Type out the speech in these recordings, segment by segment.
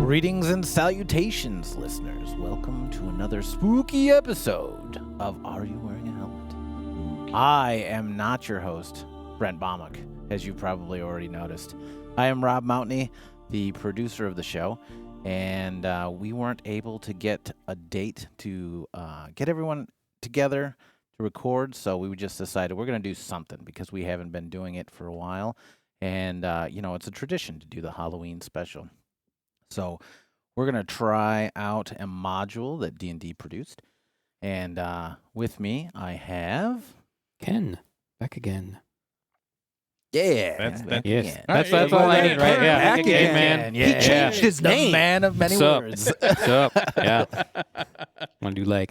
Greetings and salutations, listeners. Welcome to another spooky episode of Are You Wearing a Helmet? I am not your host, Brent Baumach, as you probably already noticed. I am Rob Mountney, the producer of the show, and we weren't able to get a date to get everyone together to record, so we just decided we're going to do something because we haven't been doing it for a while, and, it's a tradition to do the Halloween special. So we're going to try out a module that D&D produced. And with me, I have... Ken, back again. Yeah. That's all I need, right? Yeah. Back again, man. Yeah. He changed his name. The man of many words. What's up? Yeah. Want to do,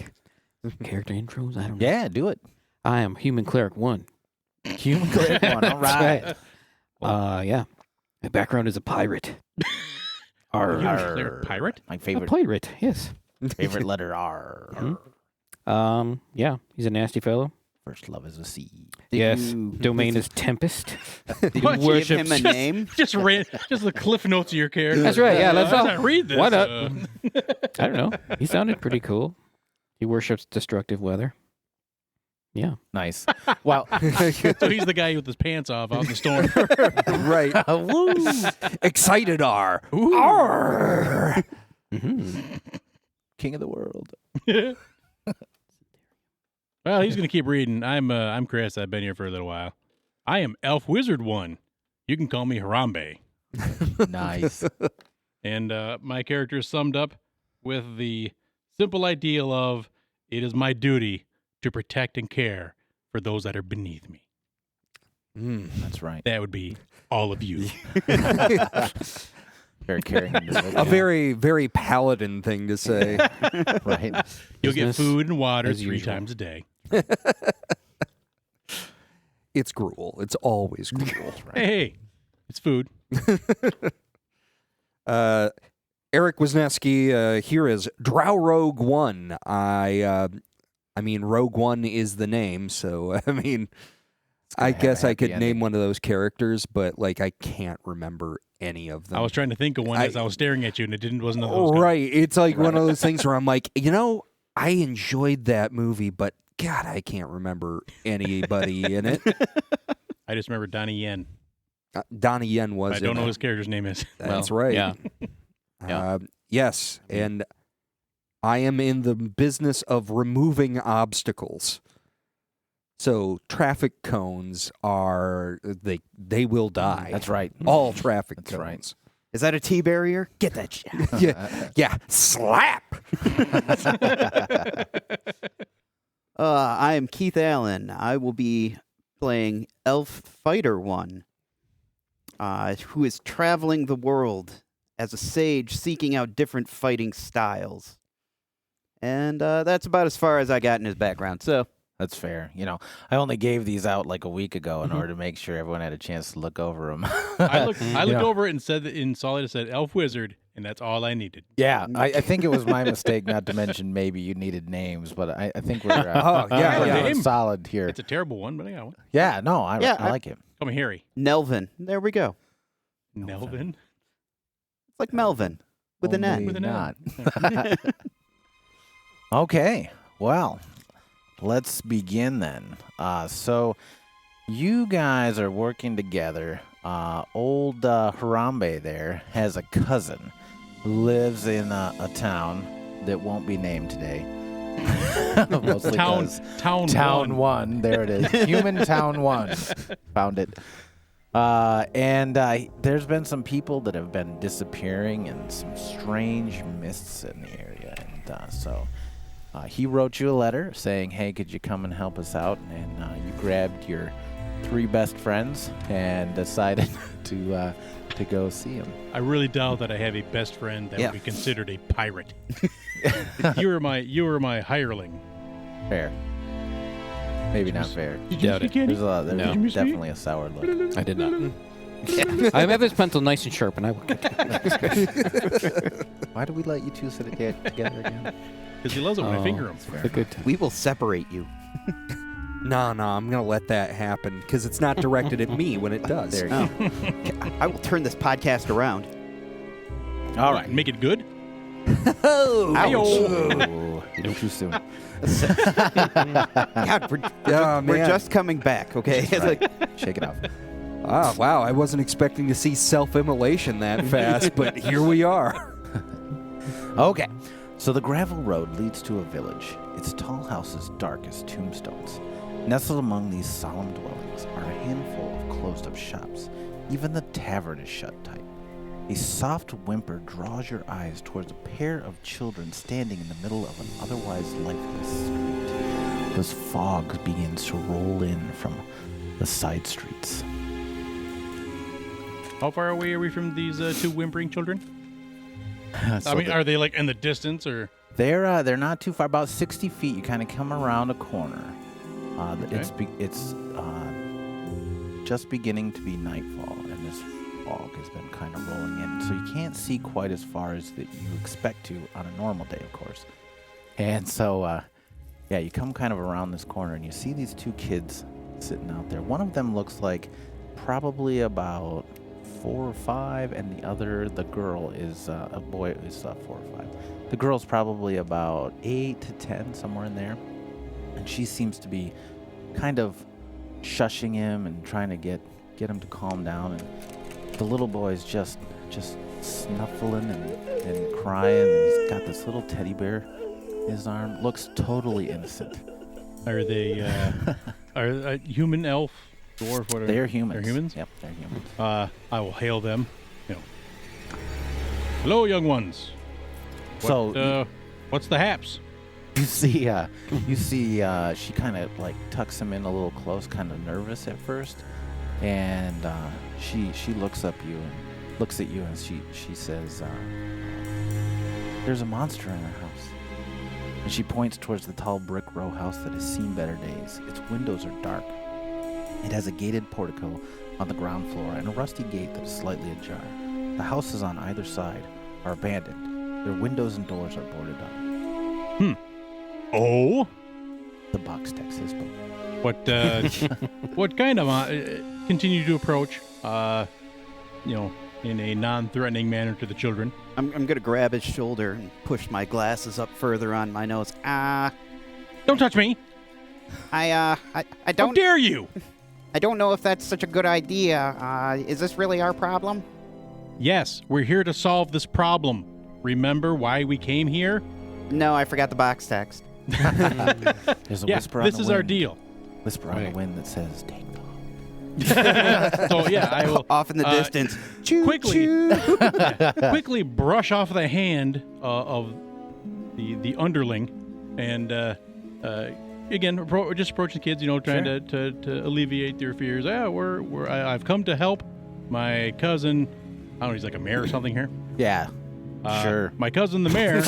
character intros? I don't know. Yeah, do it. I am Human Cleric 1. Human Cleric 1. All right. Yeah. My background is a pirate. You're a pirate? My A favorite pirate, yes. favorite letter R. Yeah, he's a nasty fellow. First love is a C. Yes, domain is Tempest. He What? worships. Give him a name? Just the cliff notes of your character. That's right, yeah, let's all not read this. Why not? I don't know. He sounded pretty cool. He worships destructive weather. Yeah. Nice. Well, So he's the guy with his pants off out in the storm. Right. woo. Excited R. Arr. Mm-hmm. King of the world. Well, he's going to keep reading. I'm Chris. I've been here for a little while. I am Elf Wizard 1. You can call me Harambe. Nice. And my character is summed up with the simple ideal of it is my duty to protect and care for those that are beneath me. That's right. That would be all of you. Very caring individual. A very, very paladin thing to say. Right. You'll get Business food and water as 3 usual. times a day. It's gruel. It's always gruel. Hey, it's food. Eric Wisniewski here is Drow Rogue 1. I mean, Rogue One is the name, so, I guess I could name one of those characters, but, I can't remember any of them. I was trying to think of one as I was staring at you, and it wasn't one of those guys. Right. It's like one of those things where I'm like, I enjoyed that movie, but, God, I can't remember anybody in it. I just remember Donnie Yen. Donnie Yen was I don't know it. what his character's name is. That's right. Yeah. Yes, and I am in the business of removing obstacles. So traffic cones are they will die. That's right. All traffic That's cones. right. Is that a T barrier? Get that shit. Yeah. Slap. I am Keith Allen. I will be playing Elf Fighter 1, who is traveling the world as a sage seeking out different fighting styles. And that's about as far as I got in his background. So That's fair. I only gave these out a week ago in order to make sure everyone had a chance to look over them. I looked over it and said that in solid it said Elf Wizard, and that's all I needed. Yeah, I think it was my mistake not to mention maybe you needed names, but I think we're yeah. solid here. It's a terrible one, but I got one. Yeah, no, I like it. Call me Harry. Nelvin. There we go. Nelvin. It's like Melvin with an N. Only With an N. not. Okay, well, let's begin then. So you guys are working together. Old Harambe there has a cousin who lives in a town that won't be named today. Mostly Town 1. There it is. Human Town 1. Found it. And there's been some people that have been disappearing and some strange mists in the area. And so he wrote you a letter saying, hey, could you come and help us out? And you grabbed your 3 best friends and decided to go see him. I really doubt that I have a best friend that would be considered a pirate. You were my hireling. Fair. Maybe not fair. Did you miss me, Kenny? There's definitely a sour look. I did not. I have this pencil nice and sharp, and I will get it. Why do we let you two sit together again? Because he loves it when I finger him. It's a good time. We will separate you. No, I'm going to let that happen because it's not directed at me when it does. There you Oh. I will turn this podcast around. All right. Make it good. Oh, Oh, too soon. God, we're just coming back, okay? It's Right. like, Shake it off. Ah, wow. I wasn't expecting to see self-immolation that fast, but here we are. Okay. So the gravel road leads to a village, its tall houses dark as tombstones. Nestled among these solemn dwellings are a handful of closed-up shops. Even the tavern is shut tight. A soft whimper draws your eyes towards a pair of children standing in the middle of an otherwise lifeless street. As fog begins to roll in from the side streets. How far away are we from these two whimpering children? So I mean, the- are they like in the distance or? They're not too far, about 60 feet. You kind of come around a corner. It's just beginning to be nightfall, and this fog has been kind of rolling in, so you can't see quite as far as that you expect to on a normal day, of course. And so, you come kind of around this corner, and you see these two kids sitting out there. One of them looks like probably about 4 or 5, and the girl is a boy is 4 or 5. The girl's probably about 8 to 10, somewhere in there, and she seems to be kind of shushing him and trying to get him to calm down. And the little boy's just snuffling and crying, and he's got this little teddy bear in his arm. Looks totally innocent. Are they are human, elf, dwarf? What are They're humans. They're humans. Yep, they're humans. I will hail them. Hello, young ones. What's the haps? You see, she kind of like tucks him in a little close, kind of nervous at first, and she looks at you and she says, "There's a monster in our house," and she points towards the tall brick row house that has seen better days. Its windows are dark. It has a gated portico on the ground floor and a rusty gate that is slightly ajar. The houses on either side are abandoned. Their windows and doors are boarded up. Oh, The box text is book. what kind of continue to approach? In a non-threatening manner to the children. I'm going to grab his shoulder and push my glasses up further on my nose. Don't touch me! I How don't dare you! I don't know if that's such a good idea. Is this really our problem? Yes, we're here to solve this problem. Remember why we came here? No, I forgot the box text. There's a whisper on the this wind. is our deal. Whisper on the wind that says, "Take the So I will Off in the distance. Choo, quickly choo. quickly brush off the hand of the underling, and again just approach the kids, trying to alleviate their fears. I've come to help my cousin. I don't know, he's like a mayor or something here. Yeah, sure. My cousin, the mayor,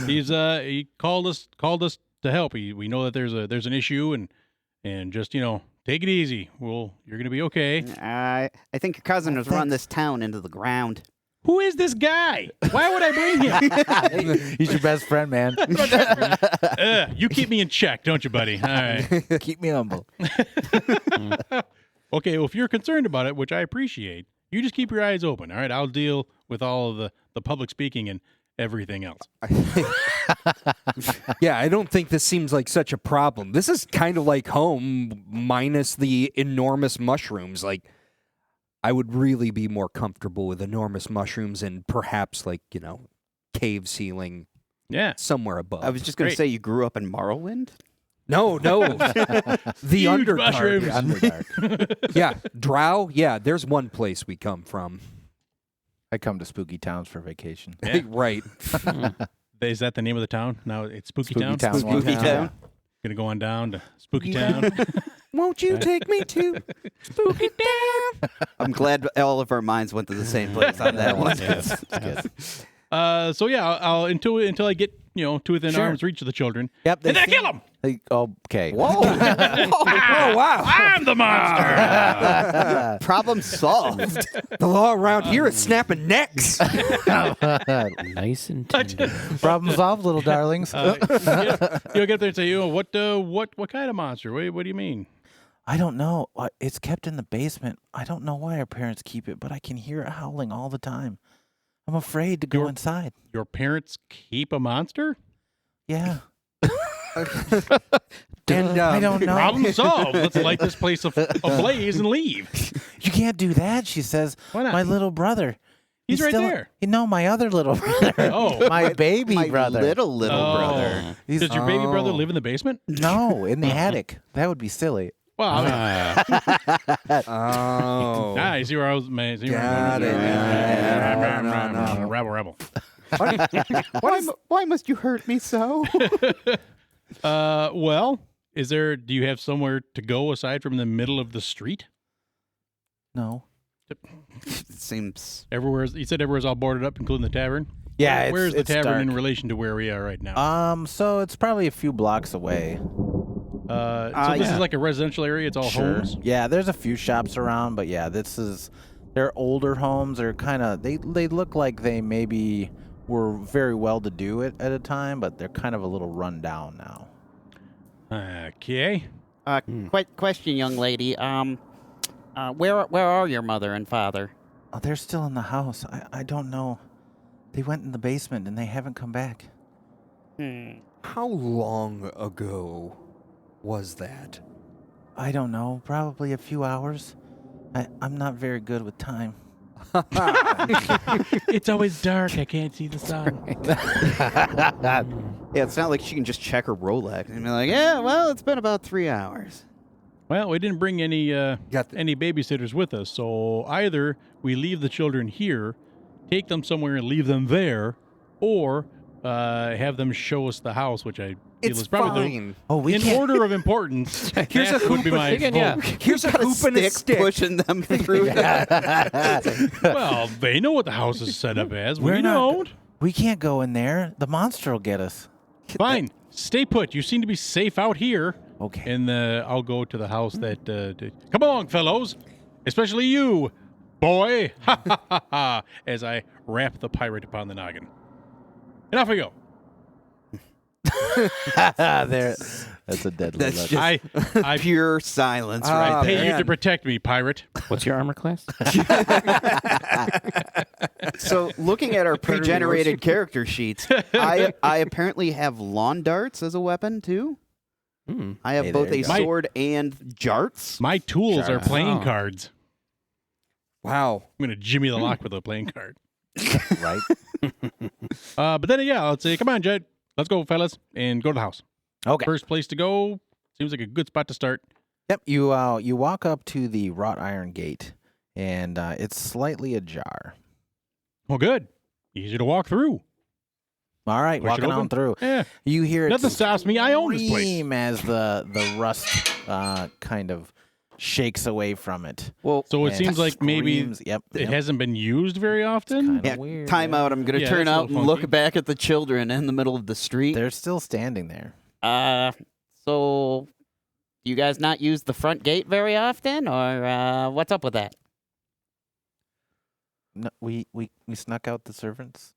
he called us to help. We know that there's an issue, and just take it easy. You're gonna be okay. I think your cousin has run this town into the ground. Who is this guy? Why would I bring him? He's your best friend, man. You keep me in check, don't you, buddy? All right. Keep me humble. Okay, well, if you're concerned about it, which I appreciate, you just keep your eyes open. All right, I'll deal with all of the public speaking and everything else. Yeah, I don't think this seems like such a problem. This is kind of like home minus the enormous mushrooms. Like, I would really be more comfortable with enormous mushrooms and perhaps cave ceiling Yeah. somewhere above. I was just going to Great. say you grew up in Morrowind? No. The Huge Underdark. mushrooms. Underdark. Yeah, Drow. Yeah, there's one place we come from. I come to spooky towns for vacation. Yeah. Right. Is that the name of the town? Now it's Spooky Town? Spooky Town. Gonna go on down to Spooky Town. Won't you take me to Spooky Town? I'm glad all of our minds went to the same place on that one. It's good. So yeah, I'll until I get to within Sure. arm's reach of the children. Yep. And then I kill them. Okay. Whoa! Oh, wow. I'm the monster. Problem solved. The law around here is snapping necks. Nice and tender. Problem solved, little darlings. You'll get up there and say, what kind of monster? What do you mean? I don't know. It's kept in the basement. I don't know why our parents keep it, but I can hear it howling all the time. I'm afraid to go Your- inside. Your parents keep a monster? Yeah. And I don't know. Problem solved. Let's light this place ablaze and leave. You can't do that, she says. Why not? My little brother. He's right still, there. No, my other little brother. Oh. my baby My brother. little brother. He's- Does your baby brother live in the basement? No, in the attic. That would be silly. Well, I mean, Oh. I see where I was. Got it. No. Rebel. Why must you hurt me so? Well, do you have somewhere to go aside from the middle of the street? No. It seems. You said everywhere's all boarded up, including the tavern? Yeah, Where's the it's tavern dark. in relation to where we are right now? So it's probably a few blocks away. So this is like a residential area. It's all homes. Yeah, there's a few shops around, but yeah, they're older homes. They're kind of they look like they maybe were very well to do at a time, but they're kind of a little run down now. Okay. Question, young lady. Where are your mother and father? Oh, they're still in the house. I don't know. They went in the basement and they haven't come back. How long ago was that? I don't know. Probably a few hours. I'm not very good with time. It's always dark. I can't see the sun. Yeah, it's not like she can just check her Rolex and be like, yeah, well, it's been about 3 hours. Well, we didn't bring any babysitters with us, so either we leave the children here, take them somewhere and leave them there, or have them show us the house, which I feel is probably We in can't. order of importance. Here's that a would be my Again, yeah. vote. Here's a hoop and a stick. pushing them through. Well, they know what the house is set up as. We're We not- don't. We can't go in there. The monster will get us. Fine. Stay put. You seem to be safe out here. Okay. And I'll go to the house that... come along, fellows. Especially you, boy. Ha, ha, ha, ha. As I rap the pirate upon the noggin. And off we go. There. That's a deadly That's look. just I pure silence Ah, right pay there. you to protect me, pirate. What's your armor class? So, looking at our pre-generated character sheets, I apparently have lawn darts as a weapon too. I have Hey, both there a you go. sword and jarts. My tools are playing Oh. cards. Wow. I'm going to jimmy the lock with a playing card. Right? But then, yeah, I'll say, come on, Jed. Let's go, fellas, and go to the house. Okay. First place to go. Seems like a good spot to start. Yep. You walk up to the wrought iron gate, and it's slightly ajar. Well, good. Easy to walk through. All right, Push it walking on open. through. Yeah. You hear it Nothing stops me. I own this place. scream as the rust kind of shakes away from it. Well, So it And seems like maybe screams. Yep. it hasn't been used very often. Kinda yeah, weird. time out. I'm going to Yeah, turn that's a out and little look funky. back at the children in the middle of the street. They're still standing there. So you guys not use the front gate very often, or what's up with that? No, we snuck out the servants'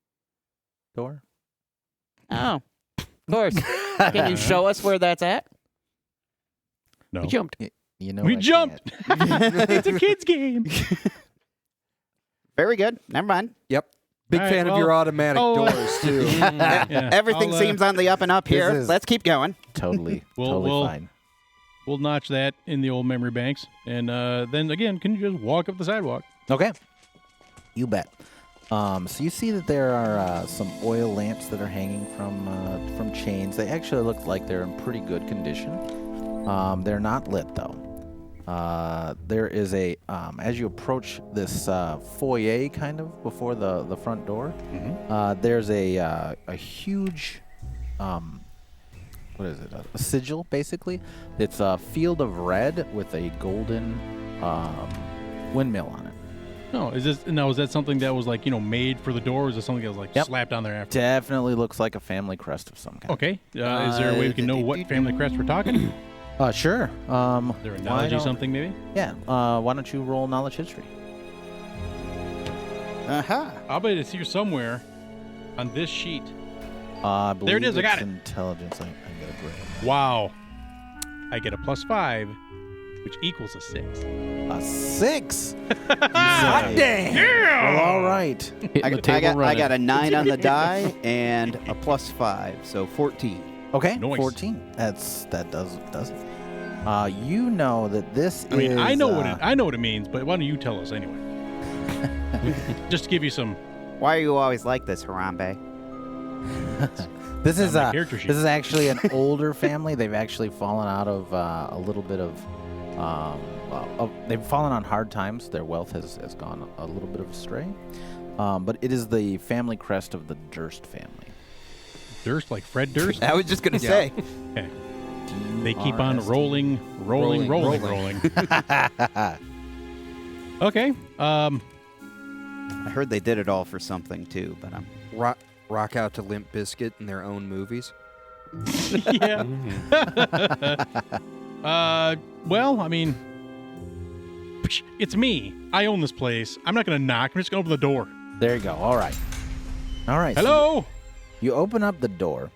door. Oh, of course. Can you show us where that's at? No. We jumped. You know We I jumped. can't. It's a kid's game. Very good. Never mind. Yep. Big All right, fan of well- your automatic Oh. doors too. Yeah. Everything I'll, seems on the up and up here. is- Let's keep going. Totally. We'll- totally we'll- fine. We'll notch that in the old memory banks. And then again, can you just walk up the sidewalk? Okay. You bet. So you see that there are some oil lamps that are hanging from chains. They actually look like they're in pretty good condition. They're not lit though. There is a as you approach this foyer kind of before the front door. There's a huge what is it? A sigil basically. It's a field of red with a golden windmill on it. No, is that something that was like, made for the door, or is it something that was like Yep. slapped on there after? Definitely looks like a family crest of some kind. Okay. Is there a way we can know what family crest we're talking? Is Sure. there a knowledge of something maybe? Yeah. Why don't you roll knowledge history? Aha. I'll bet it's here somewhere on this sheet. I There it believe is, I got it's it. Intelligence. I got a grade. Wow. I get a +5, which equals a 6. A 6. Hot dang! Well, all right. Hitting I the got, table running. I got a 9 on the die and a +5, so 14. Okay, Nice. 14. That does it. You know that this I mean, is. I know what it means, but why don't you tell us anyway? Just to give you some. Why are you always like this, Harambe? This is on my character sheet. this is actually an older family. They've actually fallen out of a little bit of. They've fallen on hard times. Their wealth has gone a little bit of astray. But it is the family crest of the Durst family. Durst, like Fred Durst? I was just going to say. Okay. They keep on rolling. Okay. I heard they did it all for something, too, but I'm... Rock out to Limp Bizkit in their own movies. Yeah. Well, I mean, it's me. I own this place. I'm not going to knock. I'm just going to open the door. There you go. All right. So Hello? you open up the door,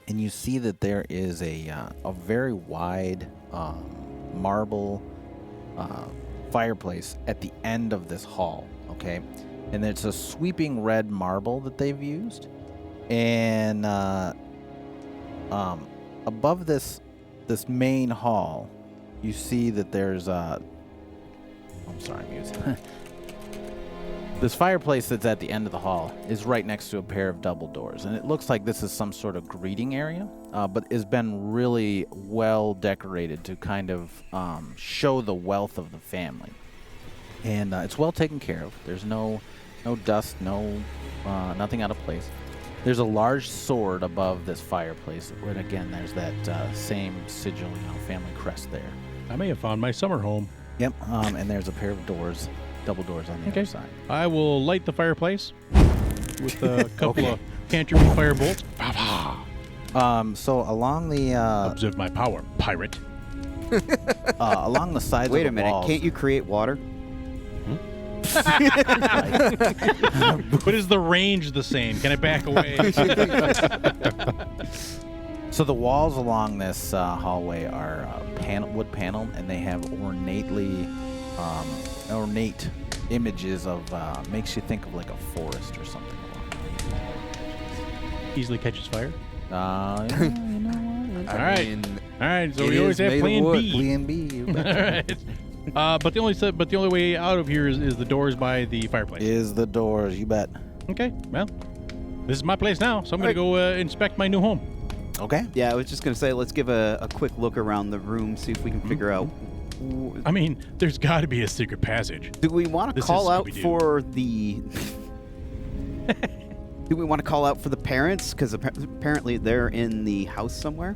and you see that there is a very wide marble fireplace at the end of this hall. Okay, and it's a sweeping red marble that they've used, and above this main hall, you see that there's I'm sorry, I'm using this fireplace that's at the end of the hall is right next to a pair of double doors, and it looks like this is some sort of greeting area, but has been really well decorated to kind of show the wealth of the family. And it's well taken care of. There's no dust, nothing out of place. There's a large sword above this fireplace, and again, there's that same sigil, family crest there. I may have found my summer home. Yep, and there's a pair of doors, double doors on the other side. I will light the fireplace with a couple of cantrip fire bolts. So along the Observe my power, pirate. along the sides Wait of a the minute, walls, can't you create water? But is the range the same? Can I back away? So the walls along this hallway are wood paneled, and they have ornate images of makes you think of like a forest or something along Easily catches fire. those. You know what? All right. mean, All right, so it we always is have made of plan wood. B. Plan B. You All betcha. right. But the only way out of here is the doors by the fireplace. Is the doors? You bet. Okay. Well, this is my place now, so I'm gonna go inspect my new home. Okay. Yeah, I was just going to say, let's give a quick look around the room, see if we can figure out... I mean, there's got to be a secret passage. Do we want to This call is out Scooby-Doo. for the... Do we want to call out for the parents? Because apparently they're in the house somewhere.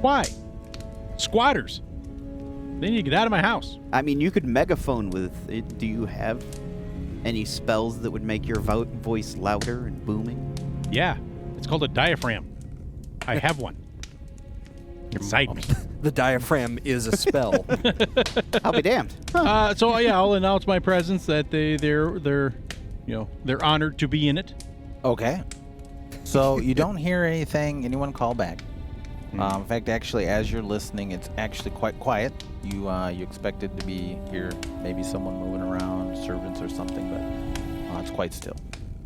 Why? Squatters. They need to get out of my house. I mean, you could megaphone with it. Do you have any spells that would make your voice louder and booming? Yeah, it's called a diaphragm. I have one. Inside me. the diaphragm is a spell. I'll be damned. So yeah, I'll announce my presence that they're honored to be in it. Okay. So you don't hear anyone call back. In fact, actually, as you're listening, it's actually quite quiet. You expected to be here, maybe someone moving around, servants or something, but it's quite still.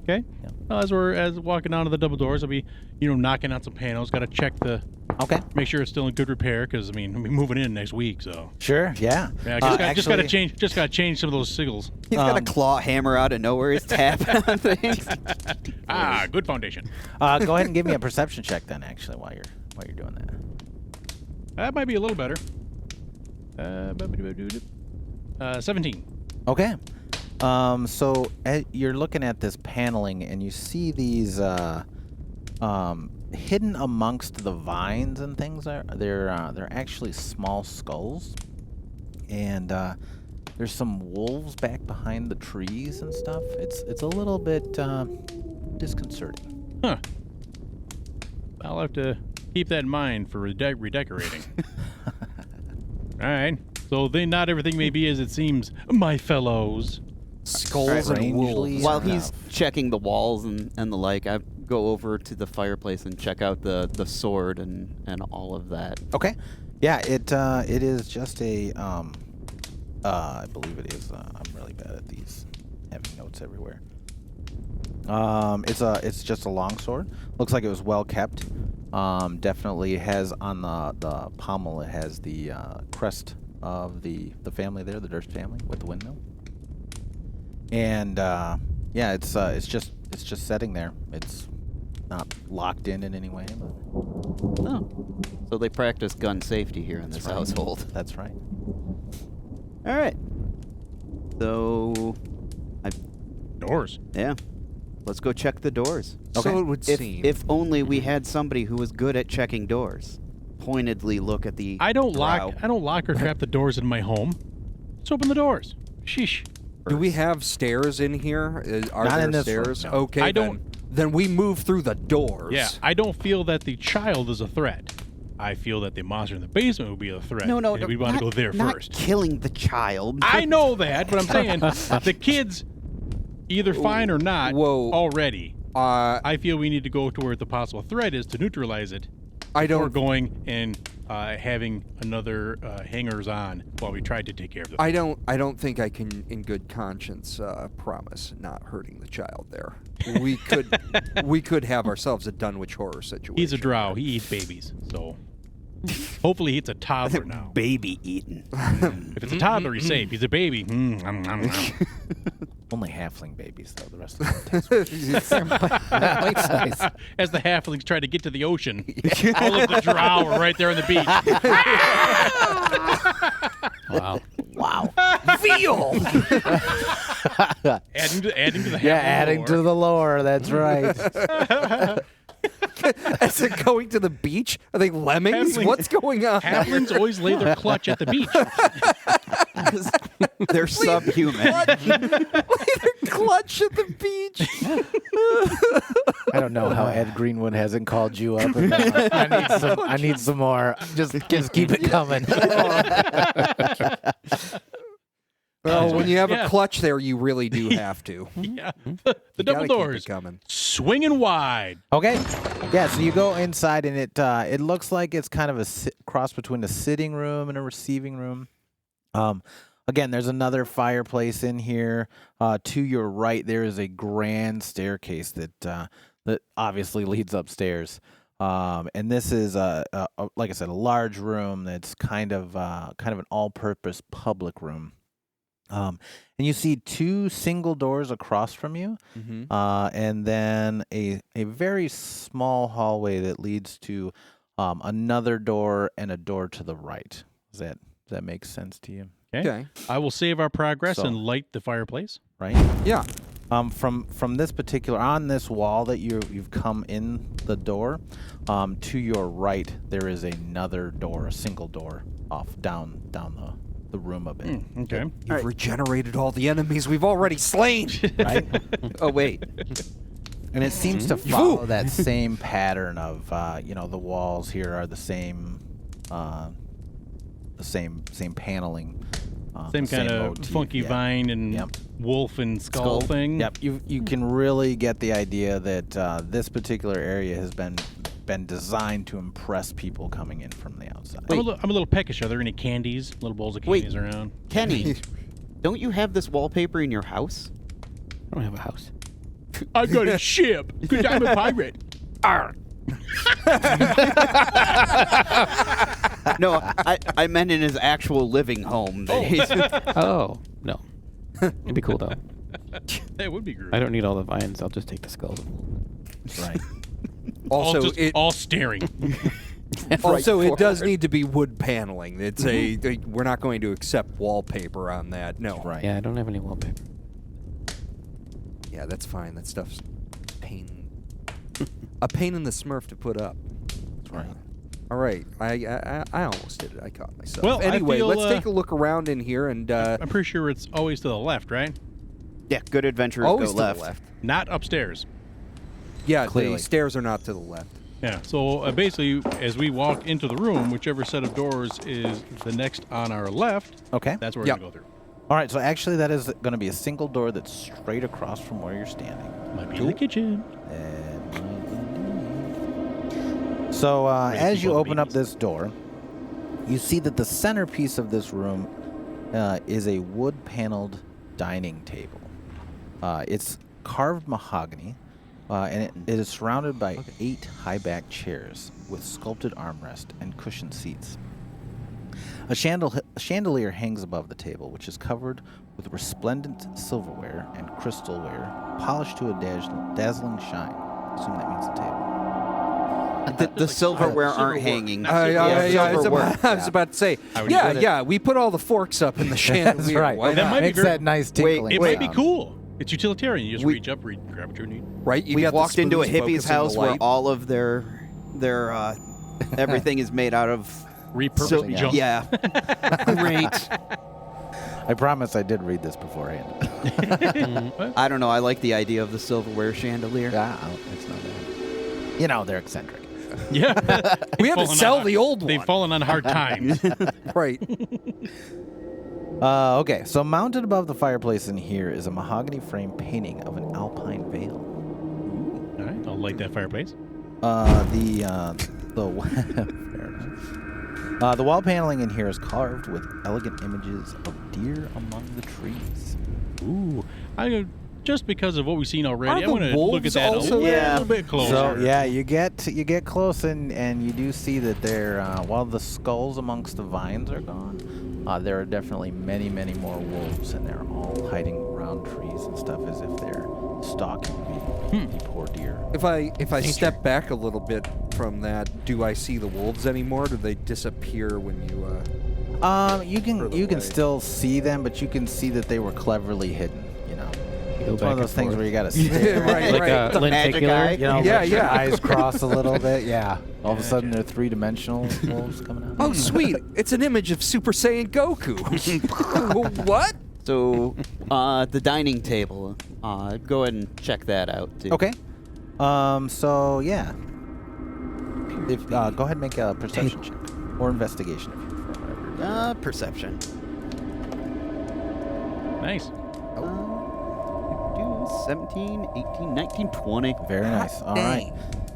Okay. Yeah. Well, as walking down to the double doors, I'll be knocking on some panels. Got to check Okay. make sure it's still in good repair because I mean we'll be moving in next week, so Sure. Yeah. yeah, just got to change some of those sigils. He's got a claw hammer out of nowhere. He's tapping on things. Good foundation. Go ahead and give me a perception check then. Actually, while you're doing that. That might be a little better. 17. Okay. So you're looking at this paneling, and you see these hidden amongst the vines and things. They're actually small skulls, and there's some wolves back behind the trees and stuff. It's a little bit disconcerting. Huh. I'll have to keep that in mind for redecorating. All right. So then not everything may be as it seems, my fellows. Skulls and Strangely wolves. While enough. he's checking the walls and the like, I go over to the fireplace and check out the sword and all of that. Okay. Yeah, it is just a I believe it is. I'm really bad at these, having notes everywhere. It's just a long sword. Looks like it was well kept. Definitely has on the pommel. It has the crest of the family there, the Durst family, with the windmill. And yeah, it's just sitting there. It's not locked in any way. But Oh, so they practice gun safety here in this right. household. That's right. All right. So, Doors. yeah, let's go check the doors. So it would seem. If only we had somebody who was good at checking doors. Pointedly look at the. I don't drow. lock or trap the doors in my home. Just open the doors. Sheesh. Do we have stairs in here? Are Not there in this room, stairs? no. Okay, I don't- Then we move through the doors. Yeah, I don't feel that the child is a threat. I feel that the monster in the basement would be a threat. No, and we want to go there not first. killing the child. I know that, but I'm saying the kids, either fine or not, Whoa. already. I I feel we need to go to where the possible threat is to neutralize it. Before don't. going and having another hangers on while we tried to take care of the. I don't think I can, in good conscience, promise not hurting the child there. We could have ourselves a Dunwich horror situation. He's a drow. He eats babies, so hopefully he's a toddler now. Baby eaten. If it's a toddler, he's safe. He's a baby. Only halfling babies, though. The rest of them taste Bite size. As the halflings try to get to the ocean, all of the drow are right there on the beach. Wow. Wow. Veal. adding to the Yeah, halfling adding lore. to the lore. That's right. Is it going to the beach? Are they lemmings? Halfling- What's going on? Halflings always lay their clutch at the beach. They're subhuman. Clutch at the beach. I don't know how Ed Greenwood hasn't called you up. I need some more. Just keep it coming. Well, when you have Yeah. a clutch there, you really do have to. Yeah, the You double gotta keep it doors coming. swinging wide. Okay. Yeah, so you go inside, and it looks like it's kind of a cross between a sitting room and a receiving room. Again, there's another fireplace in here. To your right, there is a grand staircase that obviously leads upstairs. And this is like I said, a large room that's kind of an all-purpose public room. And you see two single doors across from you, and then a very small hallway that leads to another door and a door to the right. Does that make sense to you? Okay. I will save our progress So- and light the fireplace. Right. Yeah. From this particular on this wall that you've come in the door, to your right there is another door, a single door off down the room a bit. Okay. You've regenerated all the enemies we've already slain. Right. Oh wait. And it seems to follow that same pattern of the walls here are the same paneling. Same the kind of motif, funky yeah. vine and Yep. wolf and skull thing. Yep, you can really get the idea that this particular area has been designed to impress people coming in from the outside. I'm a little peckish. Are there any candies? Little bowls of Wait. candies around? Kenny, don't you have this wallpaper in your house? I don't have a house. I've got a ship. Good time a pirate. Arr. No, I meant in his actual living home. that he's- Oh, no. It'd be cool, though. That would be groovy. I don't need all the vines. I'll just take the skulls. Right. Also, all staring. it does need to be wood paneling. It's we're not going to accept wallpaper on that. No. Right. Yeah, I don't have any wallpaper. Yeah, that's fine. That stuff's a pain in the Smurf to put up. Right. All right, I almost did it. I caught myself. Well, I anyway, feel, let's take a look around in here and I'm pretty sure it's always to the left, right? yeah, good adventurers always go to left. the left. Not upstairs. Yeah, Clearly. the stairs are not to the left. Yeah. So basically, as we walk into the room, whichever set of doors is the next on our left, Okay. that's where we're Yep. gonna go through. All right. So actually, that is going to be a single door that's straight across from where you're standing. Might be in the kitchen. It might So as you people open up bees. this door, you see that the centerpiece of this room is a wood-paneled dining table. It's carved mahogany, and it is surrounded by 8 high-backed chairs with sculpted armrest and cushioned seats. A chandelier hangs above the table, which is covered with resplendent silverware and crystalware, polished to a dazzling shine. I assume that means the table. The silverware aren't hanging. I was silverware. about to say. I would Yeah, put it- yeah. We put all the forks up in the chandelier. That's right. Why That not? might be Makes very- that nice Wait, tinkling It might be sound. cool. It's utilitarian. You just We- reach up, grab what you need. Right? You We got the walked into a spoons hippie's focusing the house where light. all of their everything is made out of. Repurposed junk. Yeah. Great. I promise I did read this beforehand. I don't know. I like the idea of the silverware chandelier. Yeah, it's not bad. You know, they're eccentric. Yeah. We had to sell the old They've one. fallen on hard times. Right. Okay, so mounted above the fireplace in here is a mahogany frame painting of an alpine vale. All right. I'll light that fireplace. The wall paneling in here is carved with elegant images of deer among the trees. Ooh. Just because of what we've seen already, Are I want to the look at wolves that a also little there? bit closer. So yeah, you get close and you do see that there, while the skulls amongst the vines are gone, there are definitely many more wolves, and they're all hiding around trees and stuff as if they're stalking the poor deer. If I step back a little bit from that, do I see the wolves anymore? Do they disappear when you? You further can away? still see them, but you can see that they were cleverly hidden. You know, Go it's one of back those and things forth. where you got to stay Right, Like right. a The magic lenticular. eye. You know, Yeah, let your yeah. eyes cross a little bit. Yeah. All of a sudden, they're 3-dimensional wolves coming out. Oh, sweet! It's an image of Super Saiyan Goku. What? So, the dining table. Go ahead and check that out, too. Okay. So yeah. If go ahead and make a perception check or investigation if you prefer. Whatever. Perception. Nice. 17, 18, 19, 20. Very nice. All right.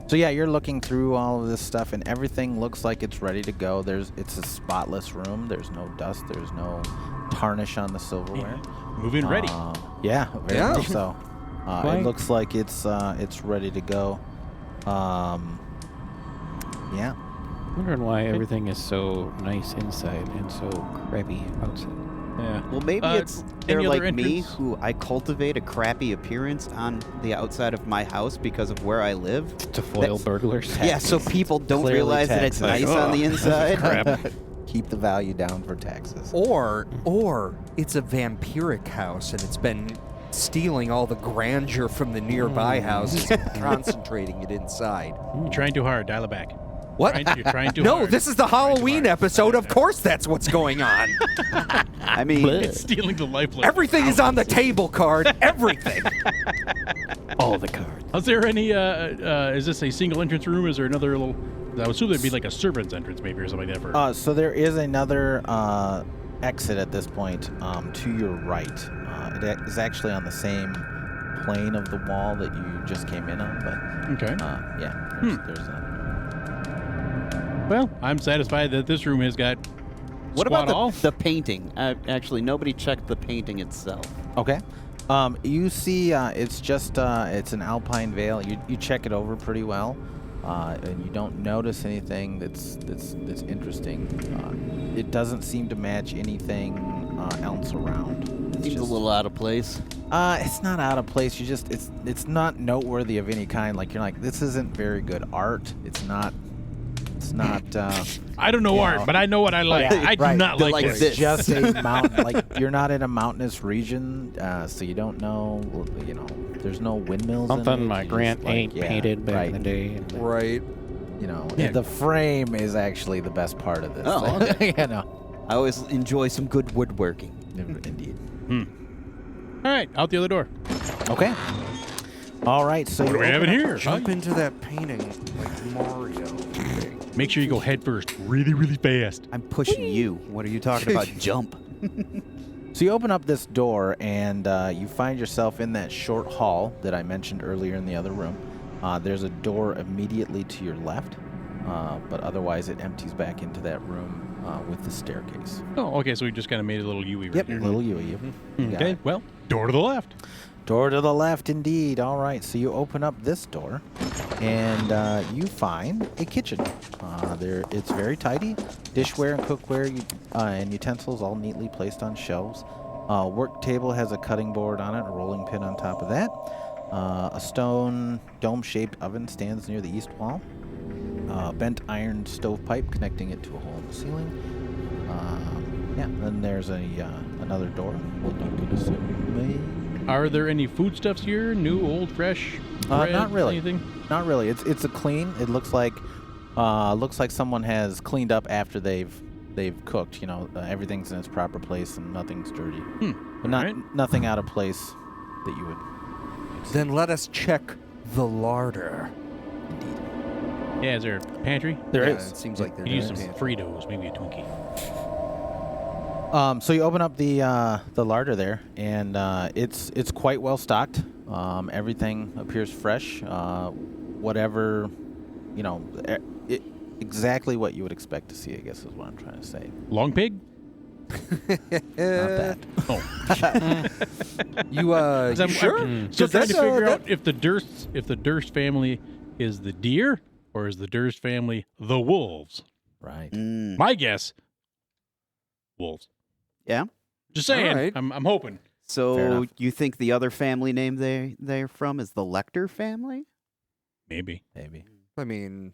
So yeah, you're looking through all of this stuff, and everything looks like it's ready to go. It's a spotless room. There's no dust. There's no tarnish on the silverware. Moving ready. Yeah, very Yeah. much so. Right. It looks like it's ready to go. Yeah. Wondering why everything is so nice inside and so crappy outside. Yeah. Well, maybe it's any they're other like me, entrance? who I cultivate a crappy appearance on the outside of my house because of where I live. To foil burglars. Yeah, so people don't Clearly realize that it's taxes. nice on the inside. Crap. Keep the value down for taxes. Or it's a vampiric house and it's been stealing all the grandeur from the nearby houses and concentrating it inside. You're trying too hard. Dial it back. What? You're trying too No, hard. this is the Halloween episode. Of course that's what's going on. I mean, It's stealing the lifeblood. Everything is on the table card. Everything. All the cards. Is there any? Is this a single entrance room? Is there another little? I would assume there'd be like a servant's entrance, maybe, or something like that. For So there is another exit at this point to your right. It is actually on the same plane of the wall that you just came in on, but okay. yeah, there's another. Well, I'm satisfied that this room has got. what squat about all? the painting? Actually, nobody checked the painting itself. Okay. You see, it's just it's an alpine vale. You check it over pretty well, and you don't notice anything that's interesting. It doesn't seem to match anything else around. It's Seems a just- little out of place. It's not out of place. You just it's not noteworthy of any kind. Like you're like, this isn't very good art. It's not. I don't know you art, know. but I know what I like. Yeah, I do right. not They're like like this. this. Just a mountain. Like you're not in a mountainous region, so you don't know. You know, there's no windmills. in Something it. my You Grant just, like, ain't yeah, painted back right, in the day. And Right. You know, Yeah. the frame is actually the best part of this. Oh, thing. okay. You know, I always enjoy some good woodworking. indeed. All right, out the other door. Okay. All right. So What do you we have in open up- here? Jump into that painting like Mario. Make sure you go head first, really, really fast. I'm pushing you. What are you talking about? Jump. So you open up this door and you find yourself in that short hall that I mentioned earlier in the other room. There's a door immediately to your left. but otherwise it empties back into that room with the staircase. Oh, okay. So we just kind of made a little UE right Yep, there. little UE. Yep. You got Okay. it. Well, door to the left. Door to the left, indeed. All right, so you open up this door, and you find a kitchen. It's very tidy. Dishware and cookware and utensils all neatly placed on shelves. Work table has a cutting board on it, a rolling pin on top of that. A stone dome-shaped oven stands near the east wall. Bent iron stovepipe connecting it to a hole in the ceiling. Then there's another door. What you could assume. Are there any foodstuffs here? New, old, fresh? Bread, Not really. Anything? Not really. It's a clean. It looks like someone has cleaned up after they've cooked. You know, everything's in its proper place and nothing's dirty. But nothing out of place that you would. Then let us check the larder. Indeed. Yeah, is there a pantry? There Yeah, is. It seems like there Could use is. some Fritos, maybe a Twinkie. So you open up the larder there, and it's quite well stocked. Everything appears fresh. Whatever, you know, exactly what you would expect to see, I guess is what I'm trying to say. Long pig? Not that. Oh. You I'm sure? still trying to that's, figure that- out if the Durst family is the deer or is the Durst family the wolves. Right. Mm. My guess, wolves. Yeah. Just saying. All right. I'm hoping. Fair So enough. you think the other family name they're from is the Lecter family? Maybe. Maybe. I mean,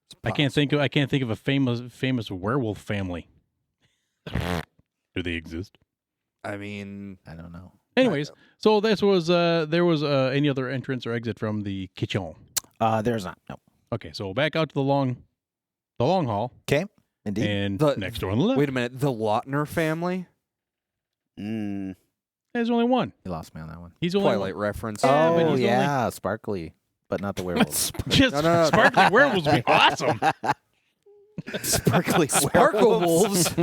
it's I can't think of a famous werewolf family. Do they exist? I mean, I don't know. Anyways, so this was there was any other entrance or exit from the kitchen. There's not. No. Okay, so back out to the long hall, Okay. Indeed. and The- next door on the left. wait a minute. The Lautner family? Mm. There's only one. You lost me on that one. He's only Twilight reference. Yeah, but Oh he's yeah, sparkly, but not the werewolves. Just No. sparkling werewolves would be awesome. Sparkly Sparkle wolves.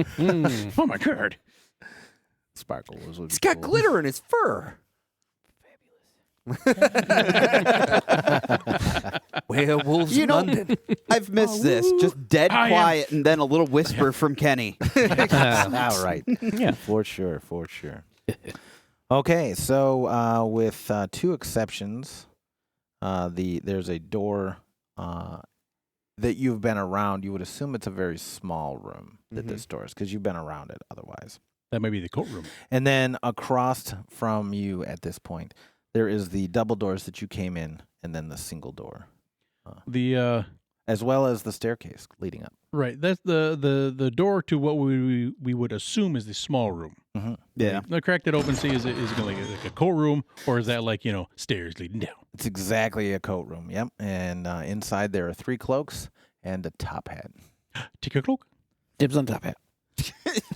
Oh my god. Sparkle wolves would be He's got cool. glitter in his fur. Werewolves You in know- London. I've missed this. Just dead I am- quiet and then a little whisper from Kenny. All right. Yeah. For sure. For sure. Okay, so with two exceptions, there's a door that you've been around. You would assume it's a very small room that this door is because you've been around it otherwise. That might be the coat room. And then across from you at this point, there is the double doors that you came in, and then the single door, The as well as the staircase leading up. right. That's the door to what we would assume is the small room. Yeah. The crack that open. See, is it like a coat room, or is that like stairs leading down? It's exactly a coat room. Yep. And inside there are 3 cloaks and a top hat. Take a cloak. Dibs on top hat.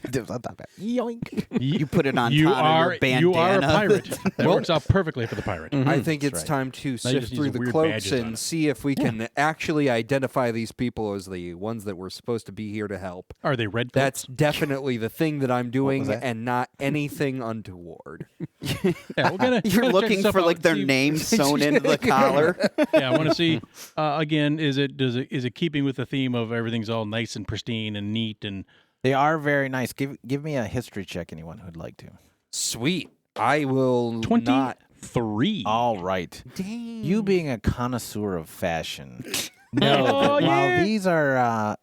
Dibs on top hat. Yoink. You put it on You top are of your you are a bandana. pirate. That works out perfectly for the pirate. I think That's it's right. time to Now you sift just need through some the weird cloaks badges on and it. see if we can actually identify these people as the ones that were supposed to be here to help. Are they red? That's definitely the thing that I'm doing, that? and not anything untoward. Yeah, we're gonna. You're check looking stuff for out like and their see- name sewn into the collar. Yeah, I want to see. Again, is it keeping with the theme of everything's all nice and pristine and neat and They are very nice. Give me a history check, anyone who'd like to. Sweet. I will not. 23. All right. Dang. You being a connoisseur of fashion, know that Oh, while yeah. these are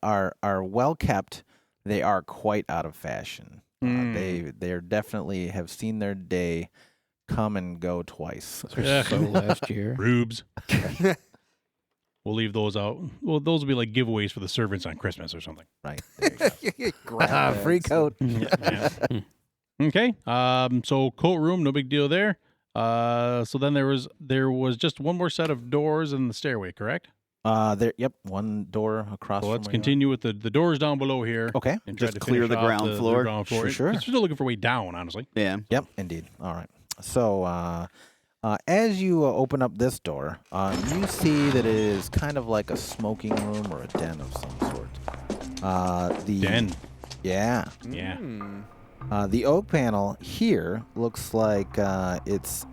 well kept, they are quite out of fashion. They are definitely have seen their day come and go twice. Ugh. So last year. Rubes. We'll leave those out. Well, those will be like giveaways for the servants on Christmas or something. Right. There you go. Grab Free coat. Yeah. Okay. So coat room, no big deal there. So then there was just one more set of doors in the stairway, correct? Yep, one door across. So from let's where you are. continue with the doors down below here. Okay. And try Just to clear finish the off ground floor. ground floor. Sure. It's still looking for a way down, honestly. Yeah. Yep, indeed. All right. So, as you open up this door, you see that it is kind of like a smoking room or a den of some sort. Den. Yeah. Yeah. The oak panel here looks like it's.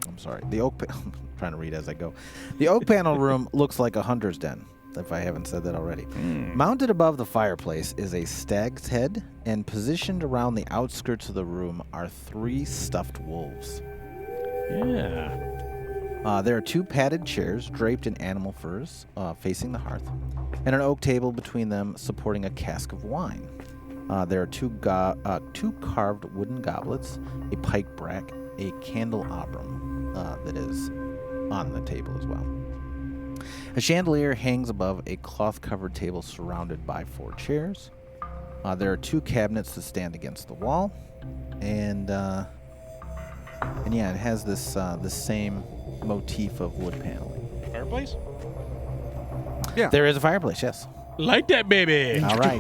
Let I'm sorry. The oak. I'm trying to read as I go. The oak panel room looks like a hunter's den. If I haven't said that already. Mounted above the fireplace is a stag's head, and positioned around the outskirts of the room are 3 stuffed wolves. Yeah. There are 2 padded chairs draped in animal furs facing the hearth, and an oak table between them supporting a cask of wine. There are 2 carved wooden goblets, a pike brack, a candelabrum that is on the table as well. A chandelier hangs above a cloth-covered table surrounded by 4 chairs. There are 2 cabinets that stand against the wall, and yeah, it has this the same motif of wood paneling. Fireplace? Yeah. There is a fireplace, yes. Light that baby. All right,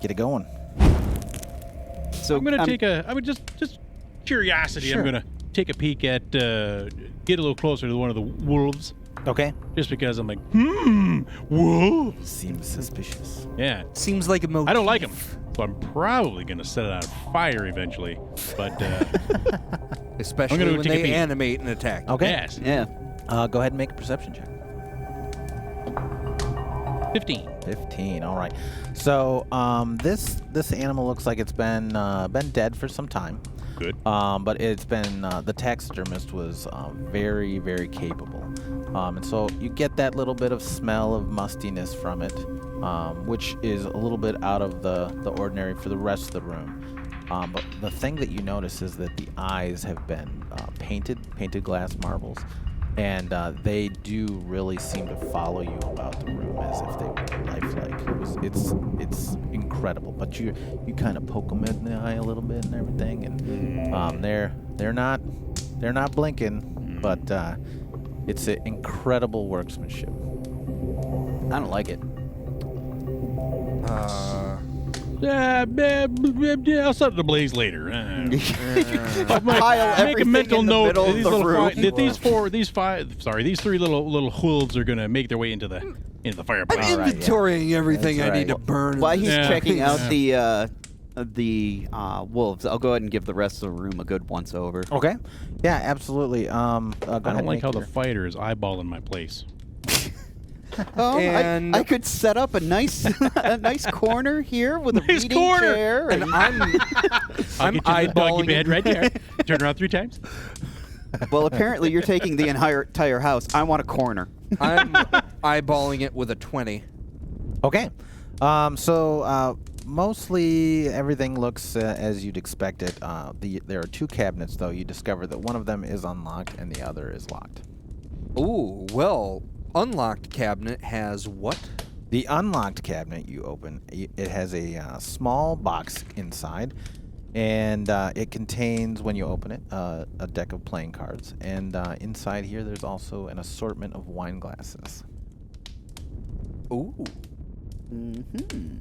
get it going. So I'm gonna take a. I would just curiosity. Sure. I'm gonna take a peek at. Get a little closer to one of the wolves, Okay. just because I'm like, wolves. Seems suspicious. Yeah. Seems like a motif. I don't like them, so I'm probably gonna set it on fire eventually. But Especially I'm gonna when take a they peek. animate and attack. Okay. yes, Yeah. Go ahead and make a perception check. 15. 15. All right. So this animal looks like it's been dead for some time. Good. But it's been the taxidermist was very, very capable, and so you get that little bit of smell of mustiness from it, which is a little bit out of the ordinary for the rest of the room. But the thing that you notice is that the eyes have been painted glass marbles, and they do really seem to follow you about the room as if they were lifelike. It's incredible. But you kind of poke them in the eye a little bit and everything, and they're not blinking, but it's an incredible workmanship. I don't like it. Yeah, I'll set it ablaze later. Pile Make a everything mental in the note. middle of These the little room. these 3 little wolves are gonna make their way into the I'm fireplace. All right, inventorying everything That's I need right. to burn. While he's Yeah. checking out Yeah. the wolves, I'll go ahead and give the rest of the room a good once over. Okay. Yeah, absolutely. Go I ahead don't and like make how the your- fighter is eyeballing my place. And- I could set up a nice corner here with a Nice reading corner. chair. And I'm I'll get you the doggy eyeballing bed right there. Turn around 3 times. Well, apparently you're taking the entire house. I want a corner. I'm eyeballing it with a 20. Okay. Mostly everything looks as you'd expect it. There are 2 cabinets, though. You discover that one of them is unlocked and the other is locked. Ooh, well, unlocked cabinet has what? The unlocked cabinet you open, it has a small box inside, and it contains, when you open it, a deck of playing cards. And inside here, there's also an assortment of wine glasses. Ooh. Mm-hmm.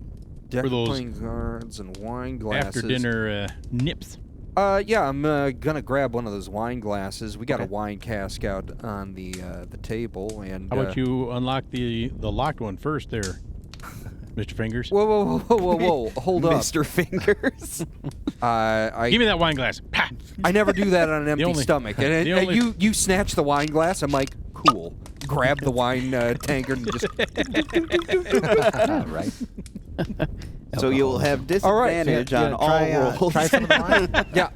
Deck For those playing cards and wine glasses. After dinner nips. Yeah, I'm gonna grab one of those wine glasses. We got a Okay. wine cask out on the table, and How about you unlock the locked one first there, Mr. Fingers? Whoa, whoa, whoa, whoa, whoa! Hold up. Mr. Fingers. Give me that wine glass. Pa! I never do that on an empty only- stomach. And the only- you snatch the wine glass. I'm like, cool. Grab the wine tankard and just. Right? So you'll have All right, disadvantage Yeah, on all rolls. try some of the wine. Yeah.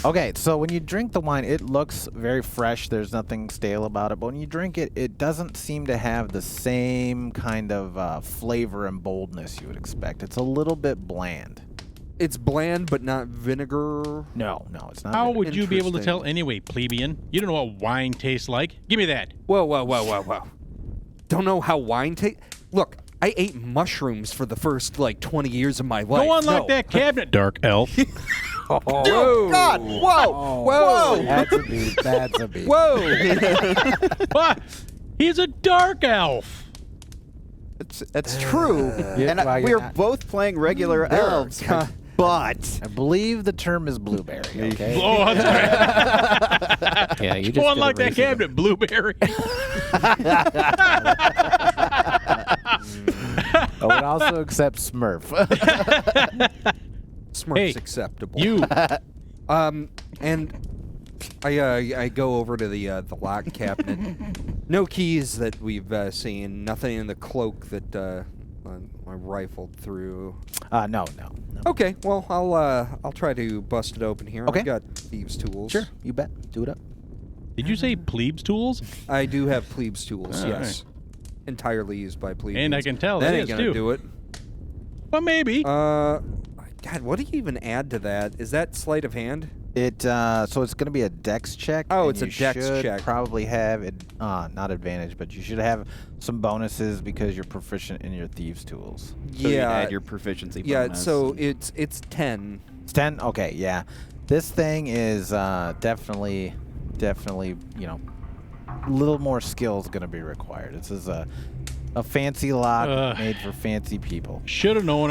Okay, so when you drink the wine, it looks very fresh. There's nothing stale about it. But when you drink it, it doesn't seem to have the same kind of flavor and boldness you would expect. It's a little bit bland. It's bland, but not vinegar. No, it's not. How would you be able to Interesting. tell anyway, plebeian? You don't know what wine tastes like. Give me that. Whoa, whoa, whoa, whoa, whoa! Don't know how wine tastes. Look, I ate mushrooms for the first 20 years of my life. Go unlock No. that cabinet, dark elf. Oh, God! Whoa! Whoa! That's a beat. That's a beat. Whoa! What? He's a dark elf. That's true. Yeah, And well, you're we're not- both playing regular elves. But I believe the term is blueberry. Okay. Oh, that's right. Yeah, you just Go unlock gotta that raise it up. cabinet, blueberry. I would also accept Smurf. Smurf's Hey, acceptable. You. And I go over to the lock cabinet. No keys that we've seen. Nothing in the cloak that I rifled through. No. Okay, well I'll try to bust it open here. Okay. I've got thieves' tools. Sure, you bet. Do it up. Did you say plebes tools? I do have plebes' tools. All Yes, entirely used by plebes. And I can tell that it ain't is gonna too. do it. Well, maybe. God, what do you even add to that? Is that sleight of hand? It so it's going to be a dex check. Oh, and it's a you dex should check. Probably have it, not advantage, but you should have some bonuses because you're proficient in your thieves' tools. So you add your proficiency Yeah, bonus. so it's 10. It's 10. Okay, yeah. This thing is definitely, you know, a little more skill is going to be required. This is a fancy lock made for fancy people. Should have known.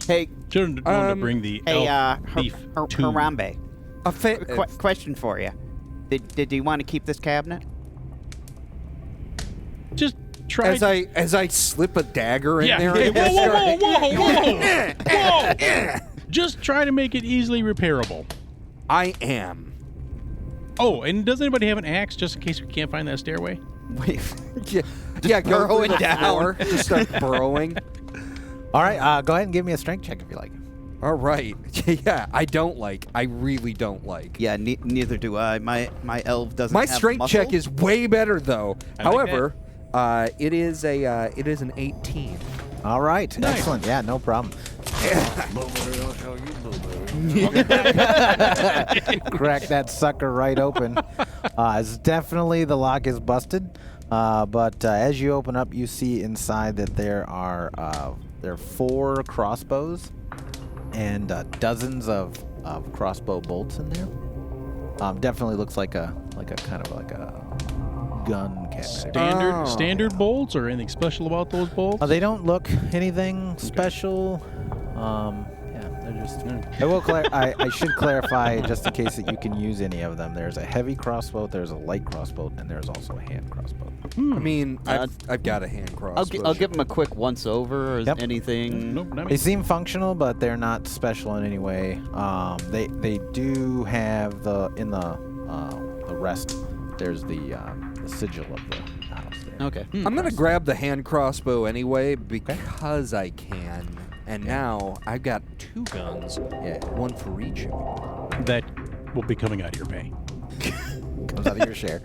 Hey, Should have known to bring the hey, elf thief tool. Harambe. Question for you. Did you want to keep this cabinet? Just try. As I slip a dagger in Yeah. there. Hey, whoa! Just try to make it easily repairable. I am. Oh, and does anybody have an axe just in case we can't find that stairway? Wait. Yeah, go burrowing through the down. floor, just start burrowing. All right, go ahead and give me a strength check if you like. All right. Yeah, I really don't like. Yeah, neither do I. My elf doesn't My have strength muscle. check is way better though. I like However, it is an 18. All right, Nice. excellent. Yeah, no problem. Crack that sucker right open. It's definitely the lock is busted, but as you open up, you see inside that there are 4 crossbows and dozens of crossbow bolts in there. Definitely looks like a kind of like a gun cabinet. Standard bolts or anything special about those bolts? They don't look anything special. Yeah, they're just. I will. I should clarify just in case that you can use any of them. There's a heavy crossbow, there's a light crossbow, and there's also a hand crossbow. I mean, I've got a hand crossbow. I'll give him a quick once over or Yep. anything. Nope, not They me. seem functional, but they're not special in any way. They do have the rest. There's the sigil of the house there. Okay. I'm gonna grab the hand crossbow anyway because I can. And now I've got 2 guns. Yeah, One for each. That will be coming out of your pay. comes out of your share.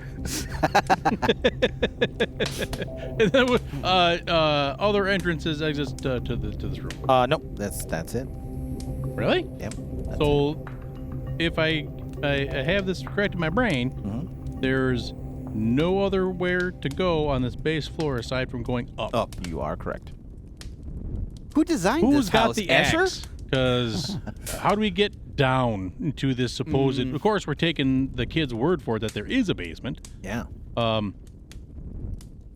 And then, other entrances, exits to this room. Nope. That's it. Really? Yep. So, if I have this correct in my brain, Mhm. there's no other where to go on this base floor aside from going up. You are correct. Who designed Who's this got house? the Escher? axe? Because how do we get down into this supposed? Of course, we're taking the kid's word for it that there is a basement. Yeah.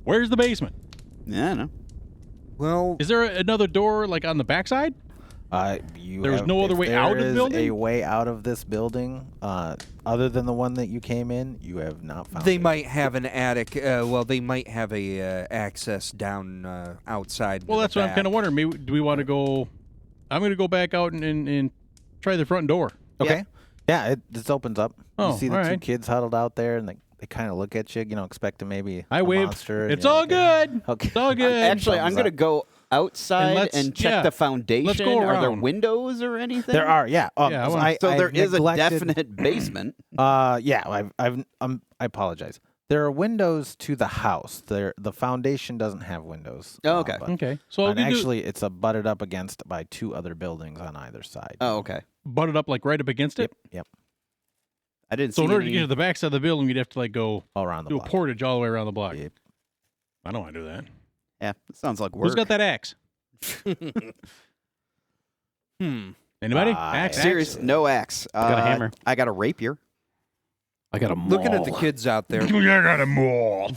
Where's the basement? Yeah, I know. Well, Is there another door like on the backside? There's no other way out of the There building? is a way out of this building, other than the one that you came in. You have not found. they it. might have an attic. They might have a access down outside. Well, to the that's what I'm back. kind of wondering. Maybe do we want to go? I'm going to go back out and try the front door. Okay. Yeah, it just opens up. Oh, You see the all 2 right. kids huddled out there, and they kind of look at you, expecting maybe I a waved. monster. It's and all you're like, good. Okay. It's all good. Actually, I'm thumbs going to up. go outside let's- and check yeah. the foundation. Let's go Are there around. windows or anything? There are, yeah. Yeah, I wanna- So there is a neglected- definite basement. Yeah, I apologize. There are windows to the house. The foundation doesn't have windows. Oh, okay. but- Okay. So and we do actually, it's butted up against by 2 other buildings on either side. Oh, okay. butt it up like right up against it. Yep. I didn't So see in order to any- get to the backside of the building, you'd have to like go All around the do a block. portage all the way around the block. Yep. I don't want to do that. Yeah, that sounds like work. Who's got that axe? Anybody? Axe? Serious? No axe. got a hammer. I got a rapier. I got a maul. Looking at the kids out there I got a maul.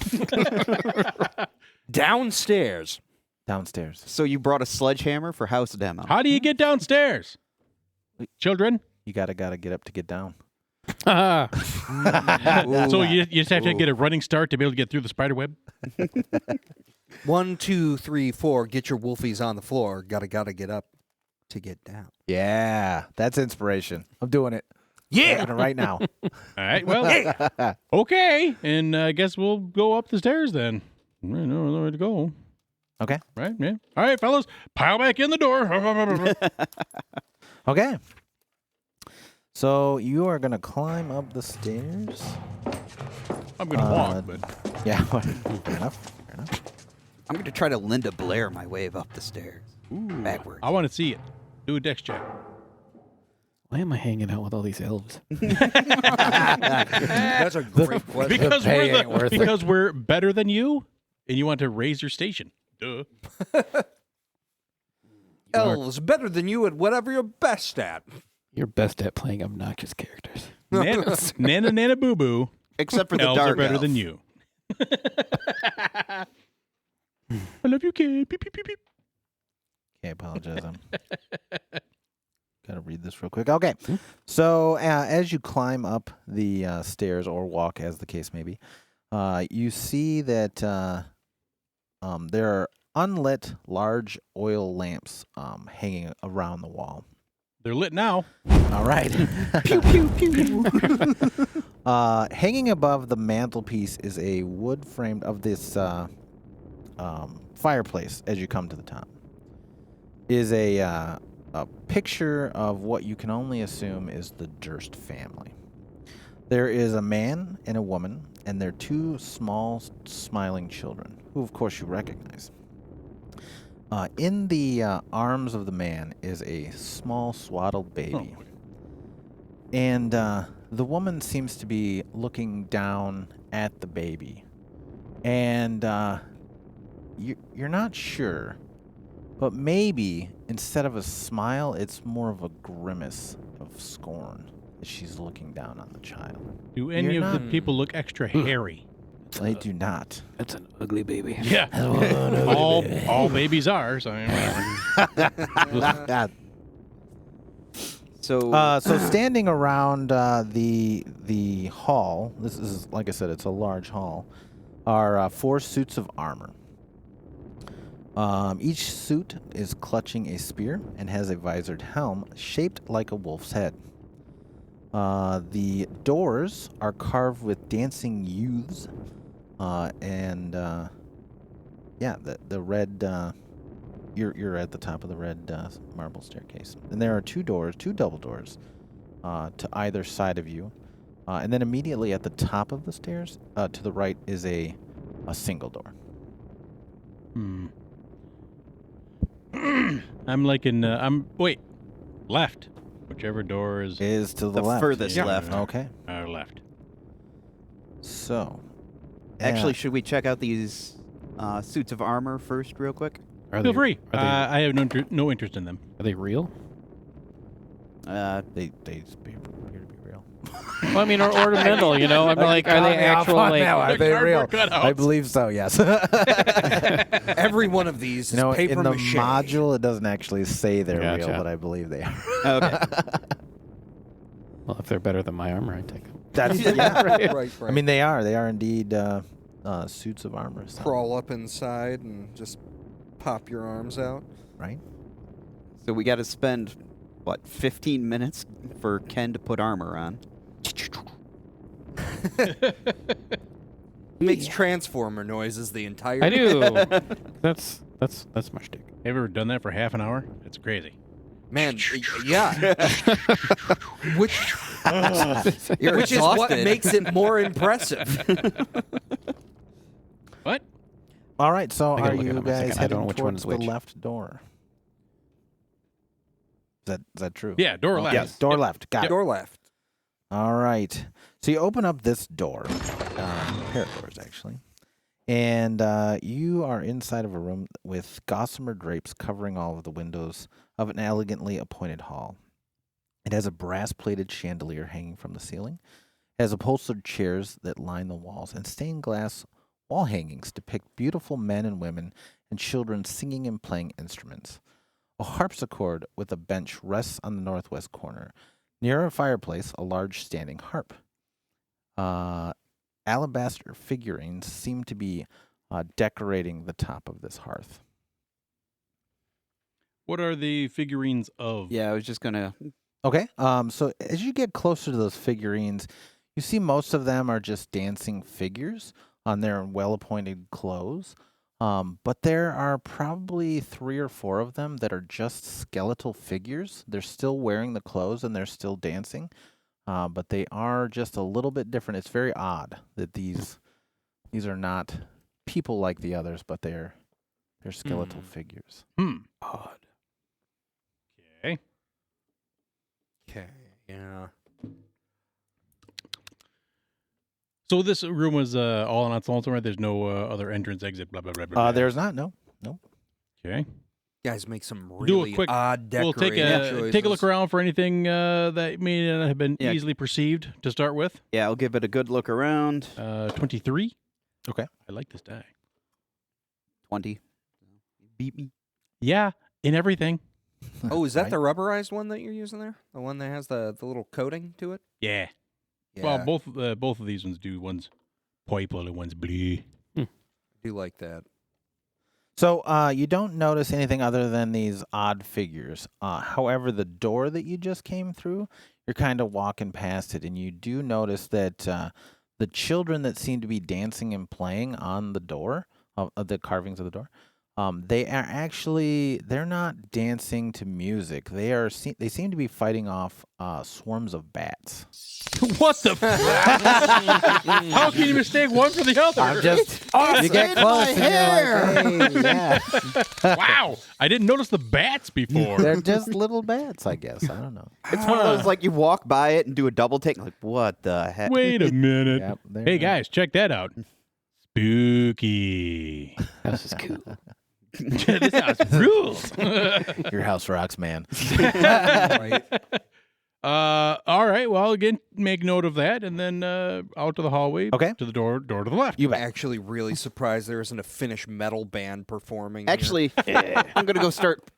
downstairs. Downstairs. So you brought a sledgehammer for house demo. How do you get downstairs? Children? You gotta get up to get down. So you just have to get a running start to be able to get through the spider web? 1, 2, 3, 4. Get your wolfies on the floor. Gotta get up to get down. Yeah, that's inspiration. I'm doing it. Yeah. Happening right now. All right. Well, okay. And I guess we'll go up the stairs then. I know where to go. Okay. Right? Yeah. All right, fellas. Pile back in the door. Okay. So you are going to climb up the stairs. I'm going to walk, but Yeah, fair enough. Fair enough. I'm going to try to Linda Blair my way up the stairs. Backwards. I want to see it. Do a dex check. Why am I hanging out with all these elves? That's a great question. Because we're better than you, and you want to raise your station. Duh. Elves better than you at whatever you're best at. You're best at playing obnoxious characters. Nana boo boo. Except for the Elves dark are better elf. than you. I love you, kid. Beep, beep, beep, beep. Okay, apologize. Got to read this real quick. Okay. So as you climb up the stairs or walk, as the case may be, you see that there are unlit large oil lamps hanging around the wall. They're lit now. All right. Pew, pew, pew. Hanging above the mantelpiece is a wood framed of this fireplace as you come to the top. Is a picture of what you can only assume is the Durst family. There is a man and a woman, and their two small, smiling children, who, of course, you recognize. In the arms of the man is a small, swaddled baby. And the woman seems to be looking down at the baby. And you're not sure, but maybe instead of a smile, it's more of a grimace of scorn as she's looking down on the child. Do any of the people look extra hairy? They do not. That's an ugly baby. Yeah. all babies are. So, So standing around the hall, this is, like I said, it's a large hall, are 4 suits of armor. Each suit is clutching a spear and has a visored helm shaped like a wolf's head. The doors are carved with dancing youths, and the red. You're at the top of the red marble staircase, and there are 2 double doors, to either side of you, and then immediately at the top of the stairs, to the right, is a single door. I'm like in. Left. Whichever door is To the The left. furthest Yeah. left. Okay. left. So, Actually, should we check out these suits of armor first, real quick? Feel free. Are I have no interest in them. they real? they appear to be real. Well, I mean, or ornamental, you know? I'm like, are they actual, like... Are they real? Cardboard cutouts. I believe so. Yes. Every one of these is paper in the mache. module, it doesn't actually say they're Gotcha. real, but I believe they are. Okay. Well, if they're better than my armor, I take them. That's Right. I mean, they are. They are indeed suits of armor. So, Crawl up inside and just pop your arms out. right? So we got to spend, 15 minutes for Ken to put armor on? He makes transformer noises the entire I do. That's my shtick. Have you ever done that for half an hour? It's crazy. Man, yeah. Which You're is what exhausted. makes it more impressive. What? All right. So, I gotta are look at you them a second. guys I don't know heading which towards one's the which. left door? Is that true? Yeah, door left. Yes. Door left. Got it. Door left. All right. So you open up this door, a pair of doors actually, and you are inside of a room with gossamer drapes covering all of the windows of an elegantly appointed hall. It has a brass-plated chandelier hanging from the ceiling, it has upholstered chairs that line the walls, and stained glass wall hangings depict beautiful men and women and children singing and playing instruments. A harpsichord with a bench rests on the northwest corner. Near a fireplace, a large standing harp. Alabaster figurines seem to be decorating the top of this hearth. What are the figurines of? Yeah, I was just going to Okay. So as you get closer to those figurines, you see most of them are just dancing figures on their well-appointed clothes. But there are probably 3 or 4 of them that are just skeletal figures. They're still wearing the clothes and they're still dancing, but they are just a little bit different. It's very odd that these are not people like the others, but they're skeletal figures. Odd. Okay. Okay. Yeah. So this room was all on its own, right? There's no other entrance, exit, blah, blah, blah, blah. There's not. No. Okay. Guys make some Do a really quick- odd We'll decorating take a look choices. around for anything that may not have been Yeah. easily perceived to start with. Yeah, I'll give it a good look around. 23. Okay. I like this die. 20. Beat me. Yeah, in everything. Oh, is that Right. the rubberized one that you're using there? The one that has the little coating to it? Yeah. Yeah, Well, both of these ones do. One's purple and one's blue. I do like that. So you don't notice anything other than these odd figures. However, the door that you just came through, you're kind of walking past it, and you do notice that the children that seem to be dancing and playing on the door, of the carvings of the door, they're not dancing to music. They seem to be fighting off swarms of bats. What the? How can you mistake one for the other? I'm just you get saved close my and you're like, hey, yeah. Wow, I didn't notice the bats before. They're just little bats, I guess. I don't know. It's one of those like you walk by it and do a double take. Like, what the heck? Wait a minute. Yep, they're Hey not- guys, check that out. Spooky. This is cool. This house rules. Your house rocks, man. Right. All right. Well, again, make note of that, and then out to the hallway. Okay. To the door to the left. You I'm bet. actually really surprised there isn't a Finnish metal band performing. here. Actually, I'm gonna go start.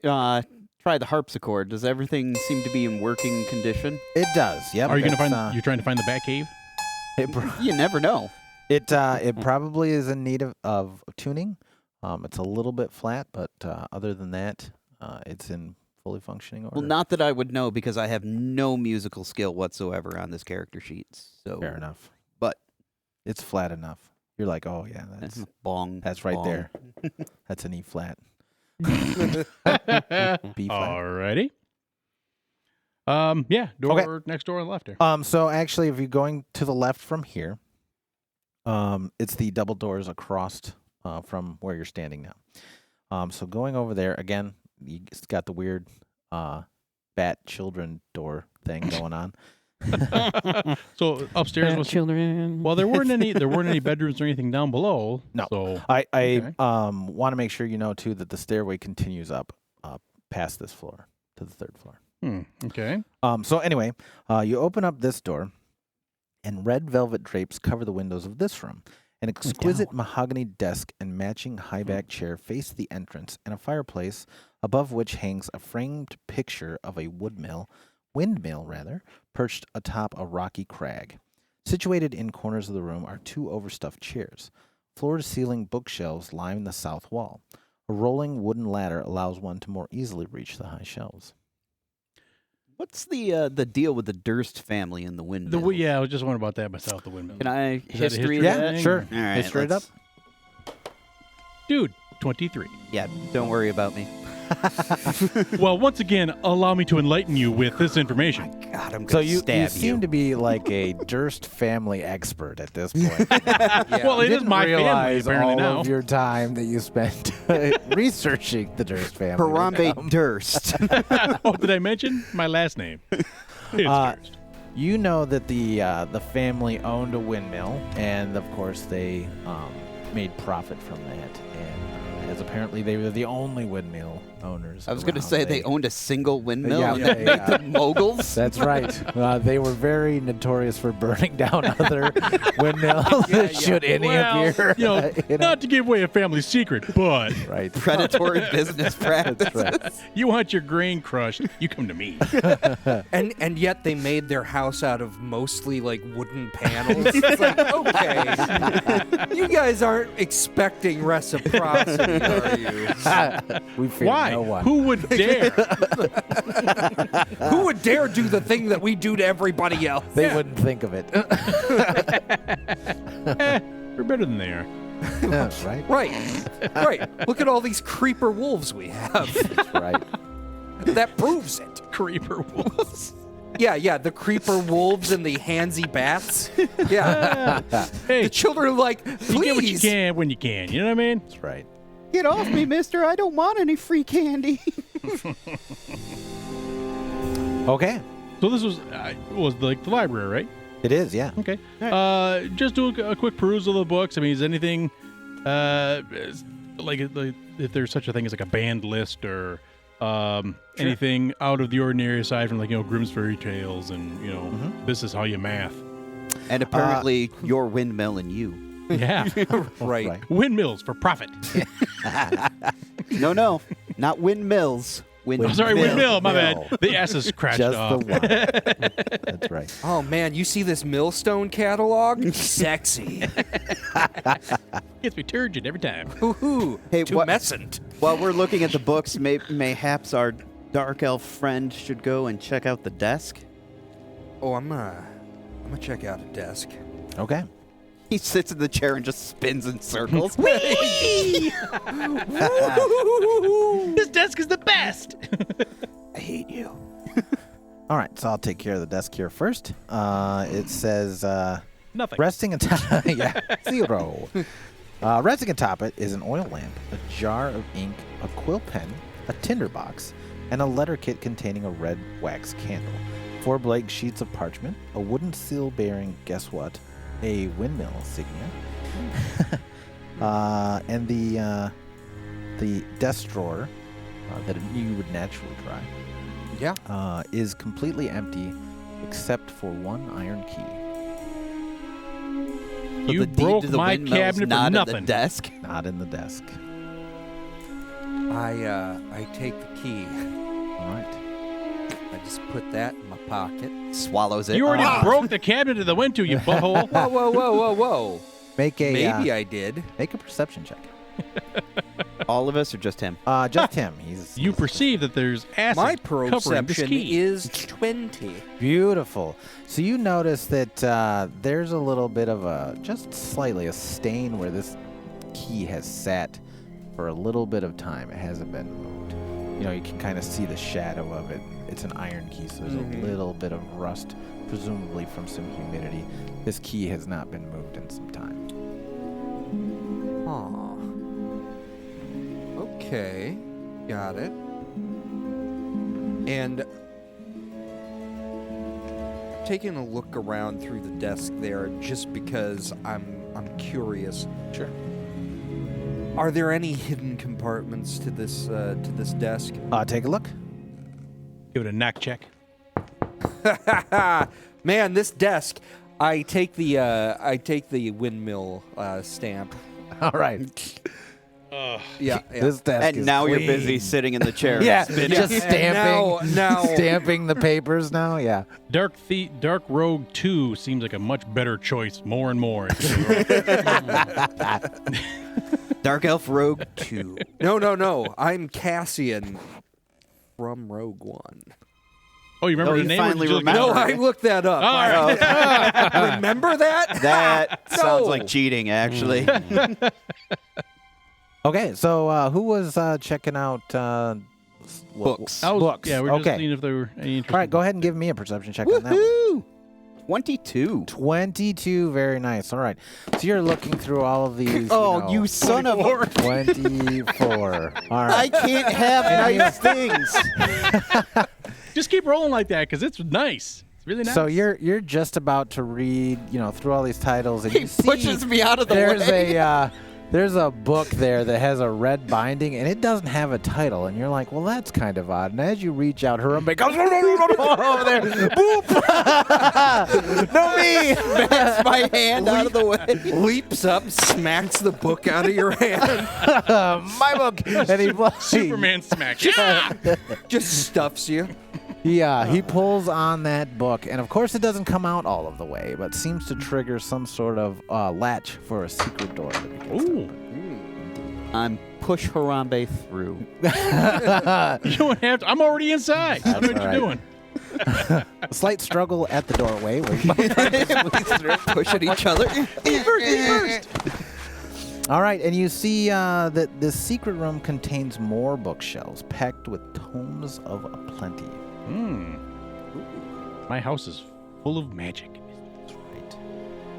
Try the harpsichord. Does everything seem to be in working condition? It does. Yep. Are you gonna it's, find? You're trying to find the bat cave. You never know. It probably is in need of tuning. It's a little bit flat, but other than that, it's in fully functioning order. Well, not that I would know because I have no musical skill whatsoever on this character sheet. So Fair enough. But- it's flat enough. You're like, oh yeah, bong. that's right bong. there. That's an E flat. B flat. Alrighty. Yeah. Door next door on the left there. So actually, if you're going to the left from here, it's the double doors across from where you're standing now. So going over there again, it's got the weird bat children door thing going on. So upstairs was. children. Well, there weren't any bedrooms or anything down below. No. So I Okay. want to make sure you know too that the stairway continues up past this floor to the 3rd floor. Okay. So anyway, you open up this door, and red velvet drapes cover the windows of this room. An exquisite mahogany desk and matching high-back chair face the entrance, and a fireplace above which hangs a framed picture of a windmill, perched atop a rocky crag. Situated in corners of the room are 2 overstuffed chairs. Floor-to-ceiling bookshelves line the south wall. A rolling wooden ladder allows one to more easily reach the high shelves. What's the deal with the Durst family in the windmill? Yeah, I was just wondering about that myself. The windmill. Can I Is that a history history that? thing? Sure. All right, History it up. let's- Dude, 23. Yeah, don't worry about me. Well, once again, allow me to enlighten you with this information. God, I'm So gonna you stab seem to be like a Durst family expert at this point. Well, You it is didn't my family realize apparently all now. of your time that you spent researching the Durst family. Harambe Durst. Oh, did I mention my last name? It's Durst. You know that the family owned a windmill, and of course they made profit from that. And as apparently they were the only windmill owners. I was going to around. say they owned a single windmill Yeah, and they, that made them moguls. That's right. They were very notorious for burning down other windmills. Should any Well, of your, you know, not to give away a family secret, but right. Predatory business practices. That's right. you want your grain crushed, you come to me. And yet they made their house out of mostly like wooden panels. It's like, okay, you guys aren't expecting reciprocity are you? We fear Why? no one. Who would dare? Who would dare do the thing that we do to everybody else? They wouldn't think of it. We're better than they are. Right? Right. Look at all these creeper wolves we have. That's right. That proves it. Creeper wolves. Yeah, the creeper wolves and the handsy bats. Yeah. Hey, The children are like, you get what you please. can when you can. You know what I mean? That's right. Get off me, mister. I don't want any free candy. Okay. So this was like the library, right? It is, yeah. Okay. Just do a quick perusal of the books. I mean, is anything like if there's such a thing as like a banned list or anything out of the ordinary aside from Grimm's fairy tales and this is how you math. And apparently, your windmill and you. Yeah. Right. Windmills for profit. No, not windmills. I'm sorry, windmill. My Windmill. bad. The S is scratched Just off. the one. That's right. Oh, man, you see this millstone catalog? Sexy. Gets me turgid every time. Woohoo. Hey, Tumescent. While we're looking at the books, mayhaps our dark elf friend should go and check out the desk. Oh, I'm gonna check out a desk. Okay. He sits in the chair and just spins in circles. This desk is the best. I hate you. All right, so I'll take care of the desk here first. It says Nothing. resting atop yeah, 0. Resting atop it is an oil lamp, a jar of ink, a quill pen, a tinderbox, and a letter kit containing a red wax candle, 4 blank sheets of parchment, a wooden seal bearing, guess what, a windmill insignia, and the desk drawer that you would naturally try. Yeah. Is completely empty except for one iron key. So You the deed broke to the my windmill's cabinet for not nothing. in the desk. Not in the desk. I take the key. All right. I just put that in my pocket. Swallows it. You already broke the cabinet that went to you, butthole. Whoa. Make a Maybe I did. make a perception check. All of us or just him? Just him. You perceive that there's acid My covering this perception key. is 20. beautiful. So you notice that there's a little bit of just slightly a stain where this key has sat for a little bit of time. It hasn't been moved. You can kind of see the shadow of it. It's an iron key, so there's a little bit of rust, presumably from some humidity. This key has not been moved in some time. Aw. Okay. Got it. And taking a look around through the desk there just because I'm curious. Sure. Are there any hidden compartments to this desk? Take a look. Give it a knack check. Man, this desk. I take the windmill stamp. All right. Yeah. This desk And is now you're clean. busy sitting in the chair. Yeah, spinning. just And stamping, now stamping the papers now. Yeah. Dark Rogue 2 seems like a much better choice more and more. Dark Elf Rogue 2. No. I'm Cassian from Rogue One. Oh, you remember Oh, the you name? or finally did you look it remember. up? No, I looked that up. All right. Remember that? That sounds No. like cheating, actually. Okay, so who was checking out Books. Books. Yeah, we're just okay. seeing if there were any interest. All right, go ahead and give me a perception check on that one. Woohoo! 22. 22, very nice. All right, so you're looking through all of these. Oh, you son of a... 24. All I right. can't have nice things. Just keep rolling like that because it's nice. It's really nice. So you're just about to read, through all these titles, and He you see pushes me out of the there's way. there's a book there that has a red binding, and it doesn't have a title, and you're like, well, that's kind of odd. And as you reach out, Harambe goes over there, boop, no me. Backs my hand out of the way. Leaps up, smacks the book out of your hand, My book, and he Superman smack. Yeah! just stuffs you. he pulls on that book, and of course it doesn't come out all of the way, but seems to trigger some sort of latch for a secret door. That we can Ooh. open. I'm push Harambe through. You don't have to. I'm already inside. I know what you're doing. A slight struggle at the doorway where you Pushing each other. First. All right, and you see that this secret room contains more bookshelves packed with tomes of aplenty. My house is full of magic. That's right.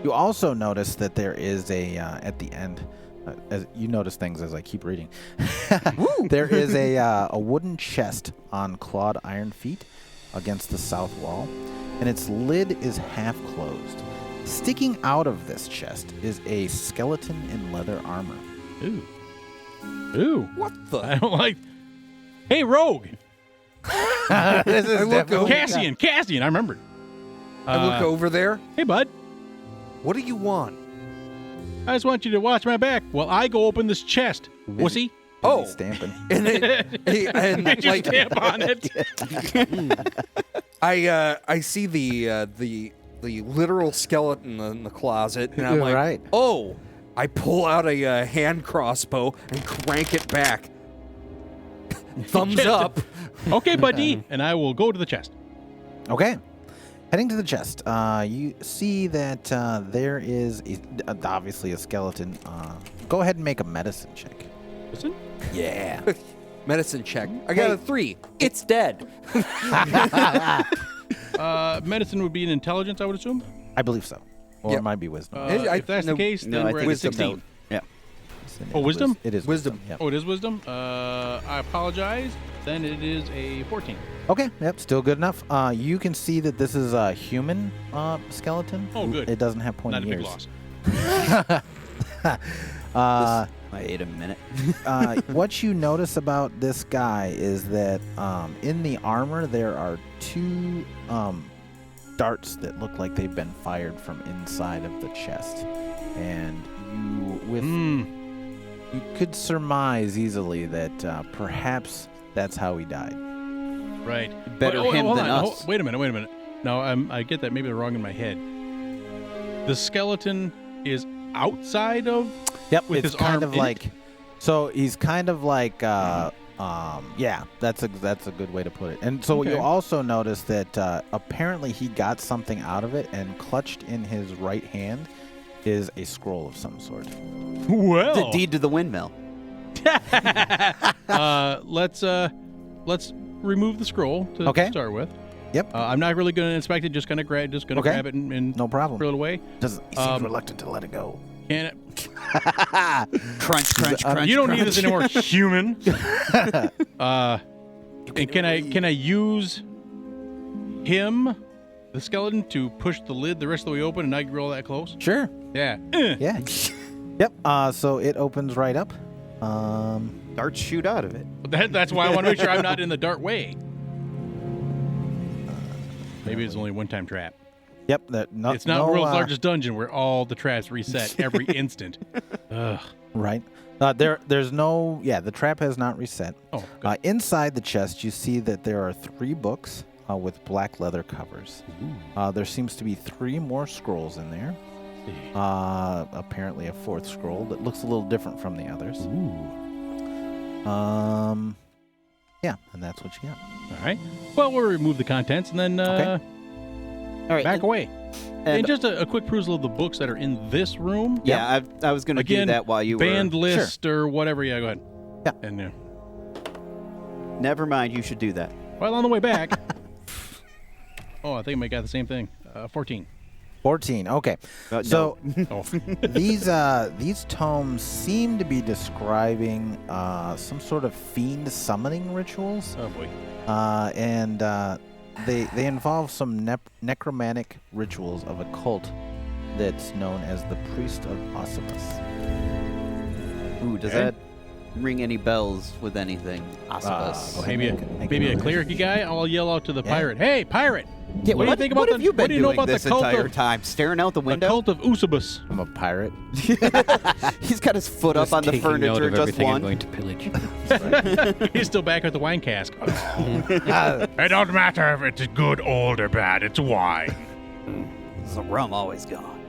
You also notice that there is a at the end. As you notice things as I keep reading. There is a wooden chest on clawed iron feet against the south wall, and its lid is half closed. Sticking out of this chest is a skeleton in leather armor. Ooh. What the? I don't like. Hey, Rogue. This is look over- Cassian. I remembered. I look over there. Hey, bud. What do you want? I just want you to watch my back while I go open this chest, wussy. Oh, Stamping. and and Get your stamp on it. I see the literal skeleton in the closet, and I'm like, Right. oh! I pull out a hand crossbow and crank it back. Thumbs up. Okay, buddy. And I will go to the chest. Okay. Heading to the chest, you see that there is obviously a skeleton. Go ahead and make a medicine check. Listen. Yeah. Medicine check. I got a 3. It's dead. Medicine would be an intelligence, I would assume. I believe so. Or Yep. it might be wisdom. If that's the case, then we're at wisdom. 16. Yeah. Oh, wisdom? It is Wisdom. wisdom. Yep. Oh, it is wisdom. I apologize. Then it is a 14. Okay, yep, still good enough. You can see that this is a human skeleton. Oh, good. It doesn't have pointy Not a big ears. loss. Wait a minute. What you notice about this guy is that in the armor there are 2 darts that look like they've been fired from inside of the chest, and you could surmise easily that perhaps that's how he died. Right. Better him hold than on. us. Wait a minute. No, I get that. Maybe they're wrong in my head. The skeleton is outside of. Yep, With it's his kind arm of in it? like, so he's kind of like, yeah, that's a good way to put it. And so Okay. you also notice that apparently he got something out of it, and clutched in his right hand is a scroll of some sort. Well. The deed to the windmill. Let's remove the scroll to Okay. start with. Yep, I'm not really going to inspect it. Just gonna grab it and no problem. throw it away. Doesn't he seems reluctant to let it go? Can it? Crunch, crunch, crunch. You don't need crunch. this anymore, human. And can I use him, the skeleton, to push the lid the rest of the way open and not roll that close? Sure. Yeah. Yeah. Yep. So it opens right up. Darts shoot out of it. That's why I want to make sure I'm not in the dark way. Maybe it's only a one-time trap. Yep. It's not world's largest dungeon where all the traps reset every instant. Ugh. Right. There's no. Yeah, the trap has not reset. Oh, good. Inside the chest, you see that there are 3 books with black leather covers. There seems to be 3 more scrolls in there. Apparently a 4th scroll that looks a little different from the others. Yeah, and that's what you got. All right. Well, we'll remove the contents and then Okay. All right. back away. and- And just a quick perusal of the books that are in this room. Yeah, I was going to do Again, that while you Band were. list or whatever. Yeah, go ahead. Yeah. And Never mind, you should do that. while on the way back. I think I got the same thing. 14. 14. Okay. No. So Oh. these tomes seem to be describing some sort of fiend summoning rituals, Oh boy. and they involve some necromantic rituals of a cult that's known as the Priest of Osimus. Ooh, does Okay. that ring any bells with anything? Osibus. go ahead. Maybe Make a a cleric guy. I'll yell out to the Yeah. pirate. Hey, pirate! Yeah, What do you think about what have you been what do you know doing about this the cult entire of time? Staring out the the window? cult of Usubus? I'm a pirate. He's got his foot up Just on the taking note furniture, of just everything I'm one. going to pillage. He's still back at the wine cask. It don't matter if it's good, old, or bad. It's wine. The rum always gone.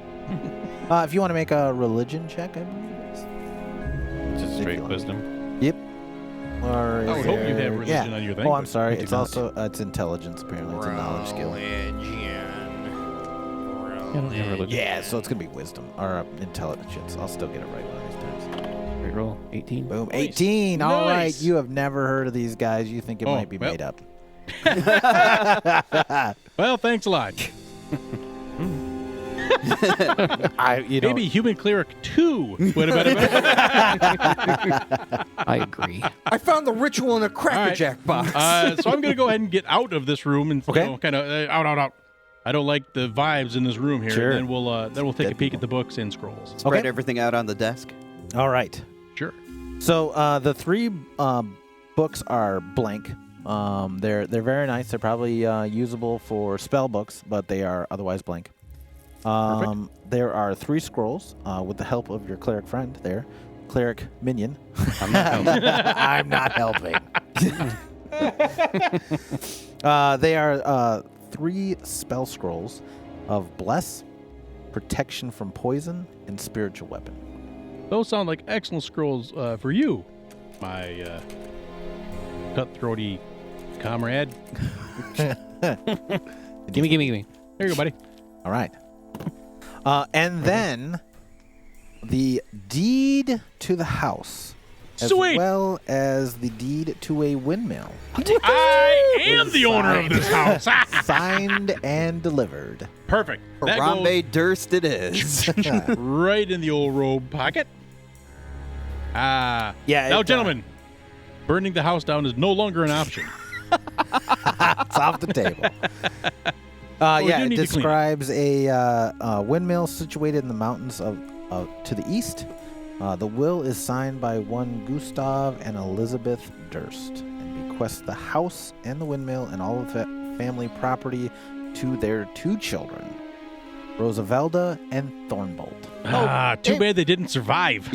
If you want to make a religion check, I believe it is. Just If straight you want. wisdom. Or is I would hope you have there- religion yeah. on your thing. Oh, I'm but sorry. you do It's not. also it's intelligence. Apparently, it's a knowledge skill. I don't have religion. Yeah, so it's gonna be wisdom or intelligence. I'll still get it right one of these times. Great roll. 18. Boom, Nice. 18. All right, Nice. you have never heard of these guys. You think it Oh, might be well. made up. Well, thanks a lot. Maybe Human Cleric 2 would have been better. I agree. I found the ritual in a Cracker Jack box. So I'm going to go ahead and get out of this room and Okay. kind of out. I don't like the vibes in this room here. Sure. And then we'll take Dead a peek people. at the books and scrolls. Spread Okay. everything out on the desk. All right. Sure. So the three books are blank. They're very nice. They're probably usable for spell books, but they are otherwise blank. There are 3 scrolls with the help of your cleric friend there, cleric minion. I'm not helping. I'm not helping. They are 3 spell scrolls of bless, protection from poison, and spiritual weapon. Those sound like excellent scrolls for you, my cutthroaty comrade. Gimme. There you go, buddy. All right. And then the deed to the house, as Sweet. well as the deed to a windmill, I am the owner of this house. signed and delivered. Perfect. That Harambe Durst it is. goes right in the old robe pocket. Yeah. Now, gentlemen, burning the house down is no longer an option. It's off the table. we Yeah, do it need to clean it. describes a windmill situated in the mountains of to the east. The will is signed by one Gustav and Elizabeth Durst, and bequests the house and the windmill and all of the family property to their 2 children, Rosavelda and Thornbolt. Too bad they didn't survive.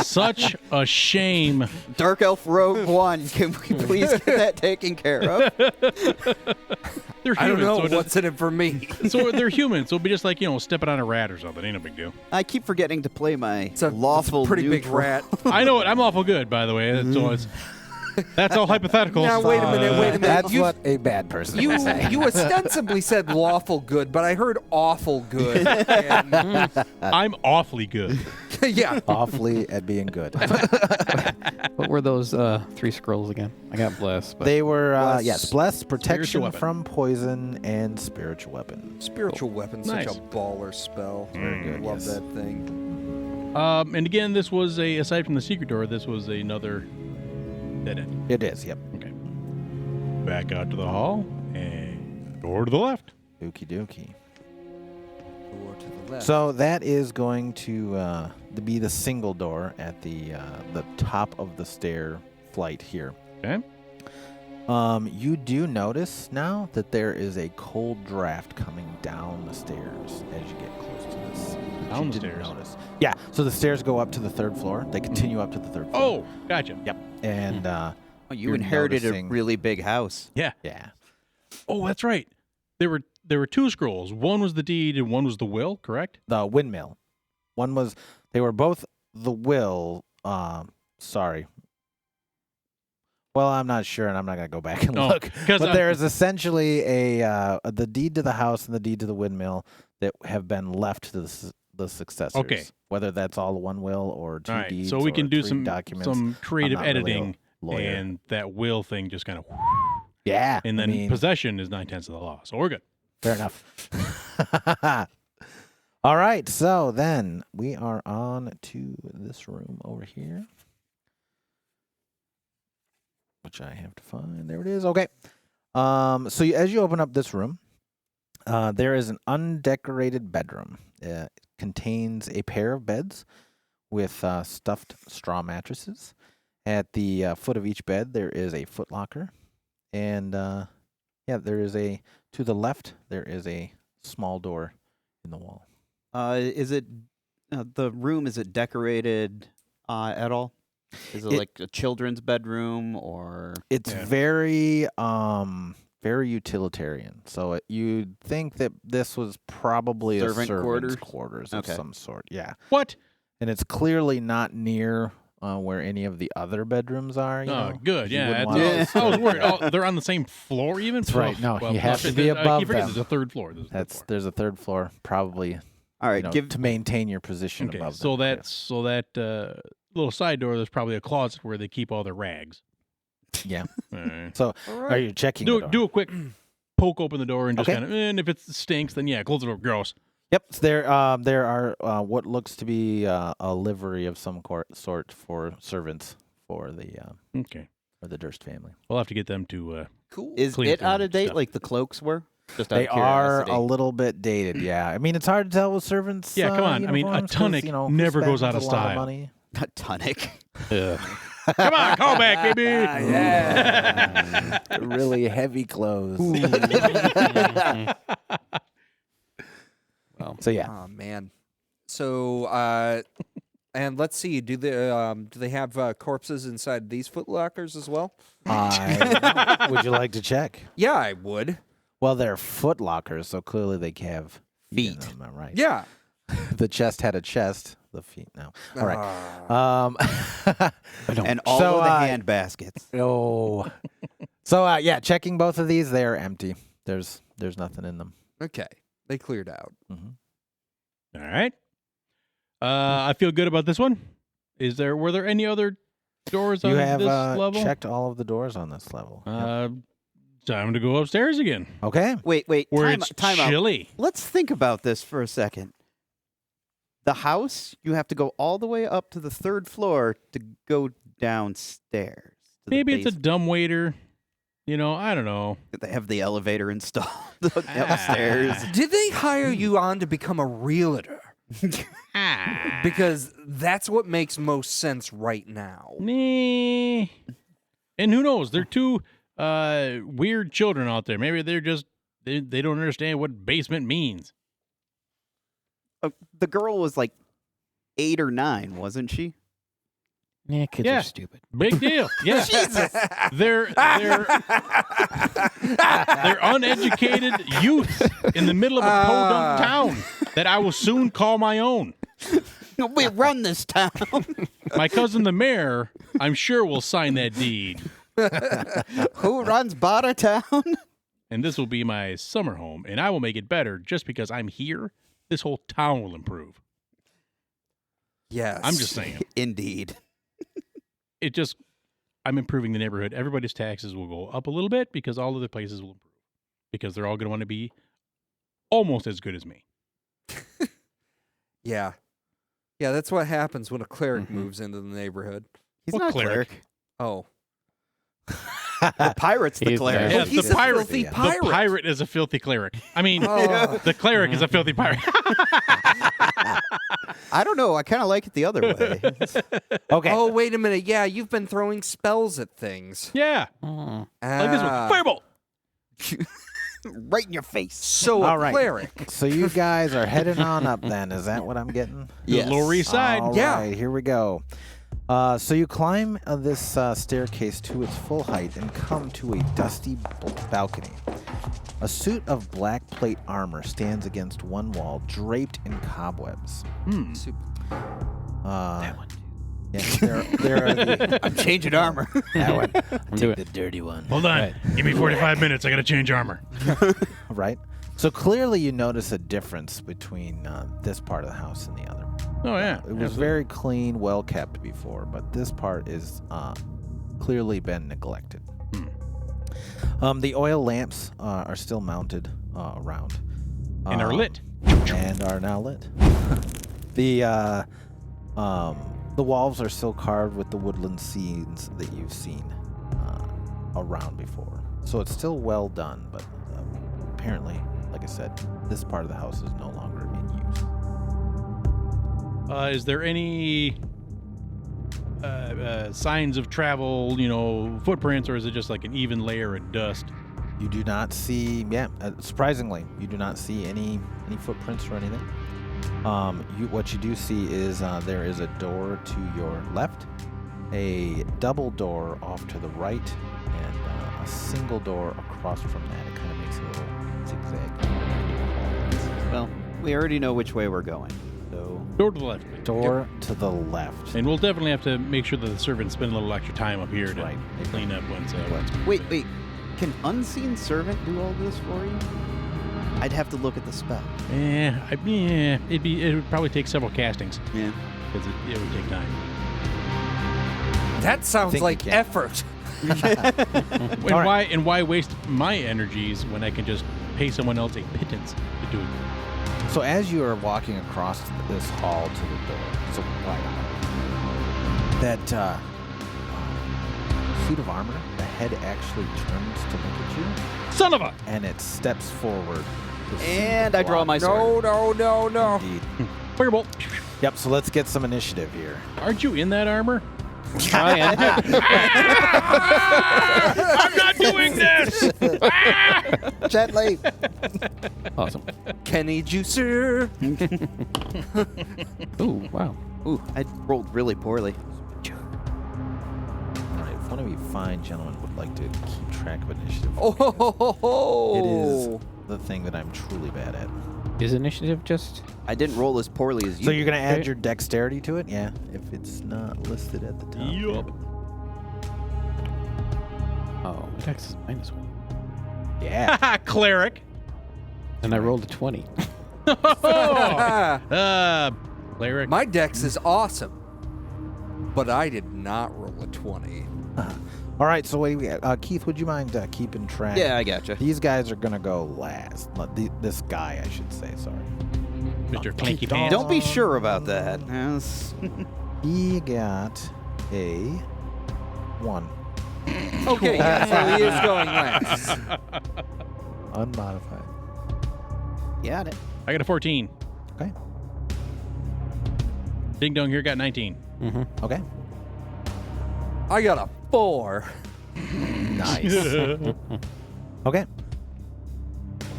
Such a shame. Dark Elf Rogue 1. Can we please get that taken care of? They're human. I don't know so, what's in it for me. so they're human. So it'll be just like, stepping on a rat or something. Ain't no big deal. I keep forgetting to play my It's a lawful pretty big neutral. rat. I know it. I'm awful good, by the way. So that's all hypothetical. Now wait a minute. That's You- what a bad person You would say. you ostensibly said lawful good, but I heard awful good. And, I'm awfully good. yeah. Awfully at being good. What were those 3 scrolls again? I got blessed. But They were, Bless. yes, bless, protection weapon. from poison, and spiritual weapon. Spiritual weapon, such Nice. a baller spell. Very good, Love yes. that thing. And again, this was aside from the secret door, this was another dead end. It is, yep. Okay. Back out to the hall and door to the left. Dookie dookie. Door to the left. So that is going to be the single door at the top of the stair flight here. Okay. You do notice now that there is a cold draft coming down the stairs as you get close to this. which Down you the didn't stairs? notice. Yeah. So the stairs go up to the 3rd floor. They continue up to the 3rd floor. Oh, gotcha. Yep. And Oh, you You're inherited noticing- a really big house. Yeah. yeah. Oh, that's right. There were 2 scrolls. One was the deed and one was the will, correct? The windmill. They were both the will. Sorry. Well, I'm not sure, and I'm not going to go back and Oh, look. 'cause But there is essentially the deed to the house and the deed to the windmill that have been left to the successors. Okay. Whether that's all one will or 2 All right. deeds. So we or can do 3 some documents. creative not really a editing, lawyer. and that will thing just kind of, Yeah. and I then mean, possession is 9/10 of the law. So we're good. fair enough. All right. So then we are on to this room over here, which I have to find. There it is. Okay. As you open up this room, there is an undecorated bedroom. It contains a pair of beds with stuffed straw mattresses. At the foot of each bed, there is a footlocker, and there is to the left. There is a small door in the wall. Is it the room? Is it decorated at all? Is it like a children's bedroom or? It's Yeah. very utilitarian. So you'd think that this was probably Servant a servant's quarters? quarters of Okay. some sort. Yeah. What? And it's clearly not near where any of the other bedrooms are. You know? Good. You Yeah, wouldn't want I was worried. Oh, they're on the same floor, even. That's right. No, you have to be I above keep forgetting them. There's a third floor. There's a third floor, probably. All right, To maintain your position Okay, above so them. that little side door, there's probably a closet where they keep all their rags. Yeah. All right. So, are you checking the door? Do a quick poke open the door and just Okay. kind of, and if it stinks, then yeah, close the door. Gross. Yep. So there are what looks to be a livery of some sort for servants for the Durst family. We'll have to get them to. Cool. Is Clean it up out their of date stuff. like the cloaks were? Just out They of are curiosity. a little bit dated. Yeah. I mean, it's hard to tell with servants. Yeah, come on. I mean, a uniforms 'cause, tunic who never goes spends out of a lot style. money? A tunic. Come on, call back, baby. Yeah. Really heavy clothes. Well, So yeah. Oh man. So and let's see. Do they have corpses inside these footlockers as well? Would you like to check? Yeah, I would. Well, they're foot lockers, so clearly they have feet in Feet. them, am I right? Yeah. The chest had a chest. The feet no. All right. And all So, of the hand baskets. Oh. So yeah, checking both of these, they are empty. There's nothing in them. Okay. They cleared out. All right. I feel good about this one. Were there any other doors on You have this level? checked all of the doors on this level. Yep. Time to go upstairs again. Okay. Wait. Where Time, it's time out. chilly. Let's think about this for a second. The house, you have to go all the way up to the third floor to go downstairs. to the Maybe it's a basement. dumbwaiter. I don't know. They have the elevator installed upstairs. Did they hire you on to become a realtor? Ah. Because that's what makes most sense right now. Nah. And who knows? They're two weird children out there. Maybe they're just they don't understand what basement means. The girl was like 8 or 9, wasn't she? yeah, kids Yeah. are stupid. Big deal. Yeah. They're uneducated youth in the middle of a podunk town that I will soon call my own. We run this town. My cousin the mayor, I'm sure, will sign that deed. Who runs Bada Town? And this will be my summer home, and I will make it better just because I'm here. This whole town will improve. Yes. I'm just saying. Indeed. I'm improving the neighborhood. Everybody's taxes will go up a little bit because all of the places will improve. Because they're all going to want to be almost as good as me. Yeah. Yeah, that's what happens when a cleric moves into the neighborhood. He's What not a cleric? cleric. Oh. The pirate's the He's cleric. Yeah, Oh, he's the a pirate. filthy The pirate. The pirate is a filthy cleric. I mean, Oh. the cleric is a filthy pirate. I don't know. I kind of like it the other way. Okay. Oh, wait a minute. Yeah, you've been throwing spells at things. Yeah. Oh. Like this one. Ah. Fireball. Right in your face. So All a right. cleric. So you guys are heading on up then. Is that what I'm getting? Yes. The Lower East Side. All Yeah. right, here we go. So you climb this staircase to its full height and come to a dusty balcony. A suit of black plate armor stands against one wall, draped in cobwebs. Super. That one. Yes, there are the, I'm changing armor. that one. I'm doing The dirty one. Hold on. Give me 45 minutes. I got to change armor. Right. So clearly you notice a difference between this part of the house and the other. Oh, yeah. It was very clean, well kept before, but this part is clearly been neglected. The oil lamps are still mounted around. And are lit. And are now lit. The walls are still carved with the woodland scenes that you've seen around before. So it's still well done, but apparently, like I said, this part of the house is no longer in use. Is there any signs of travel, footprints, or is it just like an even layer of dust? You do not see, surprisingly, you do not see any footprints or anything. What you do see is there is a door to your left, a double door off to the right, and a single door across from that. It kind of makes a little zigzag. Well, we already know which way we're going. So Door to the left, please. Door to the left. And we'll definitely have to make sure that the servants spend a little extra time up here to Right. clean up once. Wait. Can Unseen Servant do all this for you? I'd have to look at the spell. It would probably take several castings Yeah. because it would take time. That sounds Think like you can. effort. And All right. why waste my energies when I can just pay someone else a pittance to do it? So as you are walking across this hall to the door, it's a wide hall. That suit of armor, the head actually turns to look at you, Son of a! and it steps forward. to see And the I draw block. my sword. No. Indeed. Firebolt. Yep. So let's get some initiative here. Aren't you in that armor? I am. I'm not doing this! Gently. Awesome. Kenny Juicer. Ooh, wow. Ooh, I rolled really poorly. All right. If one of you fine gentlemen would like to keep track of initiative, Oh. it is the thing that I'm truly bad at. Is initiative just? I didn't roll as poorly as you. So you're gonna add Okay. your dexterity to it? Yeah. If it's not listed at the top. Yup. Oh, my dex is -1. Yeah. Cleric. And I rolled a 20. Cleric. My dex is awesome, but I did not roll a 20. All right. So what do we got? Keith, would you mind keeping track? Yeah, I gotcha. These guys are gonna go last. This guy, I should say. Sorry. Mr. Clinky Don't- Pants. Don't be sure about that. Yes. He got a 1. Okay, yeah, so he is going last. Unmodified. Got it. I got a 14. Okay. Ding Dong here got 19. Mm-hmm. Okay. I got a 4. Nice. Okay.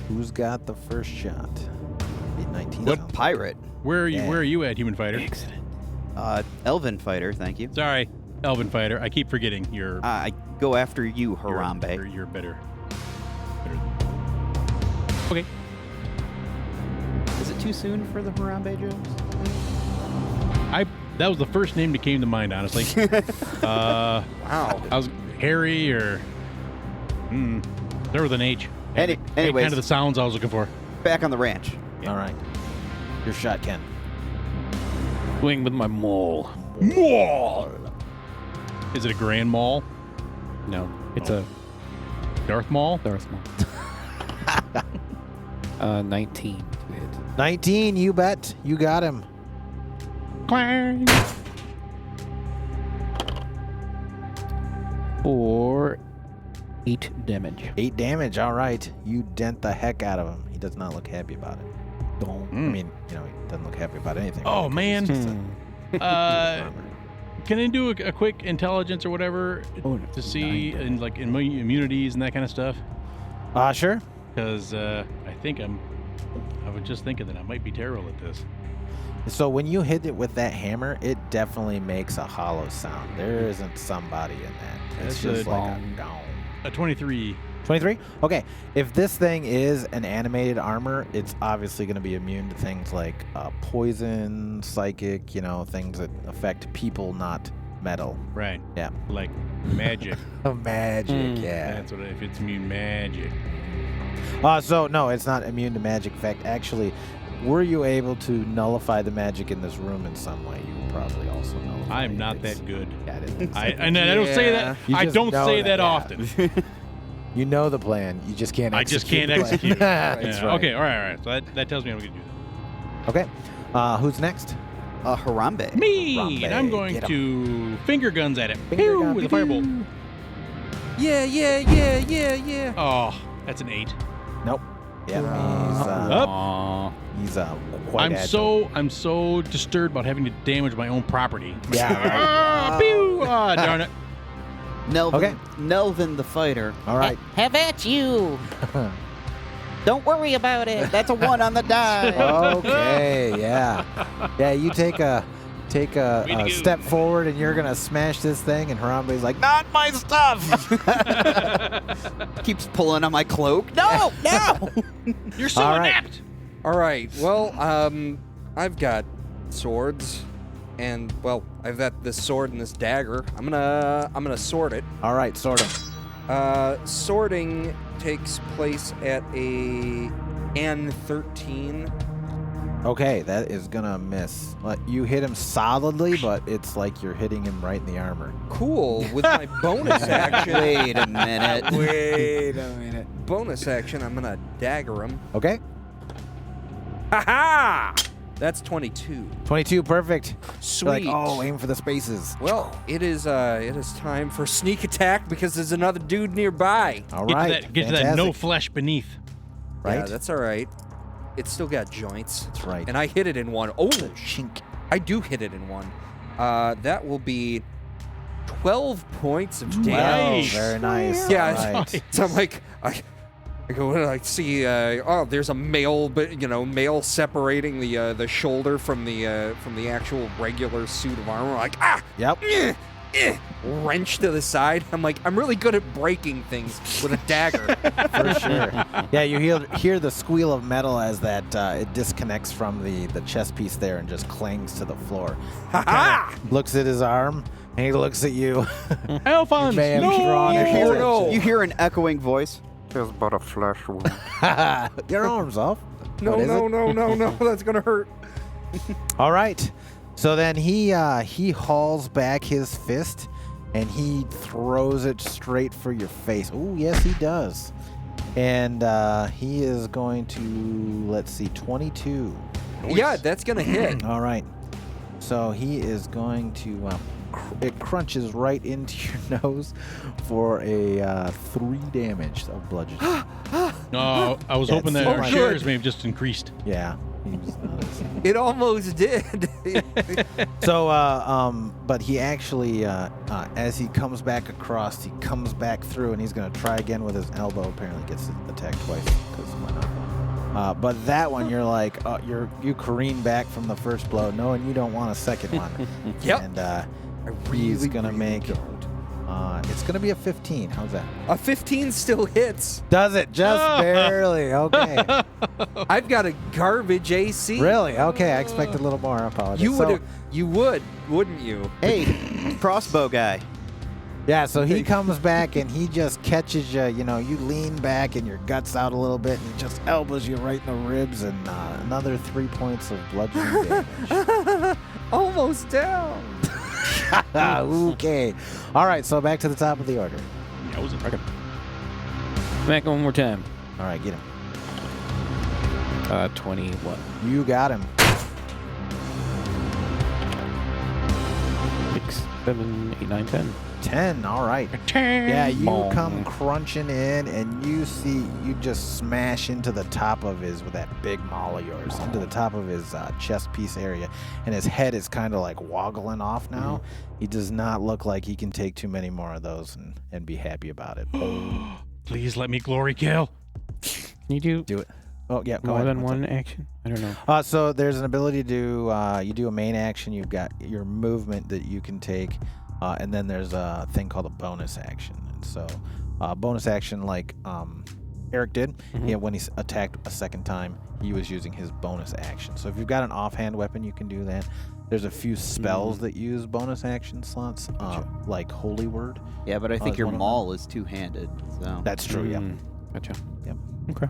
Who's got the first shot? 19. What sounds Pirate. Where are you? Yeah. Where are you at, Human Fighter? Excellent. Elven Fighter, thank you. Sorry, Elven Fighter. I keep forgetting you're. I go after you, you're- Harambe. You're better. Okay. Is it too soon for the Harambe jokes? That was the first name that came to mind, honestly. Wow. I was Harry or. There was an H. Anyways, Kind of the sounds I was looking for. back on the ranch. All right. Your shot, Ken. Swing with my maul. Maul. Is it a Grand Maul? No, it's a Darth Maul? Darth Maul. 19 to hit. 19. You bet. You got him. Clang. For 8 damage. 8 damage. All right. You dent the heck out of him. He does not look happy about it. I mean, he doesn't look happy about anything. Oh, really, 'cause man. it's just a- Can I do a quick intelligence or whatever Oh, to see in immunities and that kind of stuff? Sure. Because I was just thinking that I might be terrible at this. So when you hit it with that hammer, it definitely makes a hollow sound. There isn't somebody in that. It's That's just a like a bong. gong. A 23. 23? Okay. If this thing is an animated armor, it's obviously going to be immune to things like poison, psychic, things that affect people, not metal. Right. Yeah. Like magic. Magic, yeah. That's what if it's immune magic. So, no, it's not immune to magic. In fact, actually, were you able to nullify the magic in this room in some way, you would probably also nullify I'm not things. that good. Yeah, it is. I don't say that. You I just don't know say that, that yeah. often. You know the plan. You just can't I execute just can't the plan. execute. That's Yeah, right. Okay. All right. So that tells me I'm going to do Okay. Who's next? Harambe. that. Me, Harambe, and I'm going get 'em. to finger guns at it. Finger Pew, gun, with a pew, firebolt. Yeah. Oh, that's an 8. Nope. Yeah, Up. he's quite I'm agile. so disturbed about having to damage my own property. Yeah, right. Ah, pew! Ah, darn it. Nelvin, Okay. Nelvin the Fighter. All right. Have at you. Don't worry about it. That's a 1 on the die. Okay, yeah. Yeah, you take a Way to go. step forward and you're going to smash this thing, and Harambe's like, not my stuff! Keeps pulling on my cloak. No, no. You're so All right. inept. All right. Well, I've got swords, and well, I've got this sword and this dagger. I'm gonna sword it. All right, sort of. Sorting takes place at a N13. Okay, that is gonna miss. You hit him solidly, but it's like you're hitting him right in the armor. Cool. With my bonus action. Wait a minute. Wait a minute. Bonus action, I'm gonna dagger him. Okay. Ha ha! That's 22. 22, perfect. Sweet. You're like, oh, aim for the spaces. Well, it is time for sneak attack because there's another dude nearby. All Get right. to that no flesh beneath. Right? Yeah, that's all right. It's still got joints. That's right. And I hit it in one. Oh, Shink. I do hit it in one. That will be 12 points of Wow, damage. very nice. Yeah, All right. So I'm like, I go and I see, there's a male, but male separating the shoulder from the actual regular suit of armor. Like, Yep. wrench to the side. I'm like, I'm really good at breaking things with a dagger. For sure. Yeah, you hear the squeal of metal as that it disconnects from the chest piece there and just clangs to the floor. Ha ha! Looks at his arm, and he looks at you. Alphonse, You may have no! drawn You it. hear, no. you hear an echoing voice. There's but a flesh wound. Your arm's off. No, What is no, it? no, no, no. That's gonna hurt. All right. So then he hauls back his fist and he throws it straight for your face. Oh, yes, he does. And he is going to, let's see, 22. Yeah, that's gonna hit. All right. So he is going to, it crunches right into your nose for a 3 damage of bludgeoning. No, I was Yeah, hoping it's that so our much. shares may have just increased. Yeah. He was not as- It almost did. So, but he actually, as he comes back across, he comes back through, and he's going to try again with his elbow. Apparently, gets attacked twice because why not? But that one, you're like, you careen back from the first blow, knowing you don't want a second one. Yep. And I he's going to really make. don't. It's going to be a 15. How's that? A 15 still hits. Does it? Just barely. Okay. I've got a garbage AC. Really? Okay. I expected a little more. I apologize. You would, wouldn't you? Hey, crossbow guy. Yeah, so he comes back and he just catches you. You know, you lean back and your guts out a little bit, and he just elbows you right in the ribs, and another 3 points of bludgeoning damage. Almost down. Okay. All right, so back to the top of the order. That was it. Back one more time. All right, get him. 20 what? You got him. 6, 7, 8, 9, 10. 10. All right. Yeah, you Bong. come crunching in, and you just smash into the top of with that big maul of yours, into the top of his chest piece area, and his head is kind of like woggling off now. He does not look like he can take too many more of those and be happy about it. Please let me glory kill. Can you do Do it. Oh, yeah, go more ahead. than What's one action? I don't know. up? So there's an ability to do, you do a main action, you've got your movement that you can take, and then there's a thing called a bonus action. And so bonus action, like Eric did, when he attacked a second time, he was using his bonus action. So if you've got an offhand weapon, you can do that. There's a few spells that use bonus action slots, like Holy Word. Yeah, but I think it's your one of maul is two-handed. So That's true, yeah. Gotcha. Yep. Okay.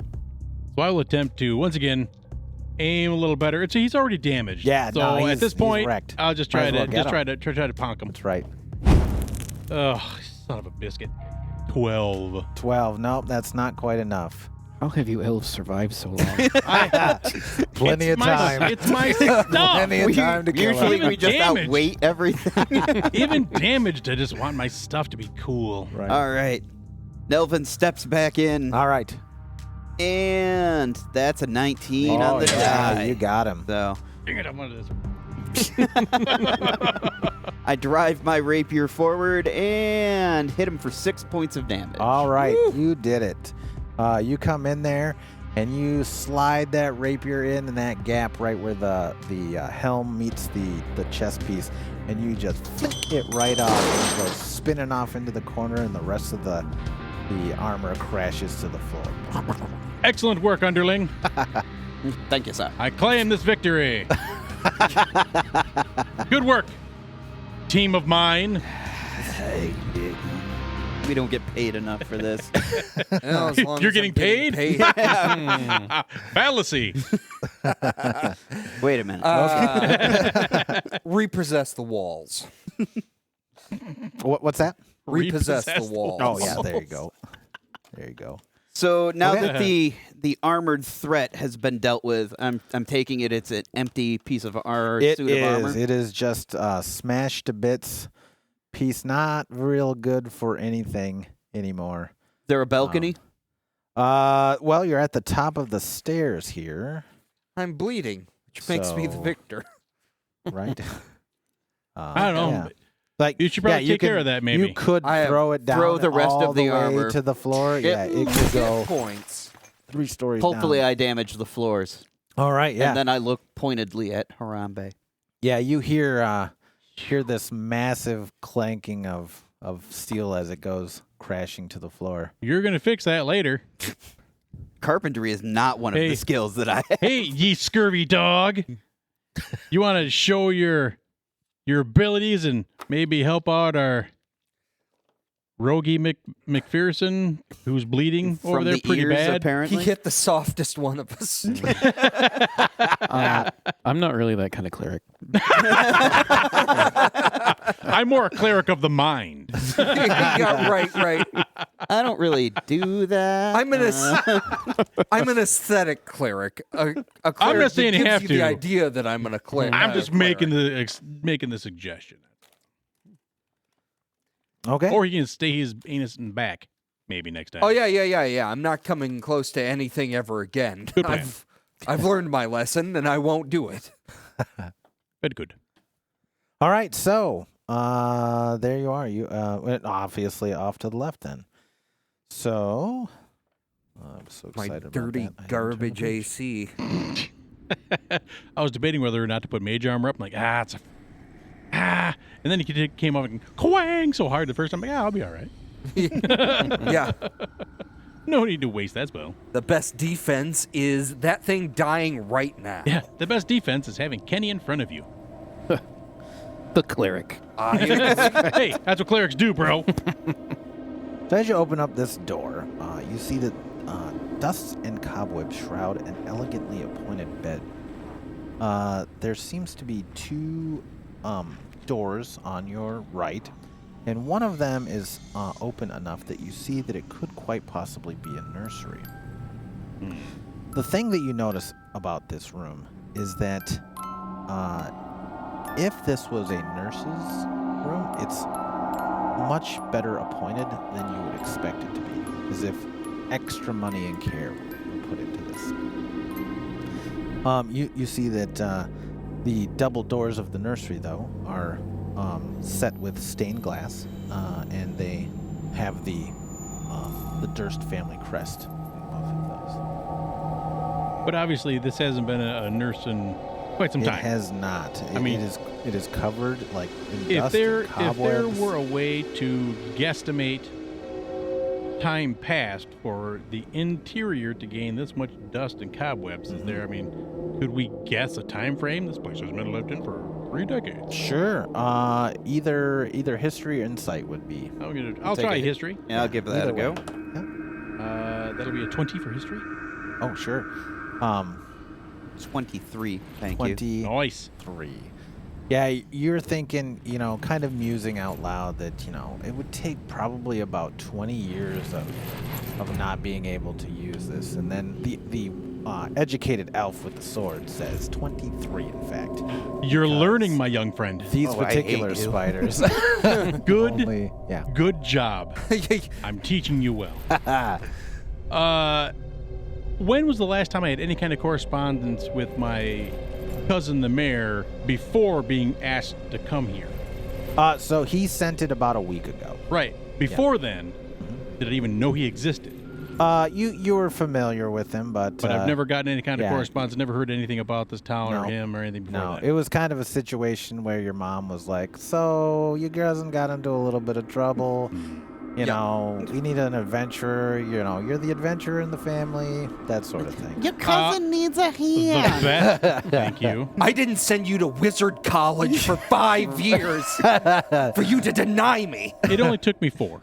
So I will attempt to once again aim a little better. He's already damaged. Yeah, So no, at this he's point, wrecked. I'll just Might try as well to get try to ponk him. That's right. Ugh, son of a biscuit. 12. 12. Nope, that's not quite enough. How have you elves survived so long? Plenty of It's my- time. It's my stuff. Plenty of time to kill usually him. we just Damage. outweight everything. Even damaged, I just want my stuff to be cool. Right. All right. Nelvin steps back in, All right. and that's a 19 on the yeah, die. you got him. So Dang it, I wanted this. I drive my rapier forward and hit him for 6 points of damage. All right, you did it. You come in there and you slide that rapier in that gap right where the helm meets the chest piece, and you just flick it right off, and it goes spinning off into the corner, and the rest of the armor crashes to the floor. Excellent work, underling. Thank you, sir. I claim this victory. Good work, team of mine. Hey, we don't get paid enough for this. Well, as long You're as getting I'm paid? Fallacy. Wait a minute. Repossess the walls. What's that? Repossess the walls. Oh yeah, there you go. There you go. So now Okay. that the armored threat has been dealt with, I'm taking it's an empty piece of suit of armor. It is just smashed to bits. Piece not real good for anything anymore. There a balcony? Well, you're at the top of the stairs here, I'm bleeding, which makes me the So- victor. right? I don't know. Yeah. Like You should probably take care of that, maybe. You could I have- throw it down. throw the rest all of the way armor. to the floor. Yep. Yeah, it could go Points. 3 stories Hopefully, down. I damage the floors. All right. Yeah. And then I look pointedly at Harambe. Yeah. You hear this massive clanking of steel as it goes crashing to the floor. You're going to fix that later. Carpentry is not one of Hey. the skills that I have. Hey, ye scurvy dog. You want to show your abilities and maybe help out our Rogie McPherson, who's bleeding over From there the pretty ears, bad? apparently. He hit the softest one of us. I'm not really that kind of cleric. I'm more a cleric of the mind. Yeah, right. I don't really do that. I'm an aesthetic cleric. A cleric I'm not saying that you gives have you to. the idea that I'm a cleric. I'm just making the suggestion. Okay. Or he can stay his anus in back maybe next time. Oh yeah. I'm not coming close to anything ever again. Good plan. I've learned my lesson, and I won't do it. But good. All right. So there you are. You went obviously off to the left then. So I'm so My excited dirty about that. I haven't turned the garbage page. AC. I was debating whether or not to put mage armor up. I'm like, and then he came up and quang so hard the first time. I'm like, I'll be all right. Yeah. No need to waste that spell. The best defense is that thing dying right now. Yeah, the best defense is having Kenny in front of you. The cleric. Hey, that's what clerics do, bro. So as you open up this door, you see that dust and cobwebs shroud an elegantly appointed bed. There seems to be 2 doors on your right, and one of them is open enough that you see that it could quite possibly be a nursery. The thing that you notice about this room is that if this was a nurse's room, it's much better appointed than you would expect it to be, as if extra money and care were put into this. You see that the double doors of the nursery, though, are set with stained glass, and they have the Durst family crest in both of those. But obviously, this hasn't been a nurse in quite some It time. has not. I mean, it is covered like in if dust there and if there cobwebs. were a way to guesstimate time passed for the interior to gain this much dust and cobwebs, is there? I mean, could we guess a time frame? This place has been lived in for 3 decades. Sure. Either history or insight would be. I'll take try a- history. Yeah, I'll give that Either a go. way. That'll be a 20 for history. Oh, sure. 23. Thank you. 23. Nice. Yeah, you're thinking, kind of musing out loud that, it would take probably about 20 years of not being able to use this. And then the educated elf with the sword says 23, in fact. You're learning, my young friend. These Oh, I particular hate you. spiders. Good. only, yeah. Good job. I'm teaching you well. When was the last time I had any kind of correspondence with my cousin the mayor before being asked to come here? So he sent it about a week ago. Right. Before then, did I even know he existed? You were familiar with him, but I've never gotten any kind of yeah. correspondence, never heard anything about this town or No. him or anything before No, that. it was kind of a situation where your mom was like, "So your cousin got into a little bit of trouble. You know, we need an adventurer. You know, you're the adventurer in the family. That sort of thing. Your cousin needs a The hand. vet. Thank you. I didn't send you to wizard college for 5 years for you to deny me. It only took me 4.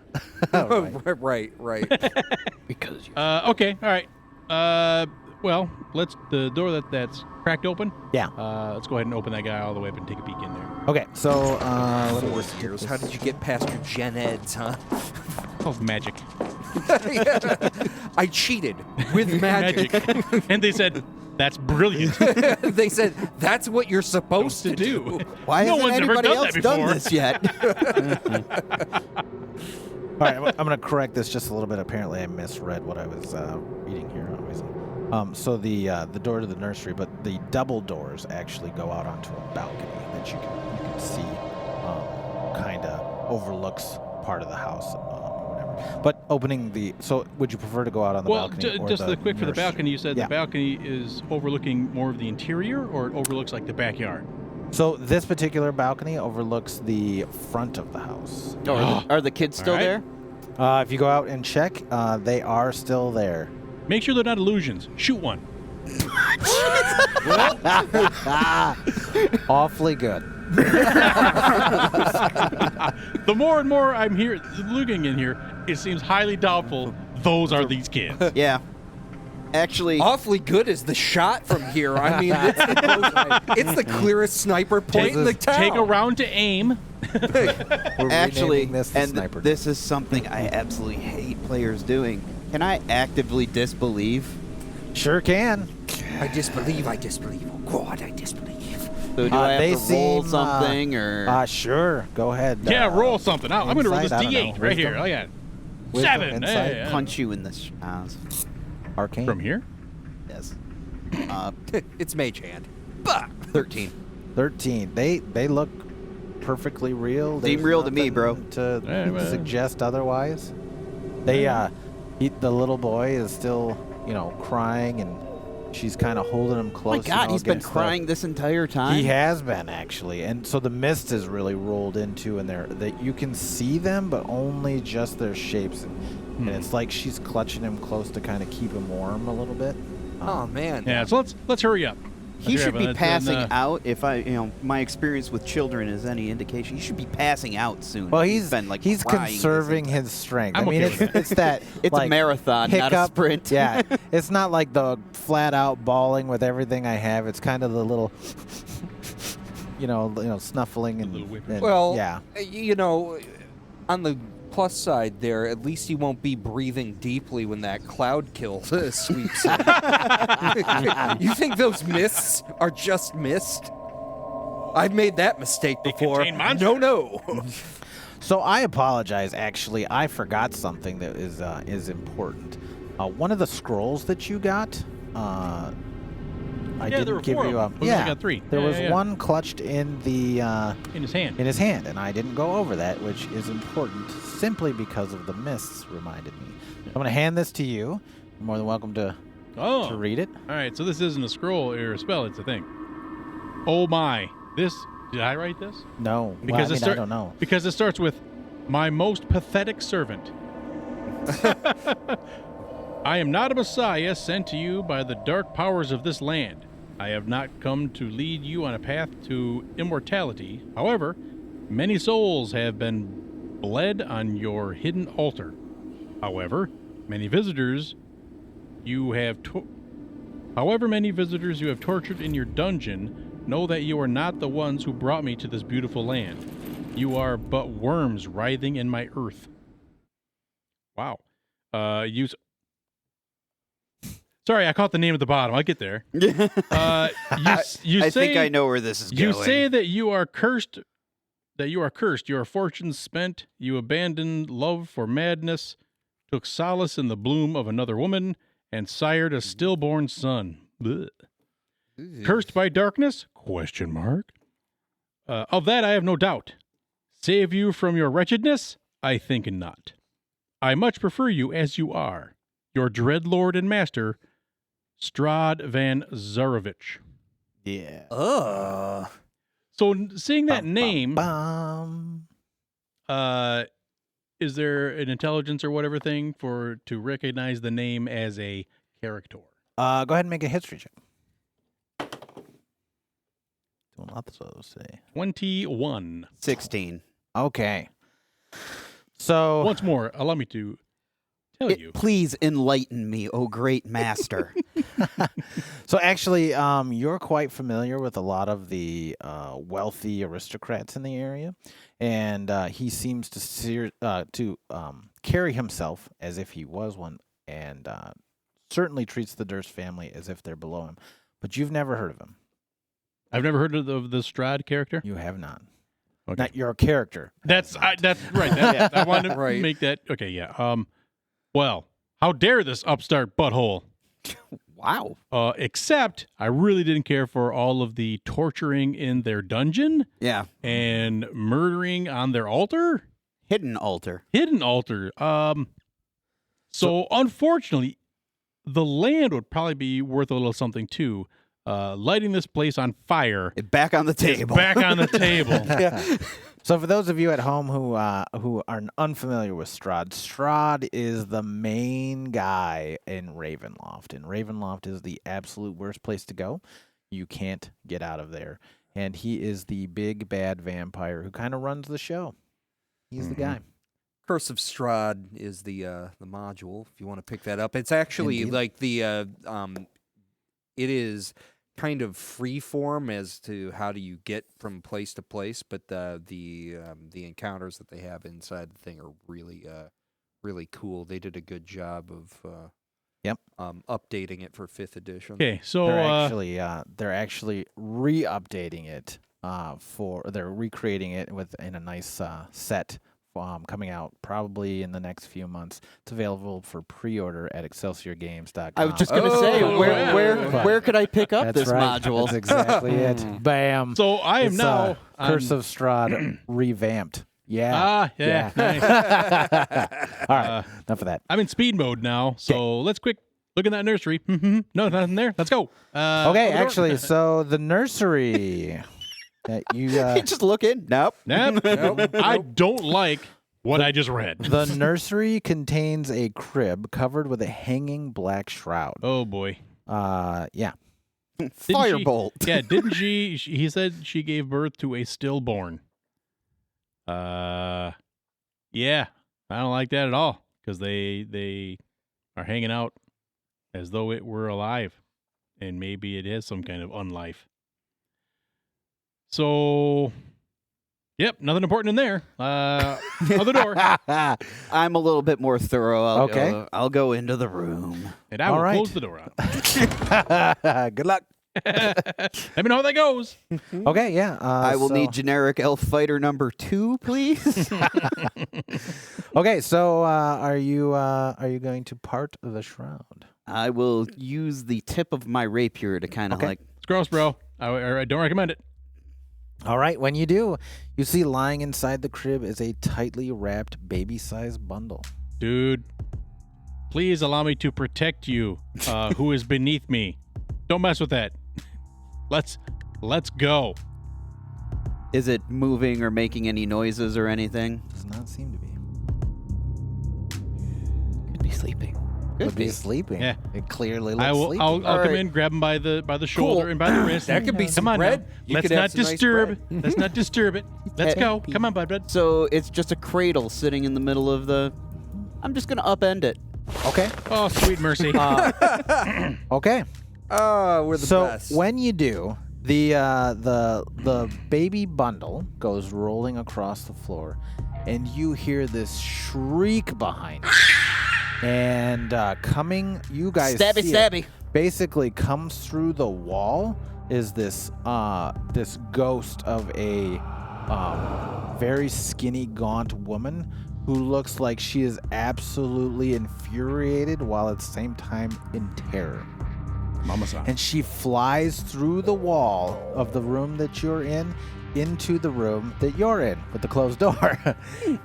Right. Because you. Okay. All right. Well, let's the door that's cracked open. Yeah. Let's go ahead and open that guy all the way up and take a peek in there. Okay, so let me 4 just get years. this- How did you get past your gen eds, huh? Oh, magic. I cheated with magic. And they said, that's brilliant. They said, that's what you're supposed to do. Why No hasn't one's ever anybody done else that done before. this yet? All right, I'm going to correct this just a little bit. Apparently, I misread what I was reading here. Obviously, so the door to the nursery, but the double doors actually go out onto a balcony that you can see, kind of overlooks part of the house, or whatever. But opening the would you prefer to go out on the Well, balcony? Or just the quick for the nursery? balcony. You said Yeah. the balcony is overlooking more of the interior, or it overlooks like the backyard. So this particular balcony overlooks the front of the house. Are the kids still All right. there? If you go out and check, they are still there. Make sure they're not illusions. Shoot one. Awfully good. The more and more I'm here looking in here, it seems highly doubtful those are these kids. Yeah. Actually, Awfully good is the shot from here. I mean, it's the clearest sniper point in the town. Take a round to aim. We're actually, renaming this the and sniper. this is something I absolutely hate players doing. Can I actively disbelieve? Sure can. I disbelieve. Oh, God, I disbelieve. So do I have they to roll seem, something or? Sure. Go ahead. Yeah, roll something. I'm going to roll this insight, I don't D8 know. right here. Wisdom? I got Wisdom, 7. insight, Yeah. Punch you in the Arcane. From here? yes. It's mage hand. 13. 13. They look perfectly real. Seem There's real to me, nothing bro. To Yeah, well. suggest otherwise. They the little boy is still, crying, and she's kind of holding him Oh close. my God, he's been against the- crying this entire time. He has been, actually, and so the mist is really rolled into in there. That you can see them, but only just their shapes, and it's like she's clutching him close to kind of keep him warm a little bit. Oh, man. Yeah, so let's hurry up. He should be Let's- passing uh, out. If my experience with children is any indication, he should be passing out soon. Well, he's been like he's crying this conserving entire- his strength. I'm I mean, okay with it's that It's like, a marathon, not a hiccup. sprint. Yeah, it's not like the flat out bawling with everything I have. It's kind of the little, snuffling and, little whimper. and Well, yeah. On the plus side there, at least he won't be breathing deeply when that cloud kill sweeps in. You think those mists are just mist? I've made that mistake before. contain monsters. No. So I apologize. Actually, I forgot something that is important. One of the scrolls that you got. I Yeah, didn't there were give 4 you of a. them. Looks like I got 3. There Yeah, was yeah, yeah. one clutched in the in his hand. in his hand, and I didn't go over that, which is important simply because of the mists reminded me. I'm going to hand this to you. You're more than welcome to Oh. read it. All right, so this isn't a scroll or a spell, it's a thing. Oh my. Did I write this? No, Because well, I don't know. Because it starts with my most pathetic servant. I am not a messiah sent to you by the dark powers of this land. I have not come to lead you on a path to immortality. However, many souls have been bled on your hidden altar. However, many visitors you have tortured in your dungeon, know that you are not the ones who brought me to this beautiful land. You are but worms writhing in my earth. Wow. Sorry, I caught the name at the bottom. I'll get there. You I say, think I know where this is going. You say that you are cursed. Your fortune spent. You abandoned love for madness, took solace in the bloom of another woman, and sired a stillborn son. Blech. Cursed by darkness? ? Of that I have no doubt. Save you from your wretchedness? I think not. I much prefer you as you are, your dread lord and master, Strahd van Zarovich. Yeah. So seeing that name, Bum. is there an intelligence or whatever thing to recognize the name as a character? Go ahead and make a history check. Doing lots of those today. 21. 16. Okay. So Once more, allow me to tell you. Please enlighten me, O great master. So actually, you're quite familiar with a lot of the wealthy aristocrats in the area, and he seems to carry himself as if he was one, and certainly treats the Durst family as if they're below him. But you've never heard of him. I've never heard of the Strahd character. You have not. Okay. Not your character. That's right. I wanted to make that. Okay, yeah. Well, how dare this upstart butthole? Wow. Except I really didn't care for all of the torturing in their dungeon Yeah. and murdering on their altar. Hidden altar. Hidden altar. So unfortunately, the land would probably be worth a little something too. Lighting this place on fire. Back on the table. Back on the table. So for those of you at home who are unfamiliar with Strahd is the main guy in Ravenloft, and Ravenloft is the absolute worst place to go. You can't get out of there, and he is the big bad vampire who kind of runs the show. He's the guy. Curse of Strahd is the module. If you want to pick that up, it's actually Indeed. like the it is kind of free form as to how do you get from place to place, but the encounters that they have inside the thing are really really cool. They did a good job of updating it for 5th edition. Okay, so They're actually re-updating it they're recreating it in a nice set. Coming out probably in the next few months. It's available for pre-order at ExcelsiorGames.com. I was just going to say, yeah. where could I pick up That's this right. module? That's exactly it. Bam. so I am It's, now Curse on- of Strahd revamped. Yeah. yeah. Nice. All right. Enough of that. I'm in speed mode now, so let's quick look in that nursery. No, nothing there. Let's go. Okay, open the door. actually, so the nursery. You Just look in. Nope. Nope. I don't like what I just read. the nursery contains a crib covered with a hanging black shroud. Oh boy. Yeah. Firebolt. Didn't she? He said she gave birth to a stillborn. Yeah, I don't like that at all because they are hanging out as though it were alive, and maybe it has some kind of unlife. So, yep, nothing important in there. Other door, I'm a little bit more thorough. Okay. I'll go into the room. and I All will right. close the door on. Good luck. Let me know how that goes. Okay, yeah. I will need generic elf fighter number 2, please. Okay, so are you going to part the shroud? I will use the tip of my rapier to kind of Okay. like. It's gross, bro. I don't recommend it. All right, when you do, you see lying inside the crib is a tightly wrapped baby-sized bundle. Dude, please allow me to protect you, who is beneath me. Don't mess with that. Let's go. Is it moving or making any noises or anything? Does not seem to be. Could be sleeping. Could be sleeping. Yeah. It clearly looks I will. sleeping. I'll All come right. in, grab him by the shoulder and by the wrist. That could be some Come on bread. now. You Let's could have not some nice disturb. bread. Let's not disturb it. Let's go. Come on, bud. So it's just a cradle sitting in the middle of the. I'm just gonna upend it. Okay. Oh, sweet mercy. Okay. Oh, we're the So best. when you do, the baby bundle goes rolling across the floor, and you hear this shriek behind you. And coming, you guys Stabby, see it, stabby. basically comes through the wall is this ghost of a very skinny, gaunt woman who looks like she is absolutely infuriated while at the same time in terror. Mama-san. And she flies through the wall of the room that you're in into the room that you're in with the closed door.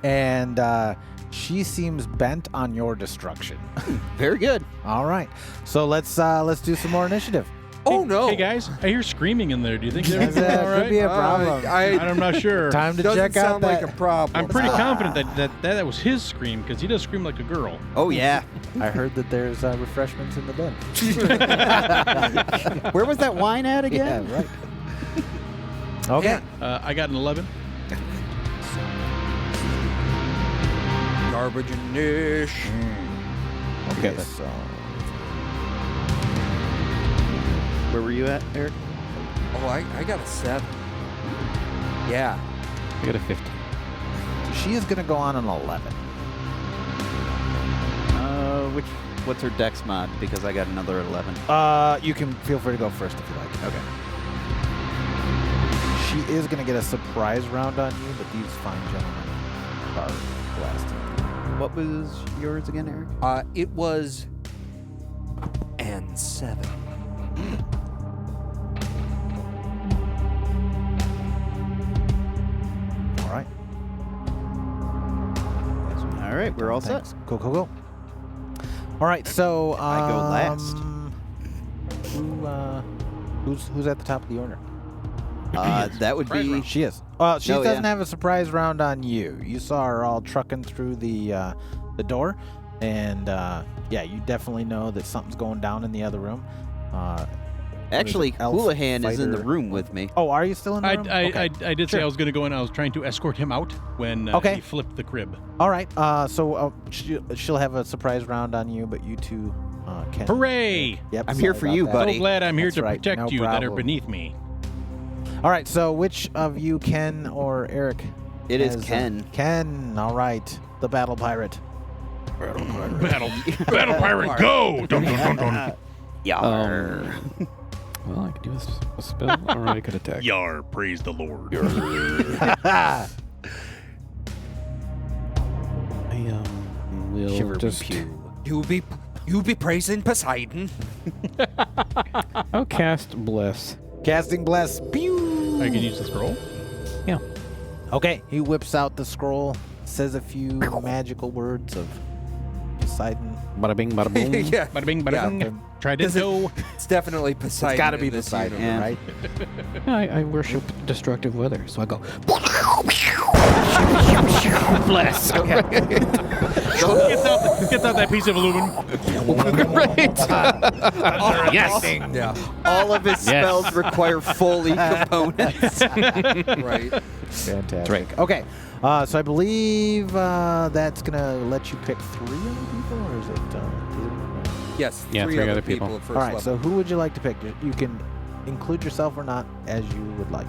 And she seems bent on your destruction. Very good. All right. So let's do some more initiative. Oh, no. Hey guys, I hear screaming in there. Do you think That's, everything's all could right? be a problem. I'm not sure. Time to Doesn't check out sound that. like a problem. I'm pretty confident that was his scream because he does scream like a girl. Oh yeah. I heard that there's refreshments in the bin. Where was that wine at again? Yeah, right. Okay. I got an 11. Garbage and dish. Okay, so Where were you at, Eric? Oh, I got a 7. Yeah. I got a 50. she is going to go on an 11. What's her dex mod? Because I got another 11. You can feel free to go first if you like. Okay. She is going to get a surprise round on you, but these fine gentlemen are blasted. What was yours again, Eric? It was and 7. All right. All right, we're all set. Thanks. Go. All right, so I go last. Who's at the top of the order? That would Surprise be. round. She is. She Oh, doesn't yeah. have a surprise round on you. You saw her all trucking through the door, and yeah, you definitely know that something's going down in the other room. Actually, elf Houlihan is in the fighter. room with me. Oh, are you still in the room? I did say Sure. I was going to go in. I was trying to escort him out when Okay. he flipped the crib. All right. So she'll have a surprise round on you, but you two can. Hooray! Yep. I'm sorry here for about you, that. buddy. So glad I'm here That's to right, protect no you that are problem. beneath me. All right. So which of you, Ken or Eric? It is has, Ken. Ken. All right. The battle pirate. Battle pirate, go! Dun, dun, dun, dun. Yar. Well, I could do a spell, or I could attack. Yar, praise the Lord. I will Shiver me just. pew. You be praising Poseidon. I'll cast bless. Casting bless. Pew. I can use the scroll. Yeah. Okay. He whips out the scroll, says a few magical words of Poseidon. Bada bing, bada boom. Yeah. Bada bing, bada Yeah. bing. Tridento. It's definitely Poseidon. It's got to be in this Poseidon, universe. right? I worship destructive weather, so I go. Bless. Okay. Gets out that piece of aluminum. Yes. Yeah. All of his Yes. spells require Foley components. Right. Fantastic. right. Okay. So I believe that's going to let you pick 3 other people, or is it? Yes. Yeah, 3 other other people people. at first All right. level. So who would you like to pick? You can include yourself or not as you would like.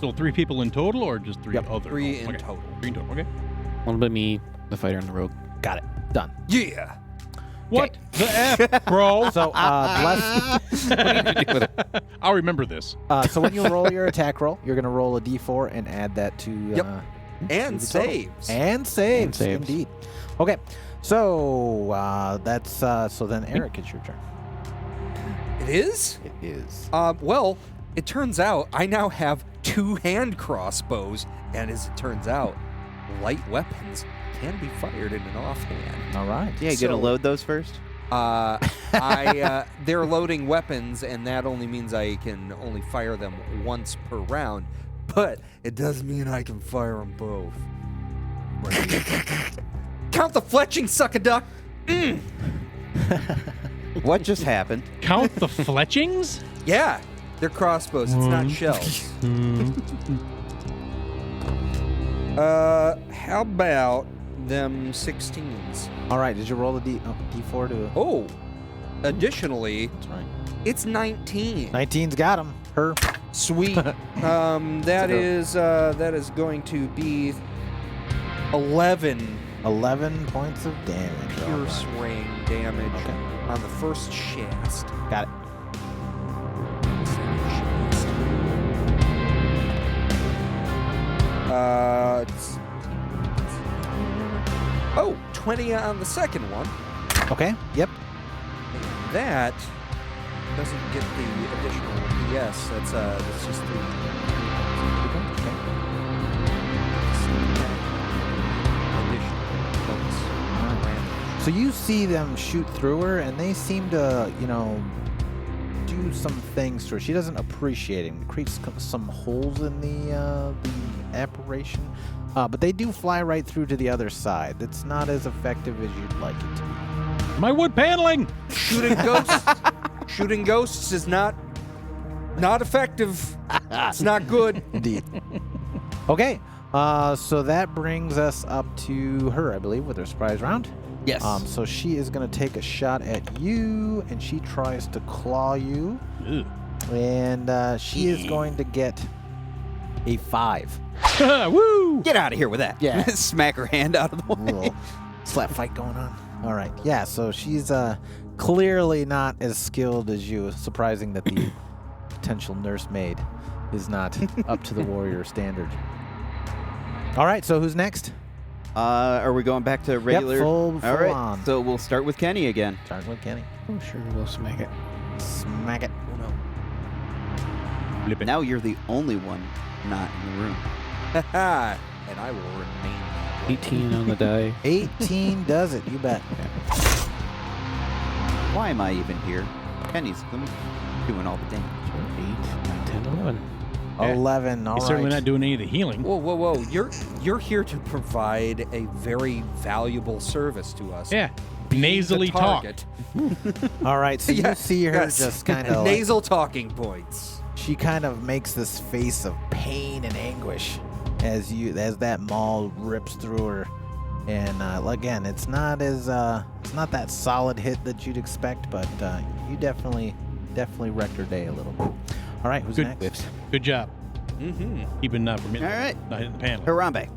So 3 people in total, or just 3 Yep. other? 3 in okay. total. 3 in total. Okay. One bit me, the fighter, and the rogue. Got it. Done. Yeah. What the F, bro? So bless. I'll remember this. So when you roll your attack roll, you're going to roll a d4 and add that to. Yep. And the total. saves. And saves. And saves. Indeed. Okay. So that's so then Eric, it's your turn. It is? It is. Well, it turns out I now have 2 hand crossbows, and as it turns out, light weapons can be fired in an offhand. All right. Yeah, you gonna So- load those first? They're loading weapons, and that only means I can only fire them once per round. But it does mean I can fire them both. Count the fletching, suck-a-duck. What just happened? Count the fletchings? Yeah, they're crossbows. It's not shells. How about them 16s? All right. Did you roll a d4 to? Oh, additionally, That's right. it's 19. 19's got him. Her. Sweet. That is going to be 11 11 points of damage. All pierce right. ring damage Okay. on the first shast. Got it. It's 20 on the second one. Okay. Yep. That doesn't get the additional PS. That's just 3. Additional bonus. So you see them shoot through her, and they seem to, do some things to her. She doesn't appreciate it. It creates some holes in the apparition. But they do fly right through to the other side. It's not as effective as you'd like it to be. My wood paneling. Shooting ghosts is not effective. It's not good. Indeed. Okay. So that brings us up to her, I believe, with her surprise round. Yes. So she is going to take a shot at you, and she tries to claw you. Ew. And she is going to get a 5. Woo! Get out of here with that. Yeah. Smack her hand out of the way. Little slap fight going on. All right. Yeah, so she's clearly not as skilled as you. Surprising that the potential nursemaid is not up to the warrior standard. All right, so who's next? Are we going back to regular? Yep, full All right. on. So we'll start with Kenny again. Starting with Kenny. I'm sure we'll smack it. Smack it. Flip it. Now you're the only one not in the room. And I will remain that way. 18 on the die. 18 does it, you bet. Why am I even here? Kenny's doing all the damage. 8, 9, 10, 11. Yeah. 11, all He's right. certainly not doing any of the healing. Whoa! You're here to provide a very valuable service to us. Yeah. Being the Nasally talk. target. All right, so Yeah, you see her yes. just kind of nasal talking points. she kind of makes this face of pain and anguish as that maul rips through her. And again, it's not that solid hit that you'd expect, but you definitely wrecked her day a little bit. All right, who's Good. next? Good job. Mm-hmm. Keeping from hitting, All right. not hitting the panel. Harambe,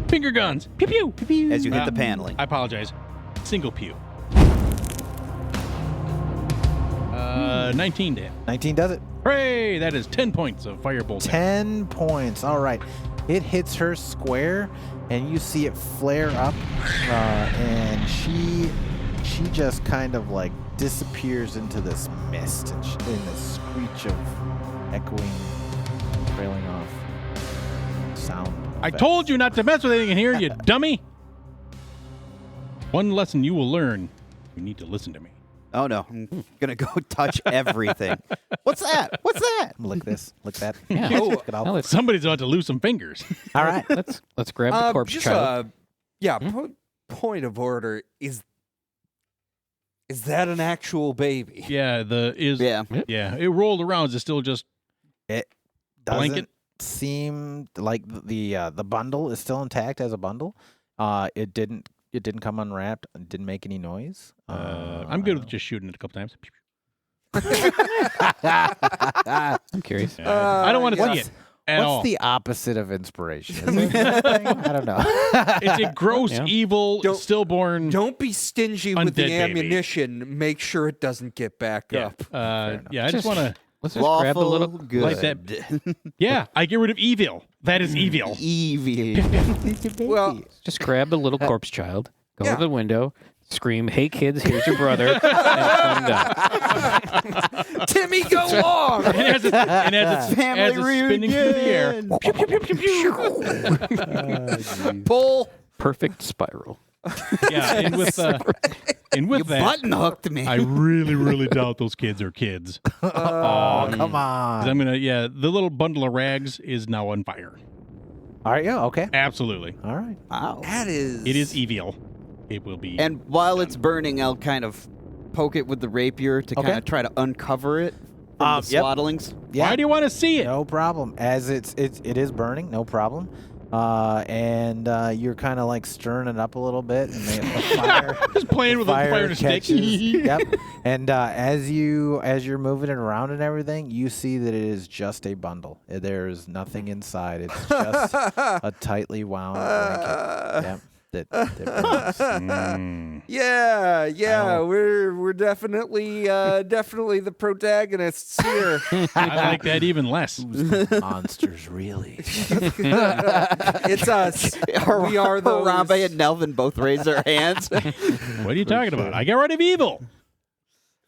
Finger guns. Pew pew. Pew pew. as you hit the paneling. I apologize. Single pew. 19 to hit. 19 does it. Hooray! That is 10 points of firebolt. 10 points. All right. It hits her square, and you see it flare up, and she just kind of like disappears into this mist, and in this screech of echoing, trailing off sound. I effects. told you not to mess with anything in here, you dummy. One lesson you will learn: you need to listen to me. Oh no, I'm gonna go touch everything. What's that? What's that? Lick this, lick that. Yeah. Lick it all. Now let's Somebody's about to lose some fingers. All right. let's grab the corpse Just child. point of order is that an actual baby? Yeah, Yeah. It rolled around. Is it still just It doesn't Blanket? seem like the bundle is still intact as a bundle. It didn't come unwrapped. It didn't make any noise. I'm good with just shooting it a couple times. I'm curious. I don't want to see what's- it at all. What's the opposite of inspiration? Is there such a thing? I don't know. It's a gross, Yeah. evil, Don't- stillborn. Don't be stingy with Undead the baby. ammunition. Make sure it doesn't get back Yeah. up. enough. Yeah. I just want to. Let's just grab the little. good. Like that- Yeah, I get id of evil. That is evil. Evil. Well, Just grab the little corpse child. Go Yeah. to the window. Scream, "Hey kids, here's your brother!" and come down. Timmy, go long. And as it's Family spinning through the air. reunion. Pull. Perfect spiral. Yeah, and with You that, button hooked me. I really doubt those kids are kids. Oh, come 'Cause on. I'm gonna. Yeah, the little bundle of rags is now on fire. All right, yeah, okay. Absolutely, All right. Wow. That is. it is evil. It will be. And while it's burning, I'll kind of poke it with the rapier to Okay. kind of try to uncover it from the Yep. swaddlings. Yeah, Why do you want to see it? no problem. As it is burning, no problem. And you're kind of like stirring it up a little bit, and the fire. Just playing with a fire and a stick. catches. Yep. And as you're moving it around and everything, you see that it is just a bundle. There's nothing inside. It's just a tightly wound blanket. Yep. That burns. Yeah, Oh. we're definitely the protagonists here. I like that even less. Monsters, really. It's us. We are those. Harambe and Nelvin both raise their hands. What are you talking about? I got rid of evil.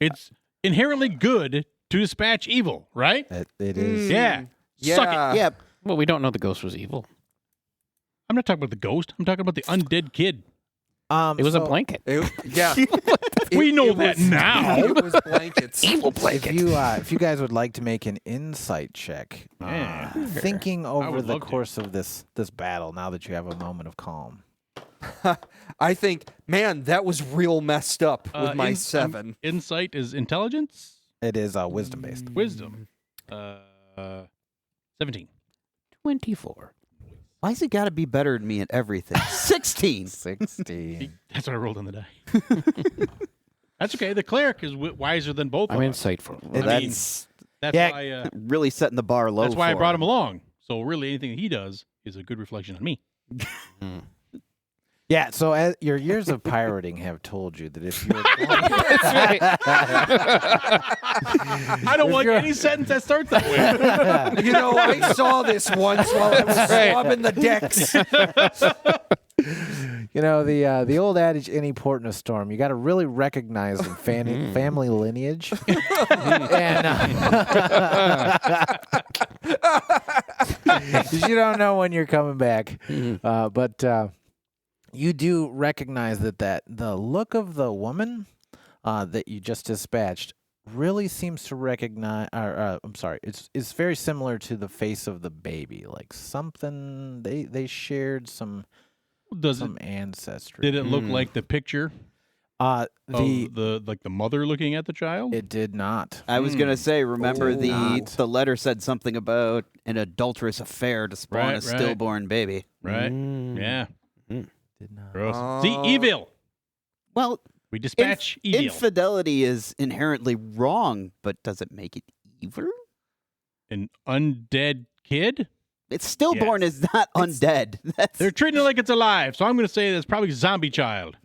It's inherently good to dispatch evil, right? It is. Yeah. Suck it. Yeah. Yep. Well, we don't know the ghost was evil. I'm not talking about the ghost. I'm talking about the undead kid. It was a so- blanket. Yeah. We know it that was- now. It was blankets. If you guys would like to make an insight check, Yeah. thinking over would the love to. course of this battle, now that you have a moment of calm. I think, man, that was real messed up with my 7. Insight is intelligence, It is wisdom based. wisdom. 17. 24. Why has he got to be better than me at everything? 16. 16. That's what I rolled on the die. That's okay. The cleric is wiser than both I'm of us. insightful. I mean, That's That's Yeah. why. really setting the bar low. That's why I for brought him along. So really, anything he does is a good reflection on me. Yeah, so as your years of pirating have told you that if you're going I don't want any sentence that starts that way. You know, I saw this once while I was swabbing the decks. you know the old adage, any port in a storm, you got to really recognize the family lineage. And 'cause you don't know when you're coming back. But you do recognize that the look of the woman that you just dispatched really seems to recognize. I'm sorry, it's very similar to the face of the baby. Like something they shared some ancestry. Did it look like the picture the of the mother looking at the child? it did not. I was gonna say, remember Oh. the letter said something about an adulterous affair to spawn Right, a right. stillborn baby. Right? Mm. Yeah. Did not. Gross. See, evil. Well, We dispatch evil. infidelity is inherently wrong, but does it make it evil? An undead kid? It's stillborn is not undead. That's They're treating it like it's alive, so I'm going to say that's probably zombie child.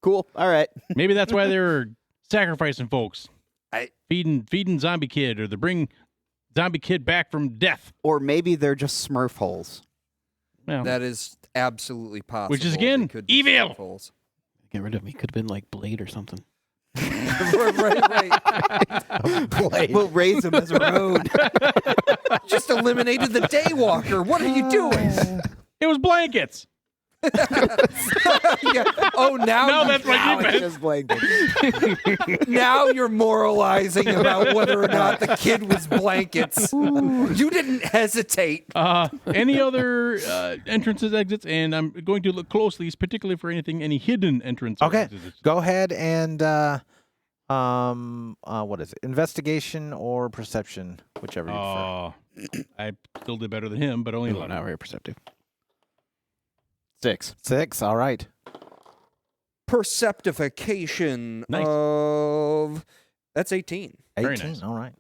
cool. All right. Maybe that's why they're sacrificing folks. I- Feeding zombie kid, or they bring zombie kid back from death. Or maybe they're just Smurf holes. Well, That is absolutely possible. Which is, again, They could be evil. assholes. Get rid of me. Could have been like Blade or something. right. We'll raise him as a road. Just eliminated the daywalker. What are you doing? it was blankets. Yeah. Oh, Now that's my defense. Just blanket. now you're moralizing about whether or not the kid was blankets. You didn't hesitate. Any other entrances, exits, and I'm going to look closely, particularly for any hidden entrances. Okay, go ahead and what is it? Investigation or perception, whichever you prefer. I still did better than him, but only Oh, 11. not very perceptive. 6. 6. All right. Perceptification Nice. of that's 18. 18. Very nice. All right.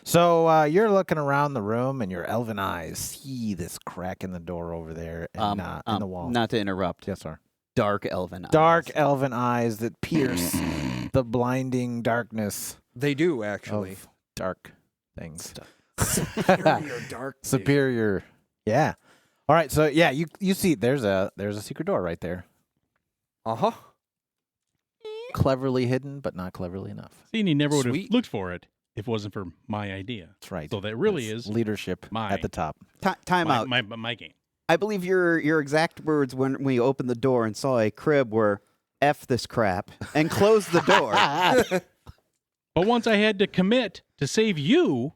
So you're looking around the room, and your elven eyes see this crack in the door over there, and in the wall. Not to interrupt. Yes, sir. Dark elven eyes. Dark elven eyes that pierce the blinding darkness They do actually. of dark things. Superior dark. Superior. Yeah. All right. So yeah, you see, there's a secret door right there, Uh-huh. cleverly hidden, but not cleverly enough. See, and he never would have Sweet. looked for it if it wasn't for my idea. That's right. So that really That's is leadership mine. at the top. Time out. My game. I believe your exact words when we opened the door and saw a crib were "F this crap" and closed the door. But once I had to commit to save you,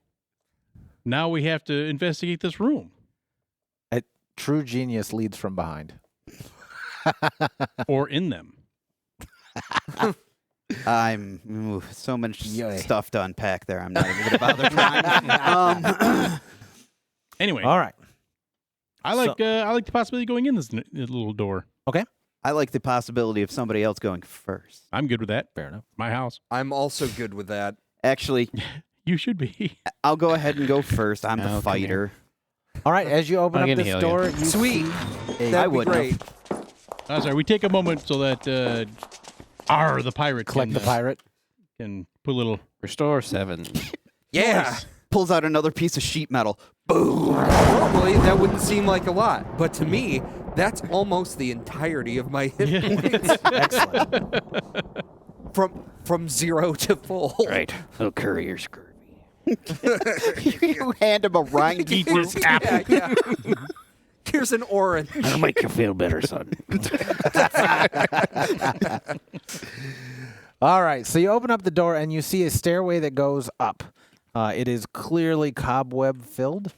now we have to investigate this room. True genius leads from behind. Or in them. I'm so much Yoy. stuff to unpack there. I'm not even going to bother trying. Anyway, All right. I like the possibility of going in this little door. I like the possibility of somebody else going first. I'm good with that. Fair enough. My house. I'm also good with that. Actually, You should be. I'll go ahead and go first. I'm the Oh, come fighter. All right. As you open I'm up gonna this heal door, you. you Sweet. see a- I That'd be wouldn't great. Sorry, we take a moment so that the pirate collect can, the pirate. can put a little. Restore 7. Yeah. Pulls out another piece of sheet metal. Boom. Normally that wouldn't seem like a lot, but to me, that's almost the entirety of my hit points Excellent. from 0 to full. Right. Little courier scurvy. You hand him a rind. Eat this apple. Yeah. Here's an orange. I'll make you feel better, son. All right, so you open up the door and you see a stairway that goes up. It is clearly cobweb filled,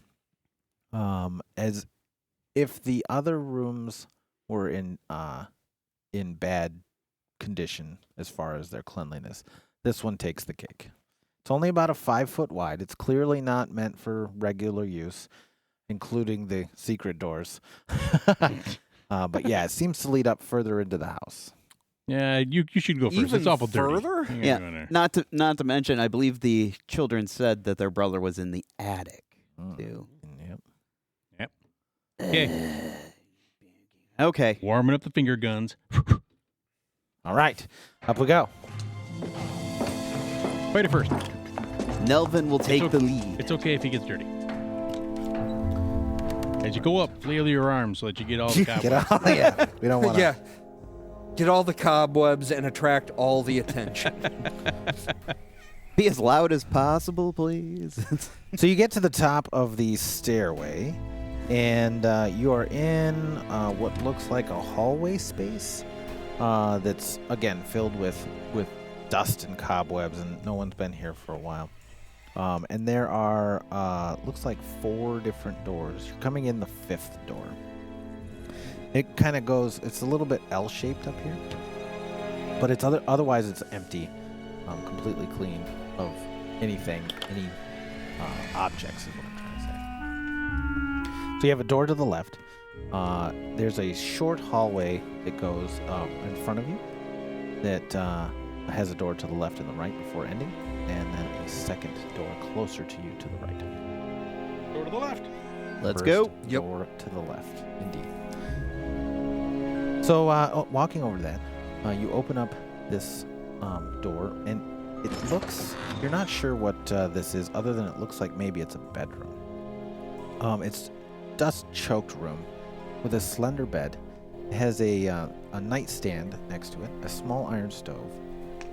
as if the other rooms were in bad condition as far as their cleanliness. This one takes the cake. It's only about a 5 foot wide. It's clearly not meant for regular use, including the secret doors. But yeah, it seems to lead up further into the house. Yeah, you should go first. Even It's awful further? dirty. Yeah. Not to mention, I believe the children said that their brother was in the attic too. Yep. Okay. Okay. Warming up the finger guns. All right, up we go. Fight it first. Nelvin will take the lead. It's okay if he gets dirty. As you go up, flail your arms so that you get all the cobwebs. Get out. Yeah, we don't want to. Yeah. Get all the cobwebs and attract all the attention. Be as loud as possible, please. So you get to the top of the stairway, and you are in what looks like a hallway space that's, again, filled with dust and cobwebs, and no one's been here for a while. And there are, looks like 4 different doors. You're coming in the 5th door. It kind of goes, it's a little bit L-shaped up here, but it's otherwise it's empty, completely clean of anything, any objects is what I'm trying to say. So you have a door to the left. There's a short hallway that goes in front of you that has a door to the left and the right before ending, and then a second door closer to you to the right. Go to the left. Let's First go. Door to the left, indeed. So walking over to that, you open up this door, and it looks, you're not sure what this is, other than it looks like maybe it's a bedroom. It's dust-choked room with a slender bed. It has a nightstand next to it, a small iron stove.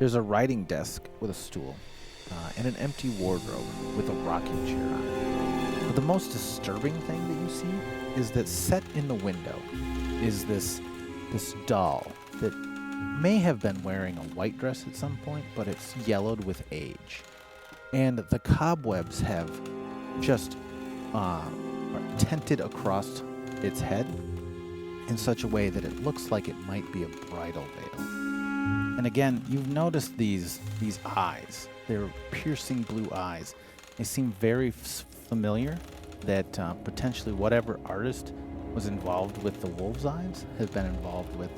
There's a writing desk with a stool, and an empty wardrobe with a rocking chair on it. But the most disturbing thing that you see is that set in the window is this doll that may have been wearing a white dress at some point, but it's yellowed with age. And the cobwebs have just tented across its head in such a way that it looks like it might be a bridal veil. And again, you've noticed these eyes. They're piercing blue eyes. They seem very familiar, that potentially whatever artist was involved with the wolf's eyes has been involved with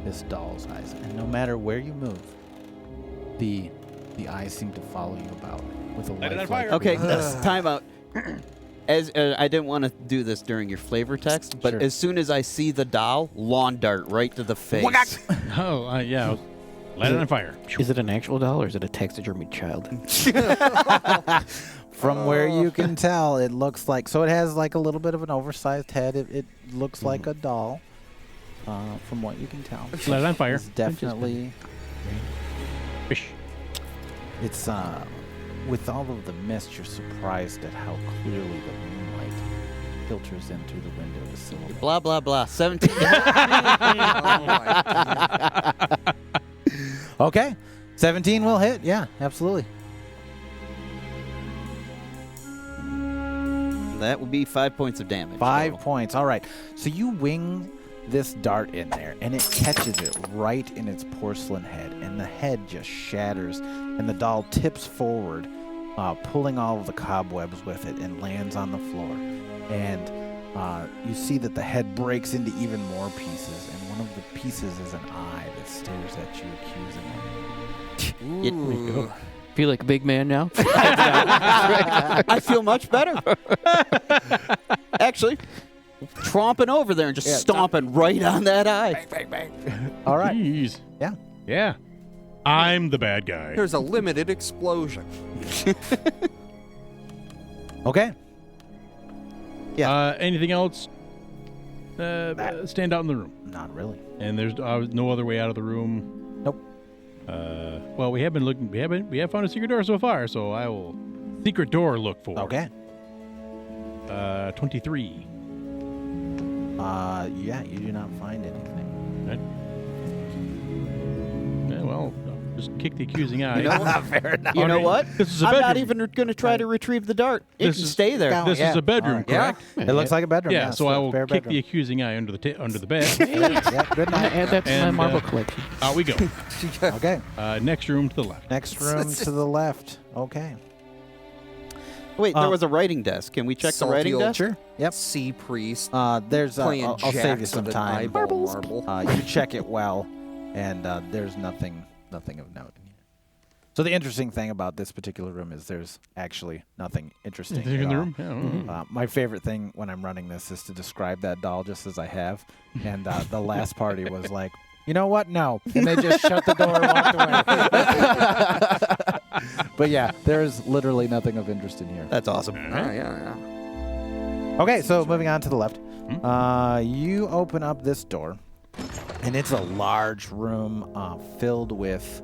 this doll's eyes. And no matter where you move, the eyes seem to follow you about with a Light it on lifelike. fire. Okay, time out. As I didn't want to do this during your flavor text, but Sure. as soon as I see the doll, lawn dart right to the face. Oh, yeah. Light it on fire. Is it an actual doll or is it a taxidermy child? From where you can tell, it looks like, so it has like a little bit of an oversized head. It looks like a doll, from what you can tell. Light it on fire. It's definitely, Fish. it's with all of the mist, you're surprised at how clearly the moonlight filters in through the window to silhouette. Blah, blah, blah. 17. Okay, 17 will hit. Yeah, absolutely. That will be 5 points of damage. 5 total. points. All right. So you wing this dart in there, and it catches it right in its porcelain head, and the head just shatters, and the doll tips forward, pulling all of the cobwebs with it, and lands on the floor. And you see that the head breaks into even more pieces, and one of the pieces is an eye that stares at you accusingly. Ooh. Feel like a big man now? I feel much better. Actually, tromping over there and just stomping right on that eye. All right. Jeez. Yeah. Yeah. I'm the bad guy. There's a limited explosion. Okay. Anything else stand out in the room? Not really. And there's no other way out of the room. Nope. Well, we have been looking. We have found a secret door so far. So I will secret door look for. Okay. 23. Yeah, you do not find anything. Right. Yeah, well, just kick the accusing eye. Fair enough. You know what? This is a I'm bedroom. not even going to try to retrieve the dart. It This can is- stay there. No. This Yeah. is a bedroom, All right. correct? It looks like a bedroom. Yeah, yes, so I will fair kick the bedroom. accusing eye under the bed. Yeah, good night. Add that to my And, marble collection. Out we go. Okay. Next room to the left. Next room to the left. Okay. Wait, there was a writing desk. Can we check the Salty writing old desk? Sure. Yep. Sea priest There's. playing I'll save you jacks some with an time. eyeball marble. You check it well, and there's nothing of note in here. So the interesting thing about this particular room is there's actually nothing interesting Anything at in the all. room? Yeah, I don't know. My favorite thing when I'm running this is to describe that doll just as I have. And the last party was like, you know what? No. And they just shut the door and walked away. But yeah, there's literally nothing of interest in here. That's awesome. Yeah. Okay, so moving on to the left. You open up this door, and it's a large room filled with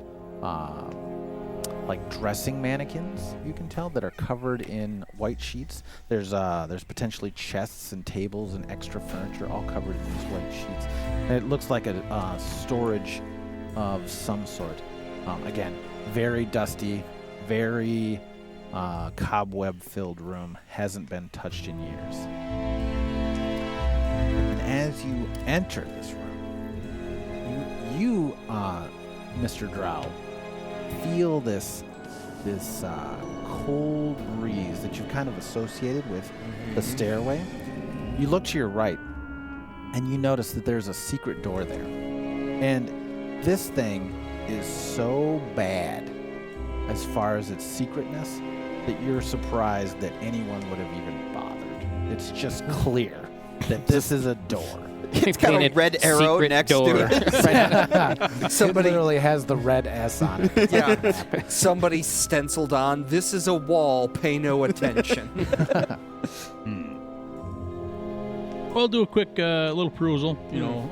like dressing mannequins, you can tell, that are covered in white sheets. There's potentially chests and tables and extra furniture all covered in these white sheets. And it looks like a storage of some sort. Again, very dusty, very cobweb-filled room. Hasn't been touched in years. And as you enter this room, you Mr. Drow, feel this cold breeze that you've kind of associated with the stairway. You look to your right, and you notice that there's a secret door there. And this thing is so bad as far as its secretness that you're surprised that anyone would have even bothered. It's just clear that this is a door. It's got a Painted red arrow secret next door. to it. Somebody literally has the red S on it. Yeah. Somebody stenciled on, "This is a wall, pay no attention." Well, I'll do a quick little perusal,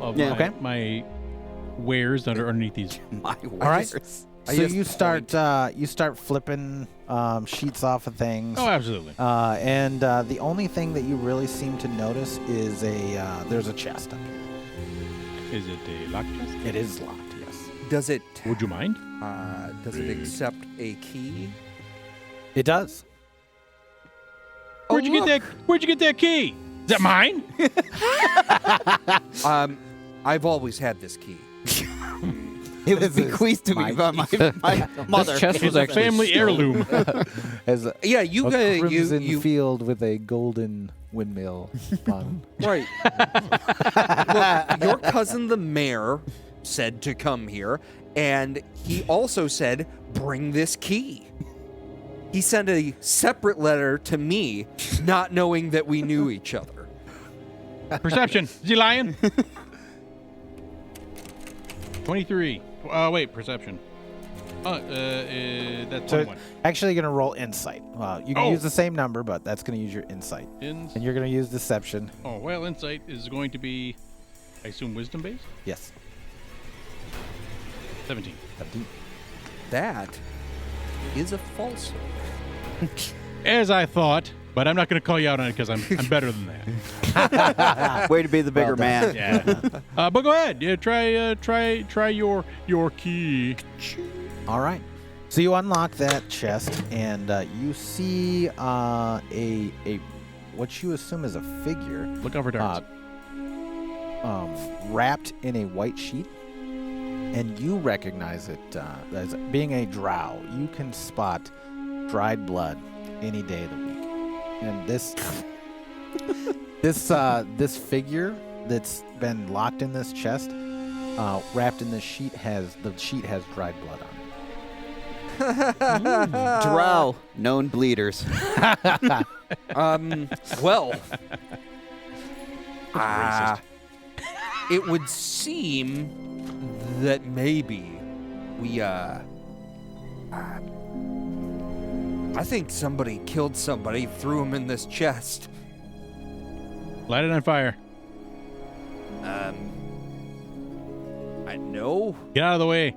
of Yeah. Okay. my wares that are underneath these. My All right. words. So you start flipping sheets off of things. Oh, absolutely. And the only thing that you really seem to notice is there's a chest up here. Is it a lock chest? It is locked, yes. Does it Would you mind? accept a key? It does. Where'd you get that key? Is that mine? I've always had this key. It was This is bequeathed to me by my mother. This chest was It's a actually family stolen. heirloom. As a Yeah, you crimson you field with a golden windmill on. right. Look, your cousin the mayor said to come here, and he also said, "Bring this key." He sent a separate letter to me, not knowing that we knew each other. Perception. Is he lying? 23. Wait, perception. That's So 21. actually, you're gonna roll insight. You can Oh. use the same number, but that's gonna use your insight, and you're gonna use deception. Oh, well, insight is going to be, I assume, wisdom based? Yes. 17. That is a falsehood. As I thought, but I'm not going to call you out on it because I'm better than that. Way to be the bigger Well done. man. Yeah. But go ahead. Yeah, try your key. All right. So you unlock that chest, and you see a what you assume is a figure Look out for darts. wrapped in a white sheet, and you recognize it as being a drow. You can spot dried blood any day of the week, and this this figure that's been locked in this chest, wrapped in this sheet, has dried blood on it. Drow, known bleeders. Well, it would seem that maybe we, I think somebody killed somebody, threw him in this chest. Light it on fire. I know. Get out of the way.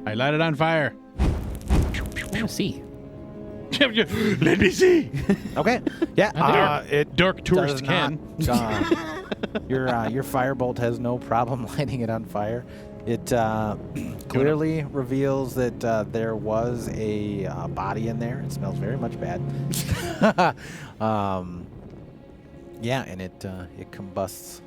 I light it on fire. I want to see. Let me see. Okay. Yeah. Dark tourist does Ken. not, Your firebolt has no problem lighting it on fire. It clearly reveals that there was a body in there. It smells very much bad. Yeah, and it combusts.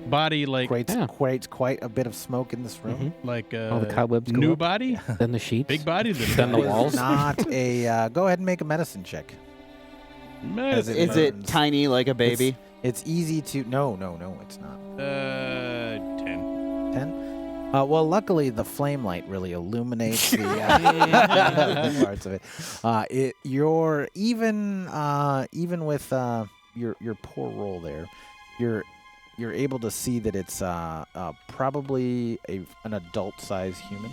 Body like Creates quite a bit of smoke in this room. like All the cobwebs go new up. body, Then the sheets. big body. Then the It is walls. Not a. Go ahead and make a medicine check. As it Is it burns. tiny like a baby? It's easy to. No, it's not. 10. 10? Well, luckily the flame light really illuminates the parts of it. You're even with your poor roll there, you're able to see that it's probably an adult-sized human.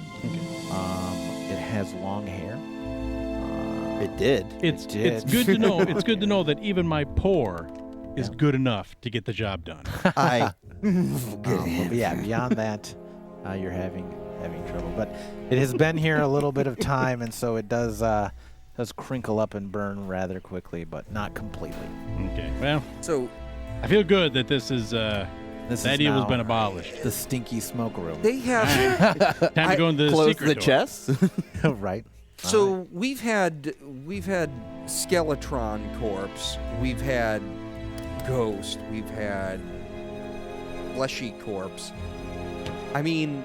It has long hair. It did. It's did. good to know. It's good to know that even my poor is good enough to get the job done. I. But yeah, beyond that, you're having trouble. But it has been here a little bit of time, and so it does crinkle up and burn rather quickly, but not completely. Okay. Well, So I feel good that this is This that is evil's now been abolished. the stinky smoke room. they have. Time to go into the Close secret the door. chest. Right. So we've had Skeletron corpse, we've had Ghost, we've had Fleshy corpse. I mean,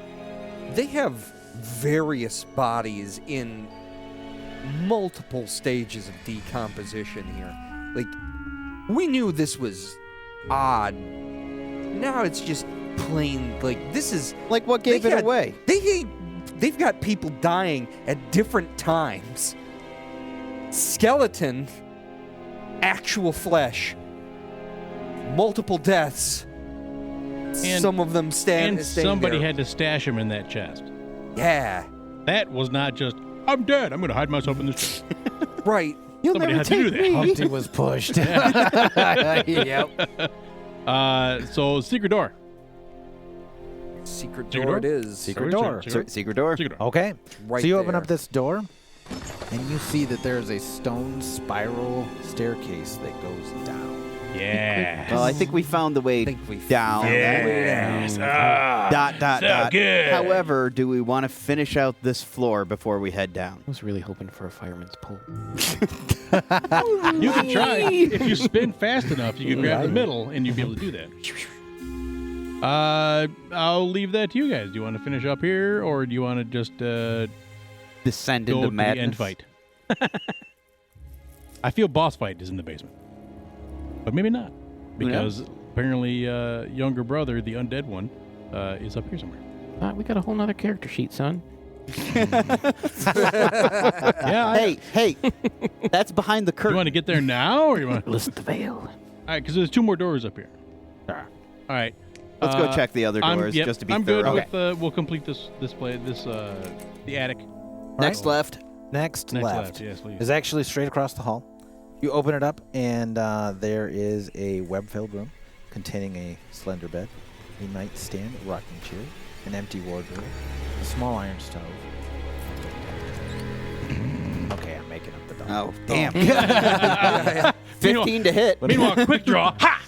they have various bodies in multiple stages of decomposition here. Like, we knew this was odd. Now it's just plain, like, this is... Like what gave They it had- away? They've got people dying at different times. Skeleton, actual flesh, multiple deaths. And- Some of them And staying somebody there. had to stash him in that chest. Yeah, That was not just, I'm dead, I'm going to hide myself in this chest. right. You'll Somebody never had to do take that. me. Humpty was pushed. Yep. So, secret door. Secret Secret door door? it is. Secret door. Secret door. Secret door. Okay. Right So you open there. up this door, and you see that there's a stone spiral staircase that goes down. Yeah. Well, I think we found the way I think we down. Yes. Dot, dot, so dot. good. However, do we want to finish out this floor before we head down? I was really hoping for a fireman's pole. You can try. If you spin fast enough, you can grab the middle, and you'll be able to do that. I'll leave that to you guys. Do you want to finish up here, or do you want to just Descend go into to madness. the end fight? I feel boss fight is in the basement, but maybe not, because apparently younger brother, the undead one, is up here somewhere. We got a whole nother character sheet, son. Yeah. Hey, that's behind the You curtain. want to get there now, or you want? Lift the veil. All right, because there's 2 more doors up here. All right. Let's go check the other doors Yep, just to be I'm thorough. good with. We'll complete the attic. Next left. Next Next left yes, please. is actually straight across the hall. You open it up, and there is a web-filled room containing a slender bed, a nightstand, a rocking chair, an empty wardrobe, a small iron stove. Okay, I'm making up the dog. Oh, damn. Meanwhile- 15 to hit. Meanwhile, quick draw. Ha!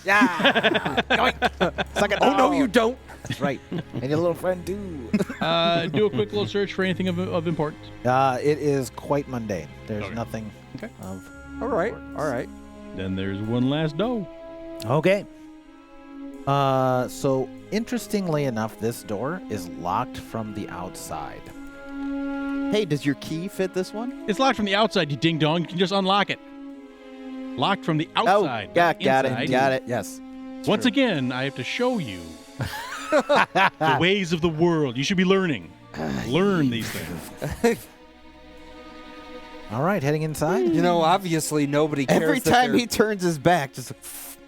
Suck it. Oh no, you don't. That's right. And your little friend too. Do a quick little search for anything of importance. It is quite mundane. There's Okay. nothing Okay. of. All right, importance. all right. Then there's one last door. Okay. So interestingly enough, this door is locked from the outside. Hey, does your key fit this one? It's locked from the outside, you ding dong. You can just unlock it. Locked from the outside. Oh, yeah, not got inside. it. Got it. Yes. Once again, I have to show you the ways of the world. You should be learning. Learn these things. All right, heading inside. You know, obviously nobody cares. Every that time they're- he turns his back, just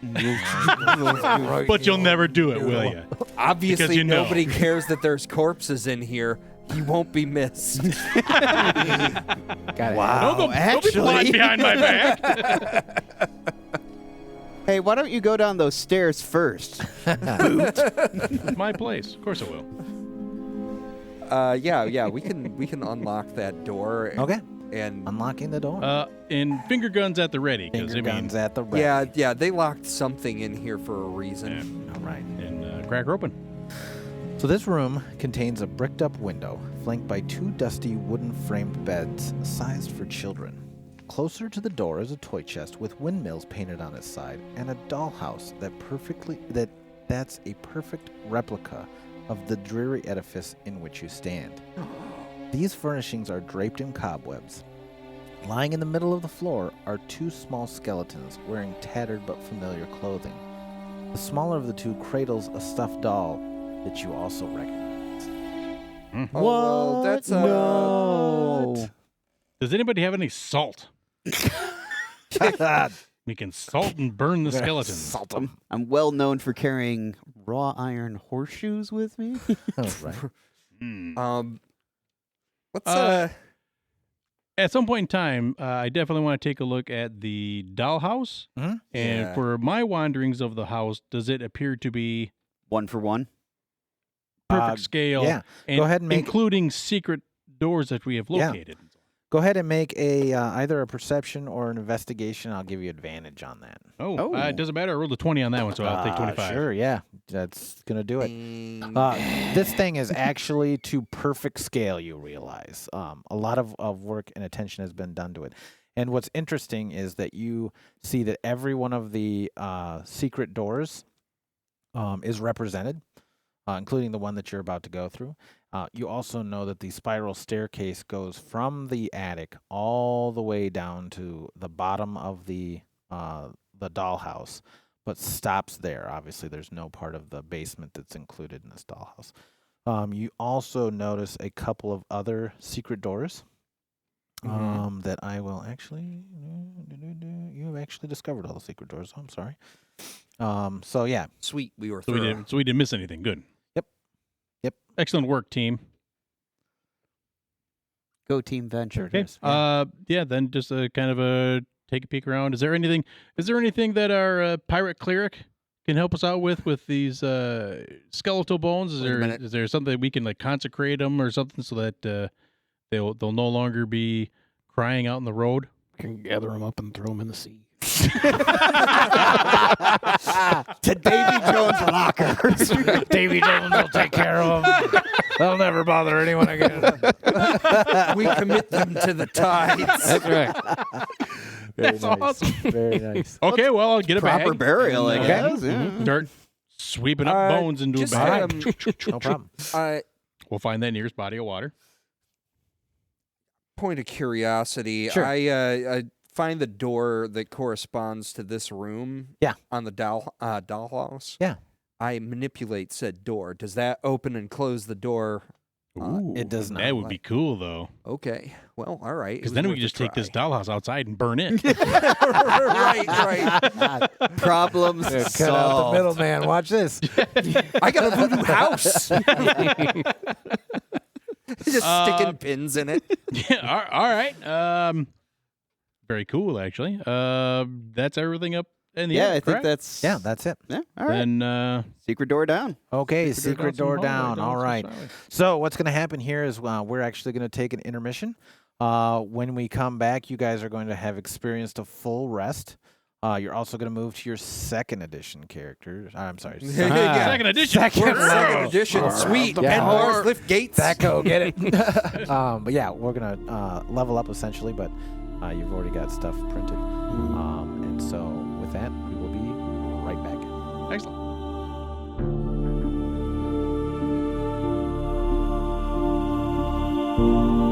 But you'll never do it, will you? obviously because you know. nobody cares that there's corpses in here. You won't be missed. Got it. Wow. Don't be plotting behind my back. Hey, why don't you go down those stairs first? It's my place. Of course I will. Yeah, we can unlock that door. Okay. And Unlocking the door. And finger guns at the ready. 'Cause, Finger guns at the ready. yeah, they locked something in here for a reason. All right. And crack her open. So this room contains a bricked-up window flanked by 2 dusty wooden-framed beds sized for children. Closer to the door is a toy chest with windmills painted on its side and a dollhouse that's a perfect replica of the dreary edifice in which you stand. These furnishings are draped in cobwebs. Lying in the middle of the floor are 2 small skeletons wearing tattered but familiar clothing. The smaller of the 2 cradles a stuffed doll that you also recognize. Oh, well, that's No. Does anybody have any salt? We can salt and burn the skeletons. Salt 'em. I'm well known for carrying raw iron horseshoes with me. Oh, right. What's At some point in time, I definitely want to take a look at the dollhouse. Mhm. And Yeah. for my wanderings of the house, does it appear to be 1 for 1. perfect scale? Yeah. And Go ahead and make including secret doors that we have Yeah. located. Go ahead and make a either a perception or an investigation. I'll give you advantage on that. Oh, it doesn't matter. I rolled a 20 on that one, so I'll take 25. Sure, yeah. That's going to do it. Ding. This thing is actually to perfect scale, you realize. A lot of work and attention has been done to it. And what's interesting is that you see that every one of the secret doors is represented, including the one that you're about to go through. You also know that the spiral staircase goes from the attic all the way down to the bottom of the dollhouse, but stops there. Obviously, there's no part of the basement that's included in this dollhouse. You also notice a couple of other secret doors that I will actually... You have actually discovered all the secret doors. I'm sorry. So, yeah. Sweet, we were So through. we didn't miss anything. Good. Yep. Excellent work, team. Go Team Venture. Okay. Yeah. Then just kind of take a peek around. Is there anything that our pirate cleric can help us out with these skeletal bones? Wait a minute. Is there something we can like consecrate them or something so that they'll no longer be crying out in the road? Can gather them up and throw them in the sea. To Davy Jones' lockers. Davy Jones will take care of them. They'll never bother anyone again. We commit them to the tides. That's right. Very That's nice. awesome. Very nice. Okay, well, I'll get a Proper bag. burial, I Okay. guess. Yeah. Start sweeping up bones into a just, bag. No problem. We'll find that nearest body of water. Point of curiosity. Sure. I find the door that corresponds to this room. Yeah. On the dollhouse. Yeah. I manipulate said door. Does that open and close the door? It does not. That would be cool, though. Okay. Well, all right. Because then we can just take this dollhouse outside and burn it. right. Problems Cut out the solved. middleman. Watch this. I got a voodoo house. Just sticking pins in it. Yeah, all right. Very cool, actually. That's everything up in the Yeah, air, I think correct? that's... Yeah, that's it. Yeah, all right. Then Secret door down. Okay, secret door some hallway down. All some right. hallway. So what's going to happen here is we're actually going to take an intermission. When we come back, you guys are going to have experienced a full rest. You're also going to move to your second edition character. I'm sorry. Yeah. Second edition. Second Second row. edition. Sweet. Yeah. Pen bars, lift gates. Echo, get it? But yeah, we're going to level up essentially, but you've already got stuff printed. And so with that, we will be right back. Excellent. Thank you.